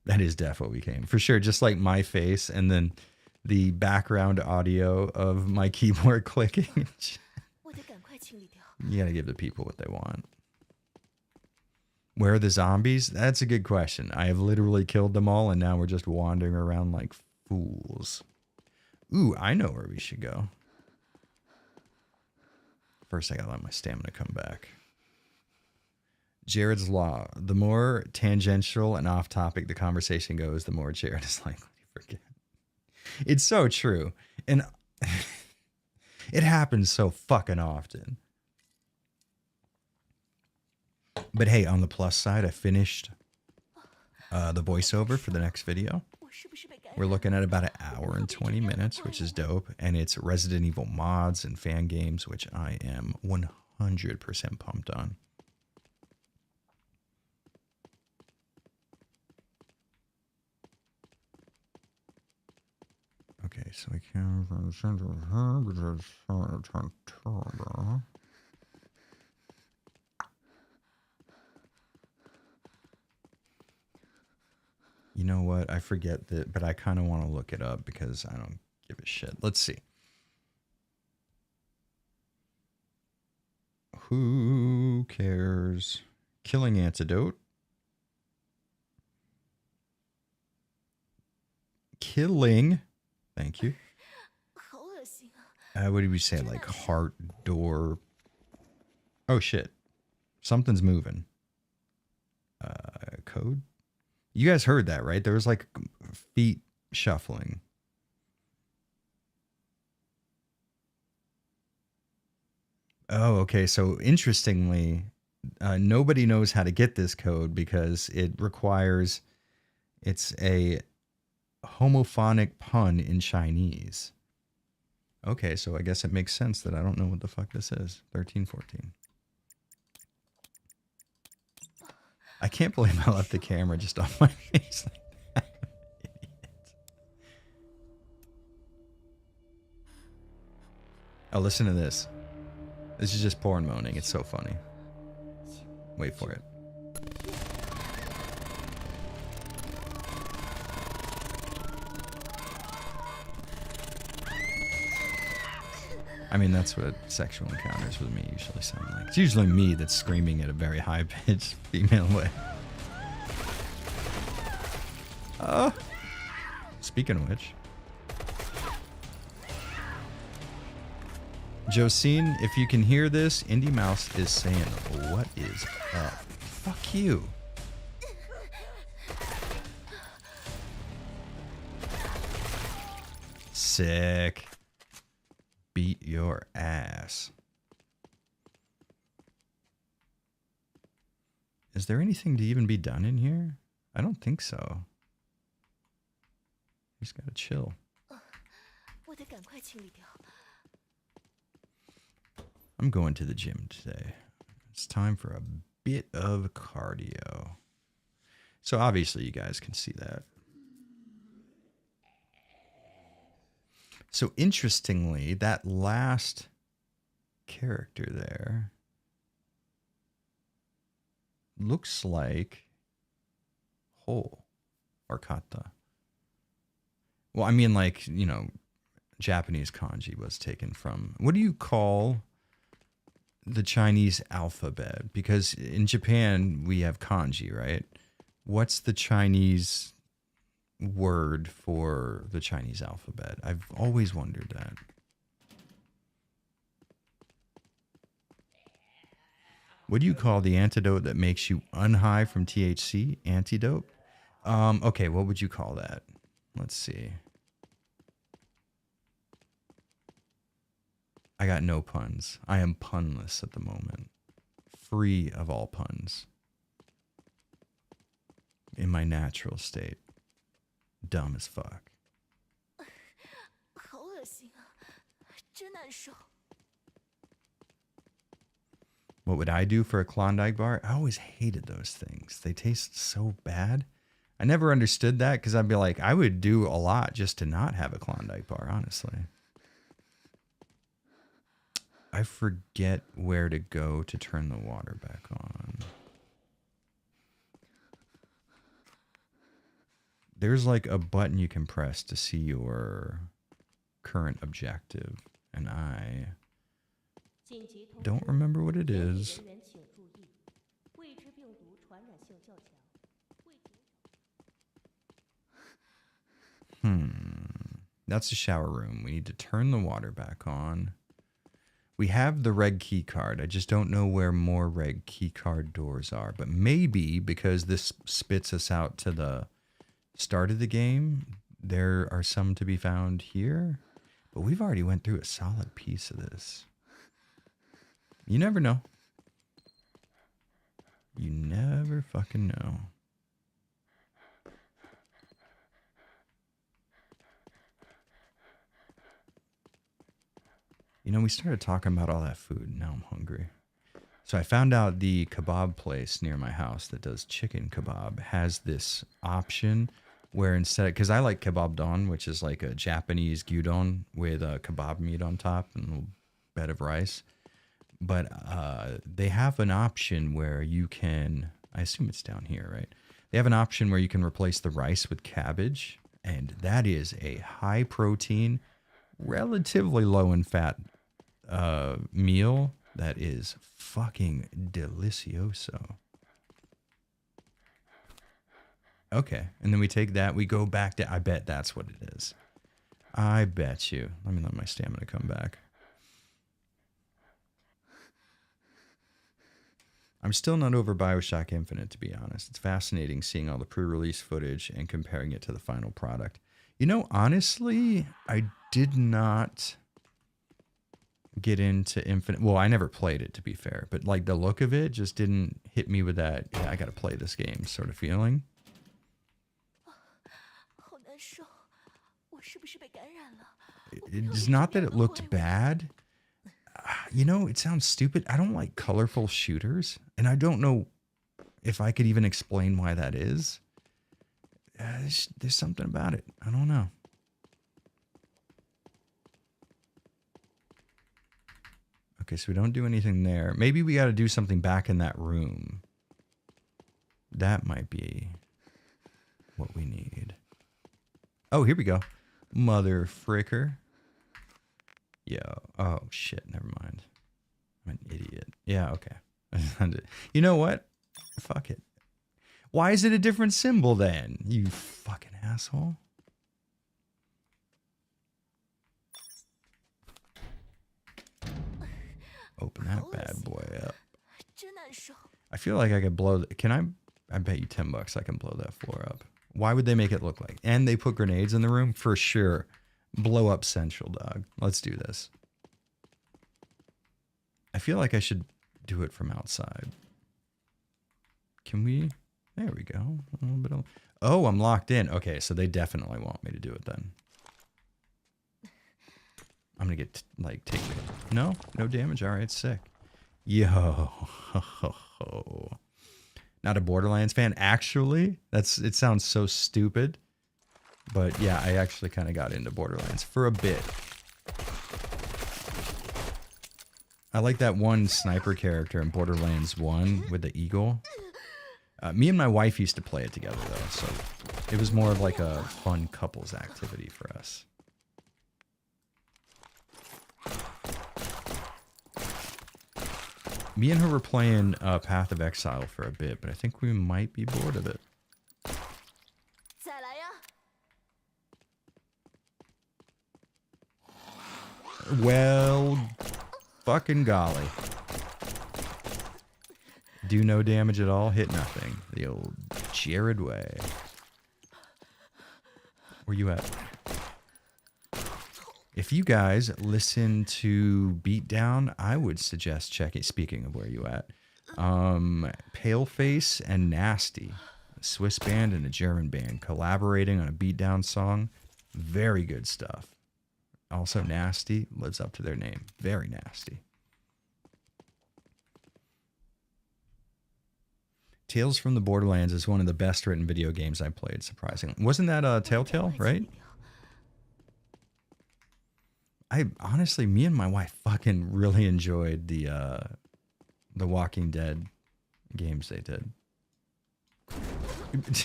That is defo what we came. For sure, just like my face and then the background audio of my keyboard clicking. You gotta give the people what they want. Where are the zombies? That's a good question. I have literally killed them all and now we're just wandering around like fools. Ooh, I know where we should go. First, I gotta let my stamina come back. Jared's Law. The more tangential and off topic the conversation goes, the more Jared is likely to forget. It's so true. And it happens so fucking often. But hey, on the plus side, I finished the voiceover for the next video. We're looking at about an hour and 20 minutes, which is dope. And it's Resident Evil mods and fan games, which I am 100% pumped on. Okay, so we can... You know what? I forget that, but I kind of want to look it up because I don't give a shit. Let's see. Who cares? Killing Antidote. Killing. Thank you. What did we say? Like heart door. Oh shit. Something's moving. Code. You guys heard that, right? There was like feet shuffling. Oh, okay. So interestingly, nobody knows how to get this code because it requires, it's a homophonic pun in Chinese. Okay, so I guess it makes sense that I don't know what the fuck this is. 1314. I can't believe I left the camera just on my face like that. Idiot. Oh, listen to this. This is just porn moaning. It's so funny. Wait for it. I mean, that's what sexual encounters with me usually sound like. It's usually me that's screaming at a very high-pitched female way. Speaking of which. Josine, if you can hear this, Indie Mouse is saying, what is up? Fuck you. Sick. Beat your ass. Is there anything to even be done in here? I don't think so. You just gotta chill. 我得赶快清理掉。 I'm going to the gym today. It's time for a bit of cardio. So obviously you guys can see that. So interestingly, that last character there looks like Hole or Kata. Well, I mean, like, you know, Japanese kanji was taken from. What do you call the Chinese alphabet? Because in Japan, we have kanji, right? What's the Chinese word for the Chinese alphabet? I've always wondered that. What do you call the antidote that makes you unhigh from THC? Antidote? Okay, what would you call that? Let's see. I got no puns. I am punless at the moment. Free of all puns. In my natural state. Dumb as fuck. 好恶心啊，真难受。 What would I do for a Klondike bar? I always hated those things. They taste so bad. I never understood that because I'd be like, I would do a lot just to not have a Klondike bar, honestly. I forget where to go to turn the water back on. There's like a button you can press to see your current objective, and I don't remember what it is. That's the shower room. We need to turn the water back on. We have the red key card. I just don't know where more red key card doors are. But maybe because this spits us out to the start of the game, there are some to be found here. But we've already went through a solid piece of this. You never know. You never fucking know. You know, we started talking about all that food, and now I'm hungry. So I found out the kebab place near my house that does chicken kebab has this option where instead, because I like kebab don, which is like a Japanese gyudon with a kebab meat on top and a little bed of rice. But they have an option where you can, I assume it's down here, right? They have an option where you can replace the rice with cabbage. And that is a high protein, relatively low in fat meal that is fucking delicioso. Okay, and then we take that, we go back to, I bet that's what it is. I bet you. Let me let my stamina come back. I'm still not over BioShock Infinite, to be honest. It's fascinating seeing all the pre-release footage and comparing it to the final product. You know, honestly, I did not get into Infinite. Well, I never played it, to be fair. But like the look of it just didn't hit me with that, yeah, I got to play this game sort of feeling. 好难受，我是不是被感染了？ It's not that it looked bad. You know, it sounds stupid. I don't like colorful shooters. And I don't know if I could even explain why that is. There's something about it. I don't know. Okay, so we don't do anything there. Maybe we got to do something back in that room. That might be what we need. Oh, here we go. Mother fricker. Yo. Oh, shit. Never mind. I'm an idiot. Yeah, okay. You know what? Fuck it. Why is it a different symbol then? You fucking asshole. Open that bad boy up. 真难受。 I feel like I could blow... I bet you $10 I can blow that floor up. Why would they make it look like? And they put grenades in the room? For sure. Blow up Central, dog. Let's do this. I feel like I should do it from outside. Can we? There we go. A little bit of. Oh, I'm locked in. Okay, so they definitely want me to do it then. I'm gonna get like take. No damage. All right, sick. Yo, not a Borderlands fan. Actually, it sounds so stupid, but yeah, I actually kind of got into Borderlands for a bit. I like that one sniper character in Borderlands 1 with the eagle. Me and my wife used to play it together though, so it was more of like a fun couples activity for us. Me and her were playing Path of Exile for a bit, but I think we might be bored of it. Well, fucking golly. Do no damage at all, hit nothing. The old Jared way. Where you at? If you guys listen to Beatdown, I would suggest checking, speaking of where you at, Paleface and Nasty, a Swiss band and a German band, collaborating on a Beatdown song. Very good stuff. Also Nasty lives up to their name. Very nasty. Tales from the Borderlands is one of the best written video games I played, surprisingly. Wasn't that Telltale, right? I honestly, me and my wife fucking really enjoyed the Walking Dead games they did.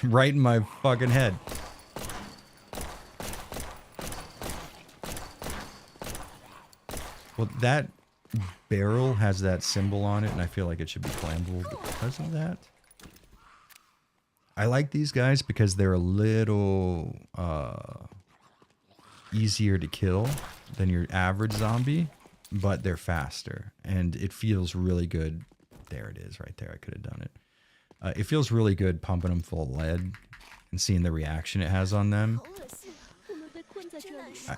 Right in my fucking head. Well, that barrel has that symbol on it, and I feel like it should be flammable because of that. I like these guys because they're a little easier to kill than your average zombie, but they're faster, and it feels really good. There it is, right there. I could have done it. It feels really good pumping them full of lead and seeing the reaction it has on them.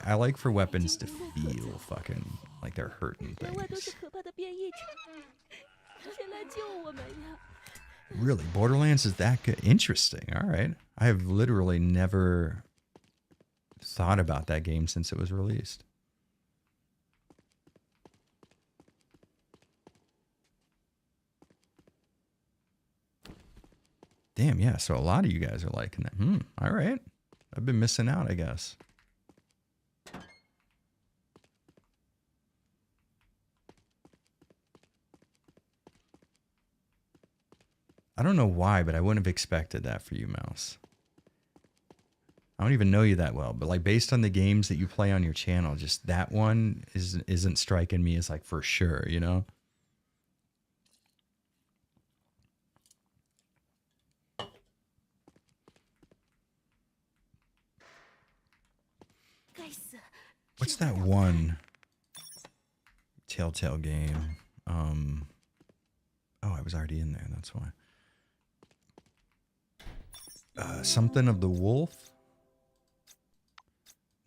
I like for weapons to feel fucking like they're hurting things. Really, Borderlands is that good? Interesting. All right. I have literally never thought about that game since it was released. Damn, yeah. So a lot of you guys are liking that. All right. I've been missing out, I guess. I don't know why, but I wouldn't have expected that for you, Mouse. I don't even know you that well, but like based on the games that you play on your channel, just that one isn't striking me as like for sure, you know? What's that one Telltale game? Oh, I was already in there, that's why. Something of the Wolf?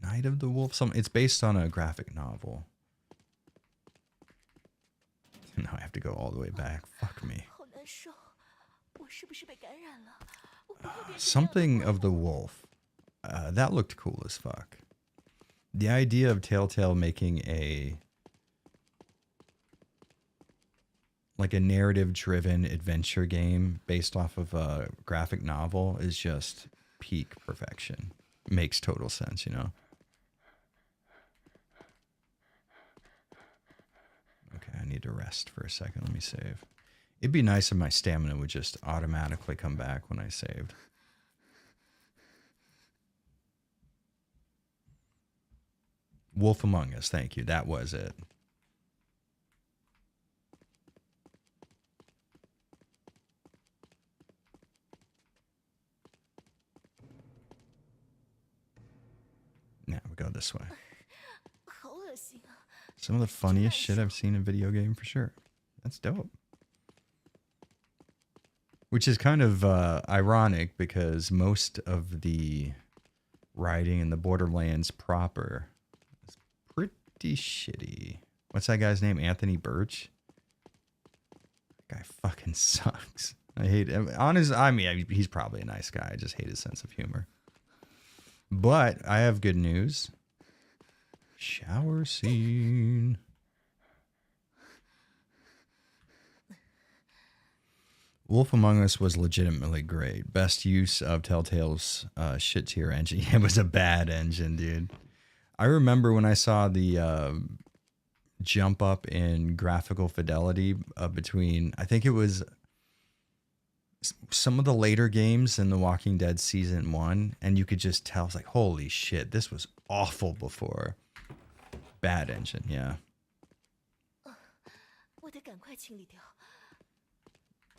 Night of the Wolf? It's based on a graphic novel. Now I have to go all the way back. Fuck me. Something of the Wolf. That looked cool as fuck. The idea of Telltale making a narrative-driven adventure game based off of a graphic novel is just peak perfection. Makes total sense, you know? Okay, I need to rest for a second. Let me save. It'd be nice if my stamina would just automatically come back when I saved. Wolf Among Us, thank you. That was it. Now we go this way. Some of the funniest shit I've seen in a video game for sure. That's dope. Which is kind of ironic because most of the writing in the Borderlands proper is pretty shitty. What's that guy's name? Anthony Birch? That guy fucking sucks. I hate him. I mean, he's probably a nice guy. I just hate his sense of humor. But I have good news. Shower scene. Wolf Among Us was legitimately great. Best use of Telltale's shit tier engine. It was a bad engine, dude. I remember when I saw the jump up in graphical fidelity between, I think it was some of the later games in The Walking Dead season 1, and you could just tell, it's like, holy shit, this was awful before. Bad engine, yeah.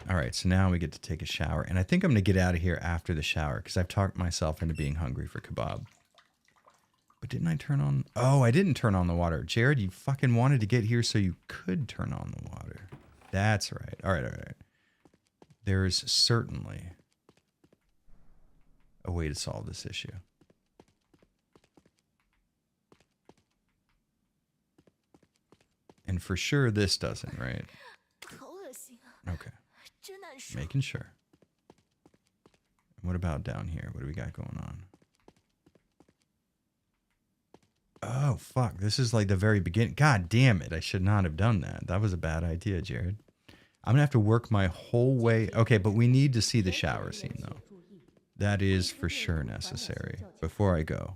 All right, so now we get to take a shower, and I think I'm going to get out of here after the shower because I've talked myself into being hungry for kebab. But didn't I turn on... Oh, I didn't turn on the water. Jared, you fucking wanted to get here so you could turn on the water. That's right. All right. There's certainly a way to solve this issue. And for sure this doesn't, right? Okay. Making sure. What about down here? What do we got going on? Oh, fuck. This is like the very beginning. God damn it. I should not have done that. That was a bad idea, Jared. I'm going to have to work my whole way. Okay, but we need to see the shower scene, though. That is for sure necessary before I go.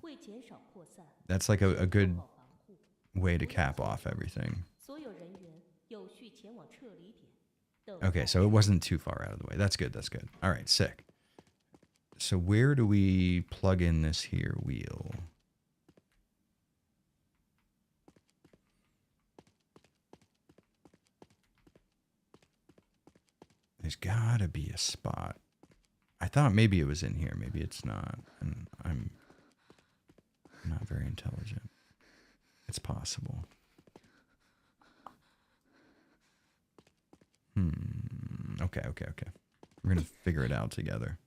That's like a good way to cap off everything. Okay, so it wasn't too far out of the way. That's good. That's good. All right, sick. So where do we plug in this here wheel? There's gotta be a spot. I thought maybe it was in here. Maybe it's not. And I'm not very intelligent. It's possible. Okay. We're going to figure it out together.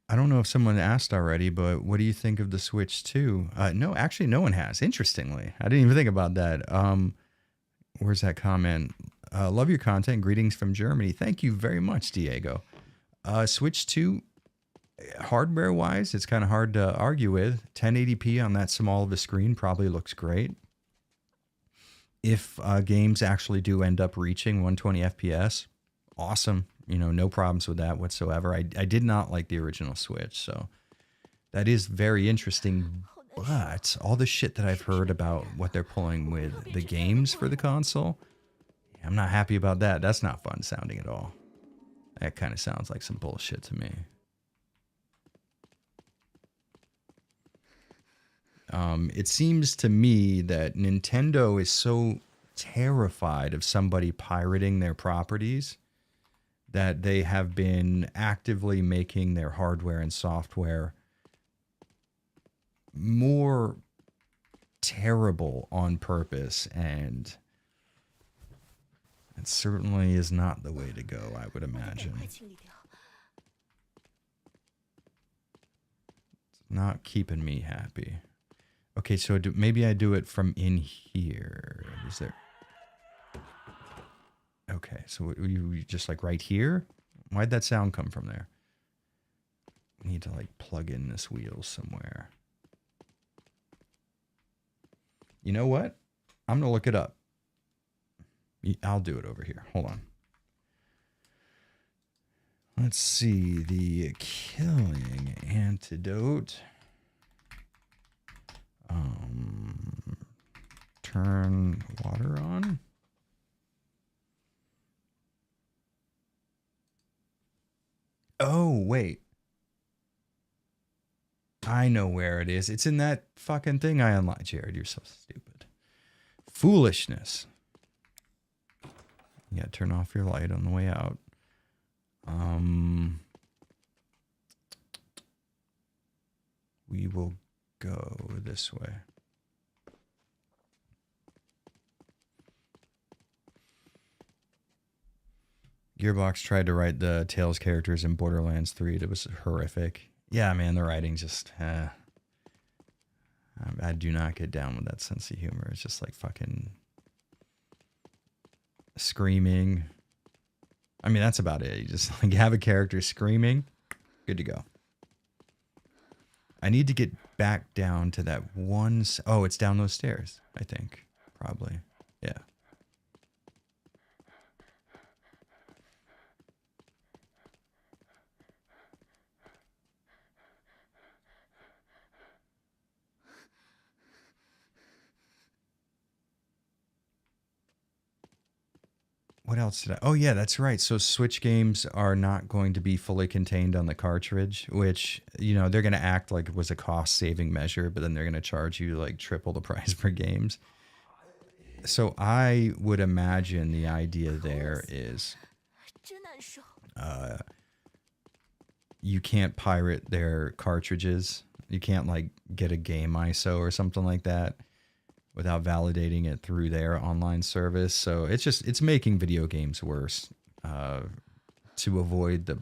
I don't know if someone asked already, but what do you think of the Switch 2? No, actually, no one has. Interestingly. I didn't even think about that. Where's that comment? Love your content. Greetings from Germany. Thank you very much, Diego. Switch 2, hardware-wise, it's kind of hard to argue with. 1080p on that small of a screen probably looks great. If games actually do end up reaching 120 FPS, awesome. You know, no problems with that whatsoever. I did not like the original Switch, so that is very interesting. But all the shit that I've heard about what they're pulling with the games for the console, I'm not happy about that. That's not fun sounding at all. That kind of sounds like some bullshit to me. It seems to me that Nintendo is so terrified of somebody pirating their properties that they have been actively making their hardware and software more terrible on purpose, and it certainly is not the way to go, I would imagine. It's not keeping me happy. Okay, so maybe I do it from in here. Is there... Okay, so you just like right here? Why'd that sound come from there? We need to like plug in this wheel somewhere. You know what? I'm going to look it up. I'll do it over here. Hold on. Let's see. The Killing Antidote. Turn water on. Oh, wait. I know where it is. It's in that fucking thing I unlocked. Jared, you're so stupid. Foolishness. Yeah, turn off your light on the way out. We will go this way. Gearbox tried to write the Tales characters in Borderlands 3. It was horrific. Yeah, man, the writing just... I do not get down with that sense of humor. It's just like fucking... screaming. I mean, that's about it. You just like have a character screaming, good to go. I need to get back down to that one. Oh, it's down those stairs, I think. Probably. Yeah. What else did I? Oh, yeah, that's right. So Switch games are not going to be fully contained on the cartridge, which, you know, they're going to act like it was a cost saving measure, but then they're going to charge you like triple the price for games. So I would imagine the idea there is you can't pirate their cartridges. You can't like get a game ISO or something like that without validating it through their online service. So it's making video games worse to avoid the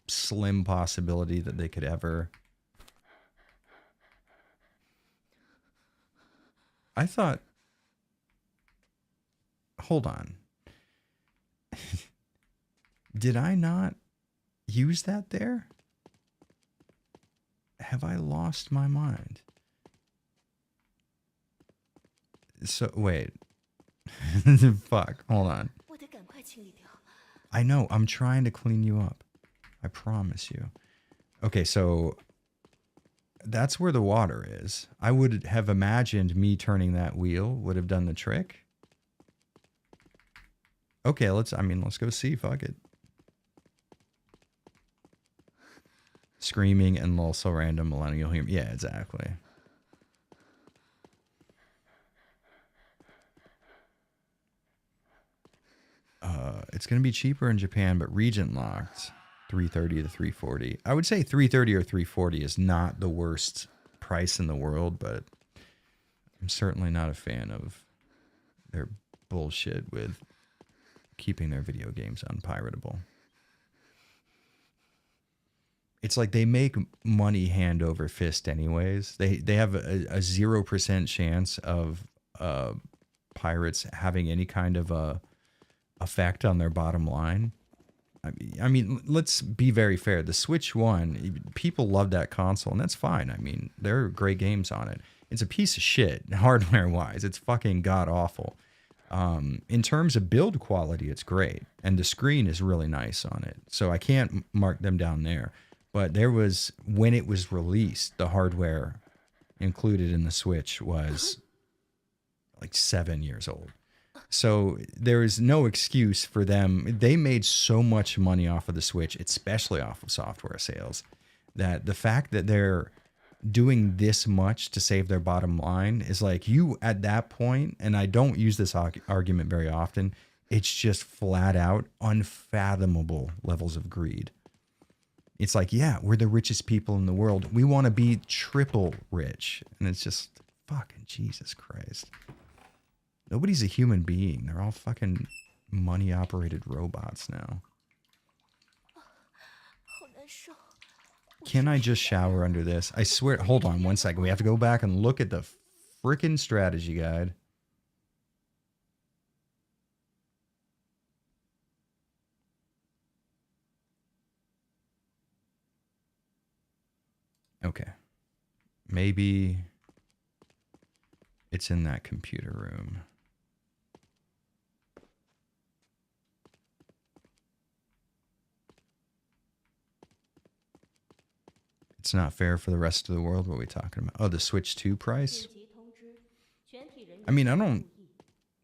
slim possibility that they could ever. I thought, hold on. Did I not use that there? Have I lost my mind? So, wait. Fuck, hold on. I know, I'm trying to clean you up. I promise you. Okay, so that's where the water is. I would have imagined me turning that wheel would have done the trick. Okay, let's go see. Fuck it. Screaming and also random millennial humor. Yeah, exactly. It's going to be cheaper in Japan, but region locked. 330 to 340. I would say 330 or 340 is not the worst price in the world, but I'm certainly not a fan of their bullshit with keeping their video games unpiratable. It's like they make money hand over fist anyways. They have a 0% chance of pirates having any kind of a effect on their bottom line. I mean, let's be very fair. The Switch 1, people love that console, and that's fine. I mean, there are great games on it. It's a piece of shit, hardware-wise. It's fucking god-awful. In terms of build quality, it's great, and the screen is really nice on it. So I can't mark them down there. But there was, when it was released, the hardware included in the Switch was like 7 years old. So there is no excuse for them. They made so much money off of the Switch, especially off of software sales, that the fact that they're doing this much to save their bottom line is like, you at that point, and I don't use this argument very often, it's just flat out unfathomable levels of greed. It's like, yeah, we're the richest people in the world. We want to be triple rich. And it's just, fucking Jesus Christ. Nobody's a human being. They're all fucking money-operated robots now. Can I just shower under this? I swear. Hold on 1 second. We have to go back and look at the freaking strategy guide. Okay. Maybe it's in that computer room. It's not fair for the rest of the world. What are we talking about? Oh, the Switch 2 price? I mean, I don't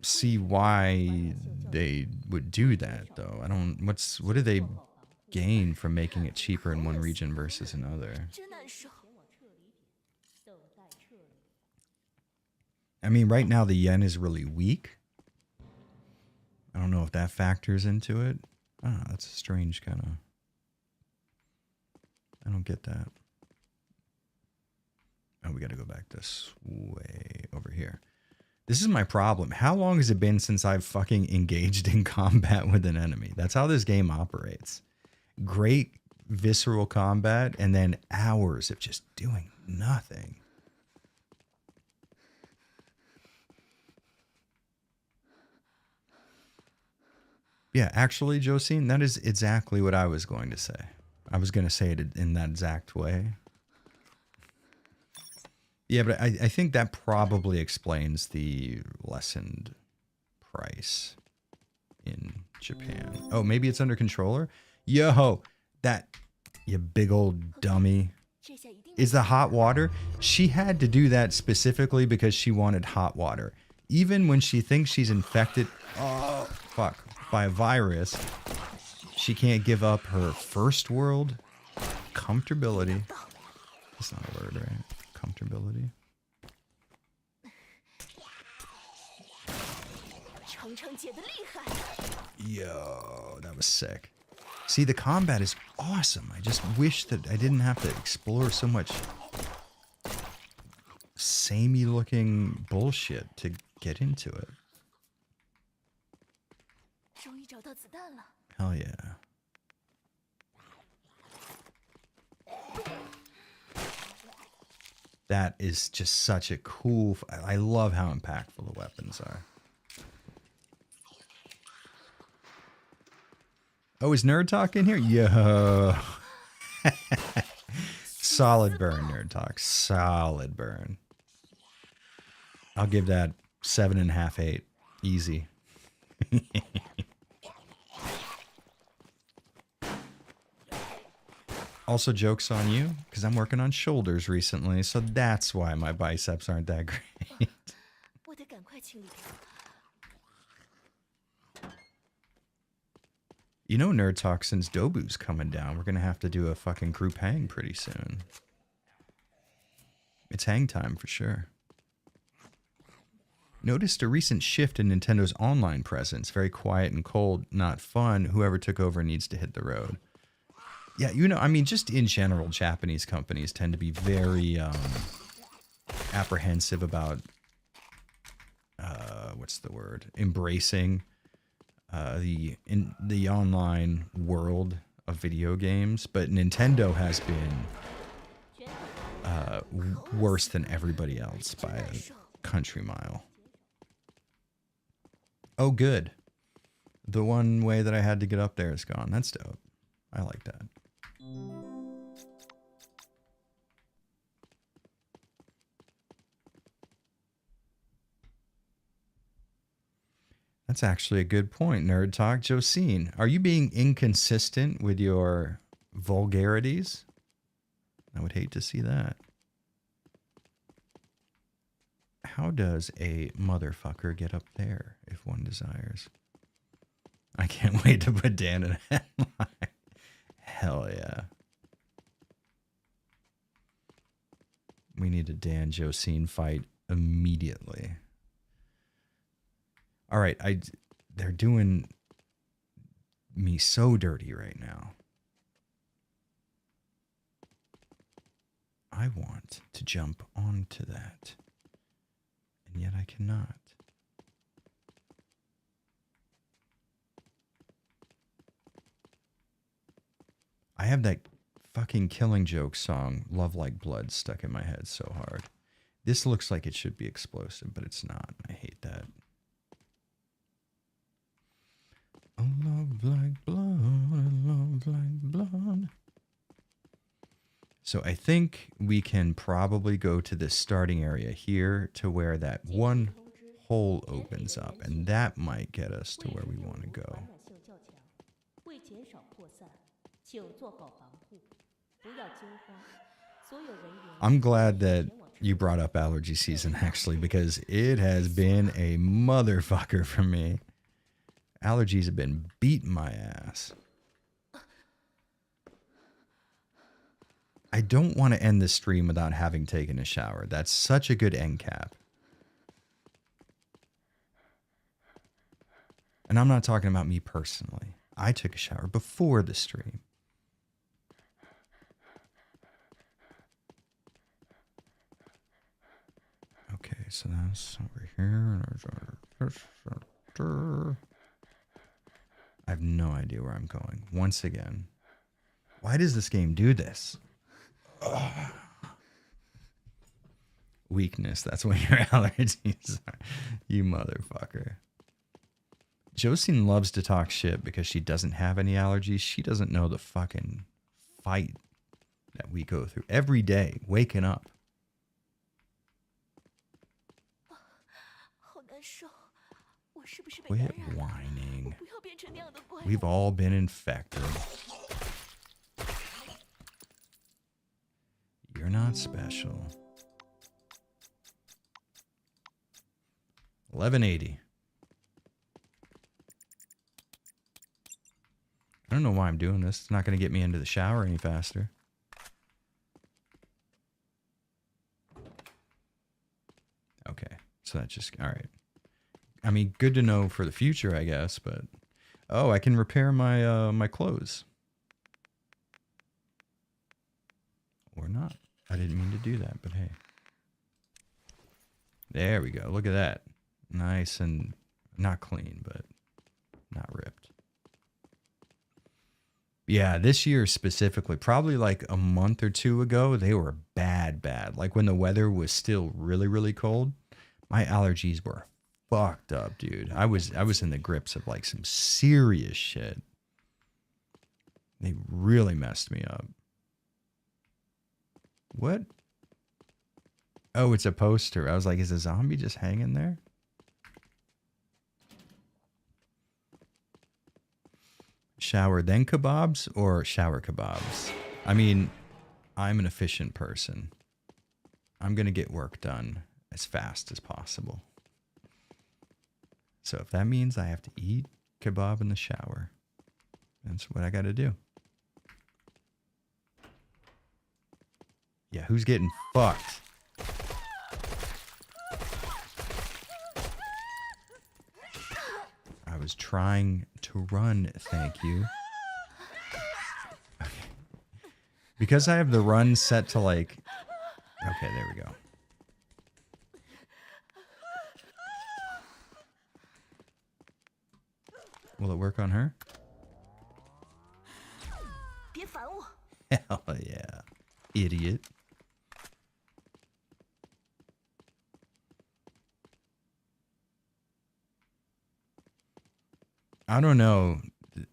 see why they would do that, though. What do they gain from making it cheaper in one region versus another? I mean, right now the yen is really weak. I don't know if that factors into it. Oh, that's a strange kind of... I don't get that. Oh, we got to go back this way over here. This is my problem. How long has it been since I've fucking engaged in combat with an enemy? That's how this game operates. Great visceral combat and then hours of just doing nothing. Yeah, actually, Josine, that is exactly what I was going to say. I was going to say it in that exact way. Yeah, but I think that probably explains the lessened price in Japan. Oh, maybe it's under controller? Yo, that, you big old dummy. 这下一定 Is the hot water? She had to do that specifically because she wanted hot water. Even when she thinks she's infected, oh, fuck, by a virus, she can't give up her first world comfortability. That's not a word, right? Comfortability. 程程姐的厉害。 Yo, that was sick. See, the combat is awesome. I just wish that I didn't have to explore so much samey looking bullshit to get into it. 终于找到子弹了。 Hell yeah. That is just such a cool... I love how impactful the weapons are. Oh, is Nerd Talk in here? Yo. Solid burn, Nerd Talk. Solid burn. I'll give that 7.5, 8. Easy. Also, joke's on you, because I'm working on shoulders recently, so that's why my biceps aren't that great. 我得赶快清理掉。 You know, Nerd Talk, since Dobu's coming down, we're going to have to do a fucking group hang pretty soon. It's hang time for sure. Noticed a recent shift in Nintendo's online presence. Very quiet and cold, not fun. Whoever took over needs to hit the road. Yeah, you know, I mean, just in general, Japanese companies tend to be very apprehensive about, what's the word? Embracing the online world of video games, but Nintendo has been worse than everybody else by a country mile. Oh, good. The one way that I had to get up there is gone. That's dope. I like that. That's actually a good point, Nerd Talk. Josine, are you being inconsistent with your vulgarities? I would hate to see that. How does a motherfucker get up there if one desires? I can't wait to put Dan in a headline. Hell yeah. We need a Dan Josine fight immediately. All right, they're doing me so dirty right now. I want to jump onto that, and yet I cannot. I have that fucking Killing Joke song, Love Like Blood, stuck in my head so hard. This looks like it should be explosive, but it's not. I hate that. Oh, love like blood, love like blood. So I think we can probably go to this starting area here to where that one hole opens up, and that might get us to where we want to go. I'm glad that you brought up allergy season, actually, because it has been a motherfucker for me. Allergies have been beating my ass. I don't want to end the stream without having taken a shower. That's such a good end cap. And I'm not talking about me personally. I took a shower before the stream. Okay, so that's over here. I have no idea where I'm going. Once again, why does this game do this? Ugh. Weakness, that's what your allergies are. You motherfucker. Josine loves to talk shit because she doesn't have any allergies. She doesn't know the fucking fight that we go through every day, waking up. 好难受，我是不是被 Quit 感染了？ whining. 不要变成那样的怪物。 We've all been infected. You're not special. 1180. I don't know why I'm doing this. It's not going to get me into the shower any faster. Okay, so that's just, all right. I mean, good to know for the future, I guess, but... Oh, I can repair my my clothes. Or not. I didn't mean to do that, but hey. There we go. Look at that. Nice and not clean, but not ripped. Yeah, this year specifically, probably like a month or two ago, they were bad. Like when the weather was still really cold, my allergies were fucked up, dude. I was in the grips of like some serious shit. They really messed me up. What? Oh, it's a poster. I was like, is a zombie just hanging there? Shower then kebabs or shower kebabs? I mean, I'm an efficient person. I'm going to get work done as fast as possible. So if that means I have to eat kebab in the shower, that's what I got to do. Yeah, who's getting fucked? I was trying to run, thank you. Okay. Because I have the run set to like... Okay, there we go. Will it work on her? 别烦我。 Hell yeah. Idiot. I don't know.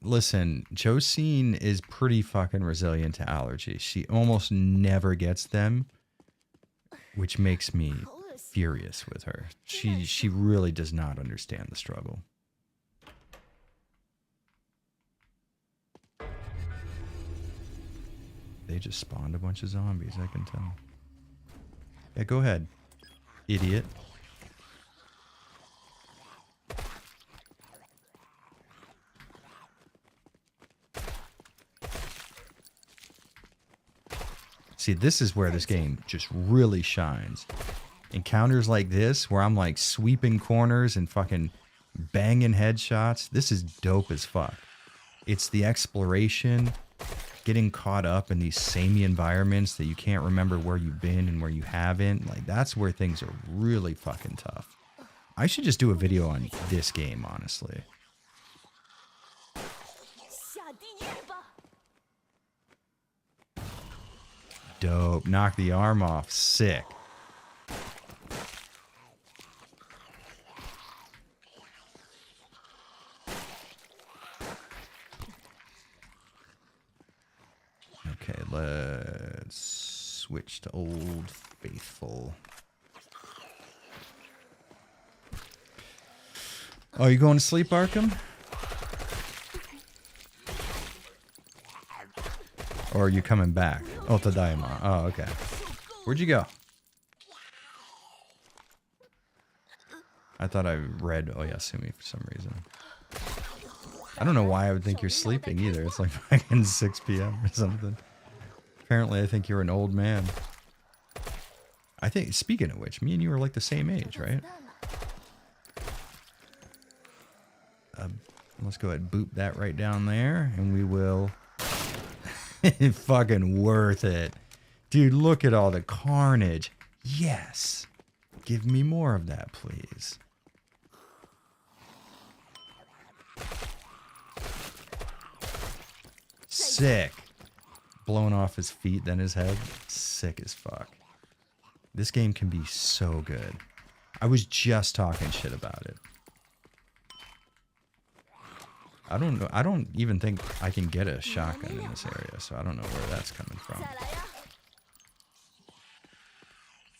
Listen, Josine is pretty fucking resilient to allergies. She almost never gets them, which makes me furious with her. She really does not understand the struggle. They just spawned a bunch of zombies, I can tell. Yeah, go ahead, idiot. See, this is where this game just really shines. Encounters like this, where I'm like sweeping corners and fucking banging headshots. This is dope as fuck. It's the exploration, getting caught up in these samey environments that you can't remember where you've been and where you haven't. Like, that's where things are really fucking tough. I should just do a video on this game, honestly. 下地狱吧！ Dope. Knock the arm off. Sick. Okay, let's switch to Old Faithful. Oh, you going to sleep, Arkham? Or are you coming back? Oh, Tadaima. Oh, okay. Where'd you go? I thought I read Oyasumi for some reason. I don't know why I would think you're sleeping either. It's like fucking 6 p.m. or something. Apparently, I think you're an old man. I think, speaking of which, me and you are like the same age, right? Let's go ahead and boop that right down there, and we will... Fucking worth it. Dude, look at all the carnage. Yes. Give me more of that, please. Sick. Blowing off his feet, then his head. Sick as fuck. This game can be so good. I was just talking shit about it. I don't know. I don't even think I can get a shotgun in this area, so I don't know where that's coming from.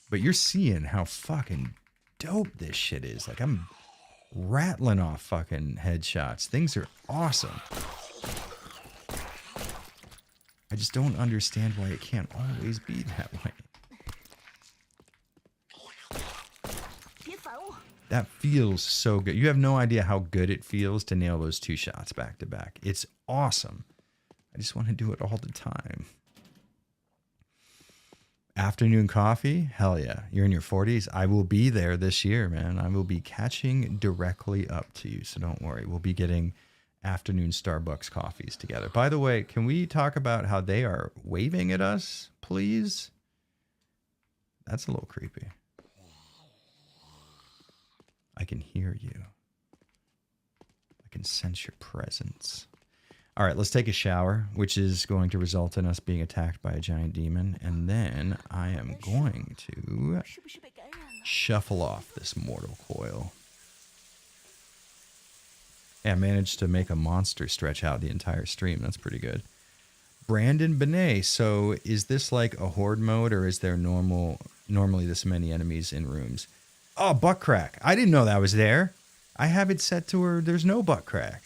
But you're seeing how fucking dope this shit is. Like, I'm rattling off fucking headshots. Things are awesome. I just don't understand why it can't always be that way. That feels so good. You have no idea how good it feels to nail those 2 shots back to back. It's awesome. I just want to do it all the time. Afternoon coffee? Hell yeah. You're in your 40s? I will be there this year, man. I will be catching directly up to you, so don't worry. We'll be getting afternoon Starbucks coffees together. By the way, can we talk about how they are waving at us, please? That's a little creepy. I can hear you. I can sense your presence. All right, let's take a shower, which is going to result in us being attacked by a giant demon. And then I am going to shuffle off this mortal coil. Yeah, I managed to make a monster stretch out the entire stream. That's pretty good. Brandon Benet, so is this like a horde mode, or is there normally this many enemies in rooms? Oh, butt crack. I didn't know that was there. I have it set to where there's no butt crack.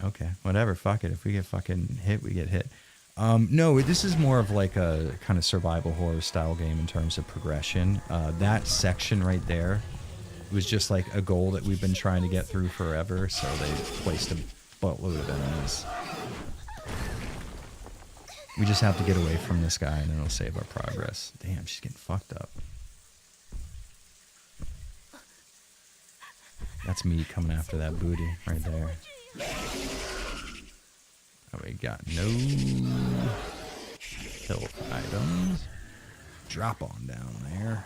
Okay, whatever. Fuck it. If we get fucking hit, we get hit. No, this is more of like a kind of survival horror style game in terms of progression. That section right there was just like a goal that we've been trying to get through forever, so they placed a buttload of enemies. We just have to get away from this guy and it'll save our progress. Damn, she's getting fucked up. That's me coming after that booty right there. Oh, we got no health items. Drop on down there.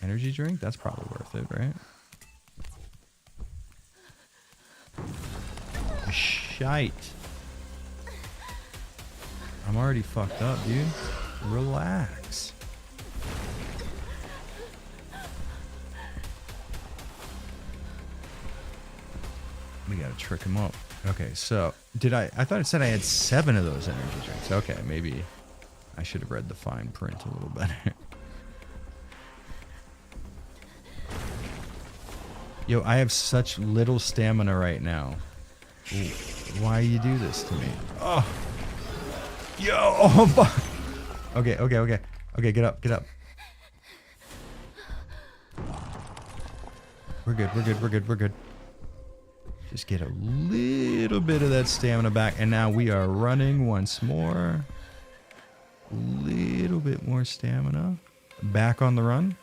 Energy drink? That's probably worth it, right? Shite. I'm already fucked up, dude. Relax. We gotta trick him up. Okay, so I thought it said I had 7 of those energy drinks. Okay, maybe I should have read the fine print a little better. Yo, I have such little stamina right now. Ooh, why you do this to me? Oh. Yo, oh fuck. Okay, get up. We're good. Just get a little bit of that stamina back, and now we are running once more. A little bit more stamina. Back on the run.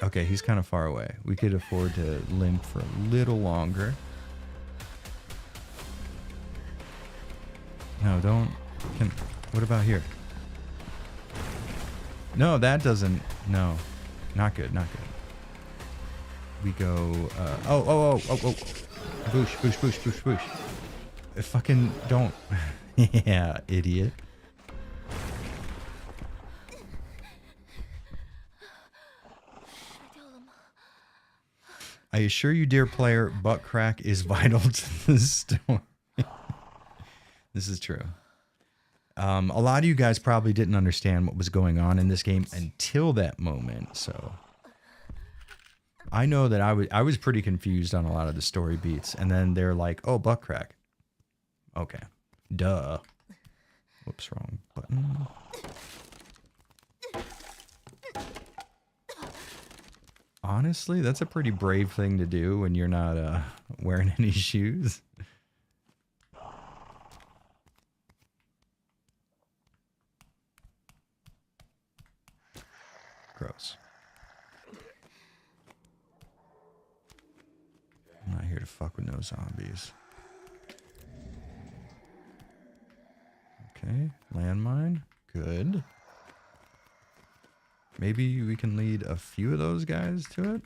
Okay, he's kind of far away. We could afford to limp for a little longer. No, don't. What about here? No, that doesn't. No, not good. We go. Oh. Boosh. Fucking don't. Yeah, idiot. I assure you, dear player, butt crack is vital to the story. This is true. A lot of you guys probably didn't understand what was going on in this game until that moment, so I know that I was pretty confused on a lot of the story beats, and then they're like, "Oh, butt crack." Okay, duh. Whoops, wrong button. Honestly, that's a pretty brave thing to do when you're not wearing any shoes. Gross. I'm not here to fuck with no zombies. Okay, landmine. Good. Maybe we can lead a few of those guys to it.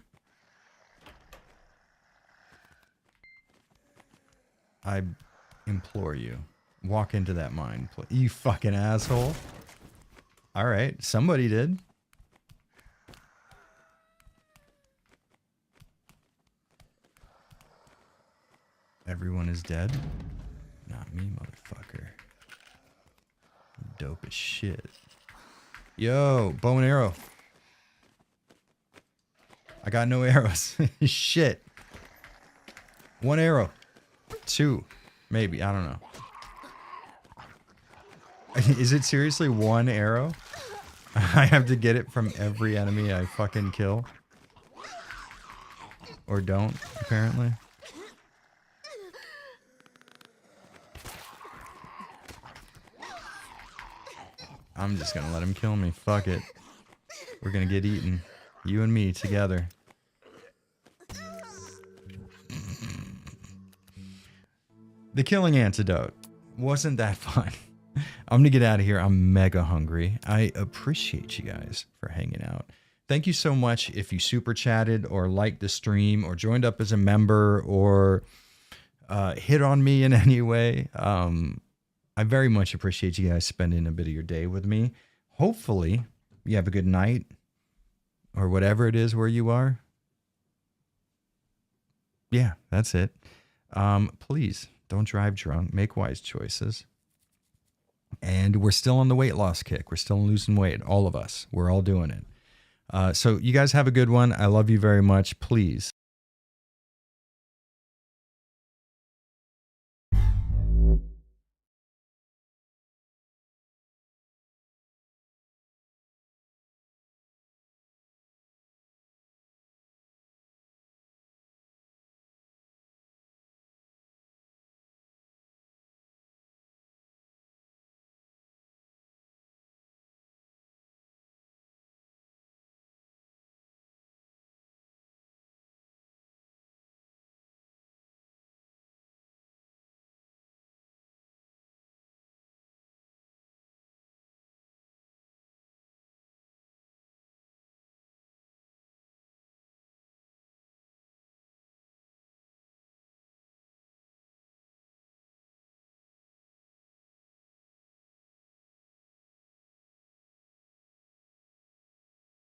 I implore you. Walk into that mine, please. You fucking asshole. All right, somebody did. Everyone is dead? Not me, motherfucker. Dope as shit. Yo, bow and arrow. I got no arrows. Shit. 1 arrow. 2. Maybe. I don't know. Is it seriously 1 arrow? I have to get it from every enemy I fucking kill. Or don't, apparently. I'm just gonna let him kill me. Fuck it. We're gonna get eaten. You and me together. The Killing Antidote. Wasn't that fun? I'm gonna get out of here. I'm mega hungry. I appreciate you guys for hanging out. Thank you so much if you super chatted or liked the stream or joined up as a member or hit on me in any way. I very much appreciate you guys spending a bit of your day with me. Hopefully you have a good night or whatever it is where you are. Yeah, that's it. Please don't drive drunk. Make wise choices. And we're still on the weight loss kick. We're still losing weight. All of us. We're all doing it. So you guys have a good one. I love you very much. Please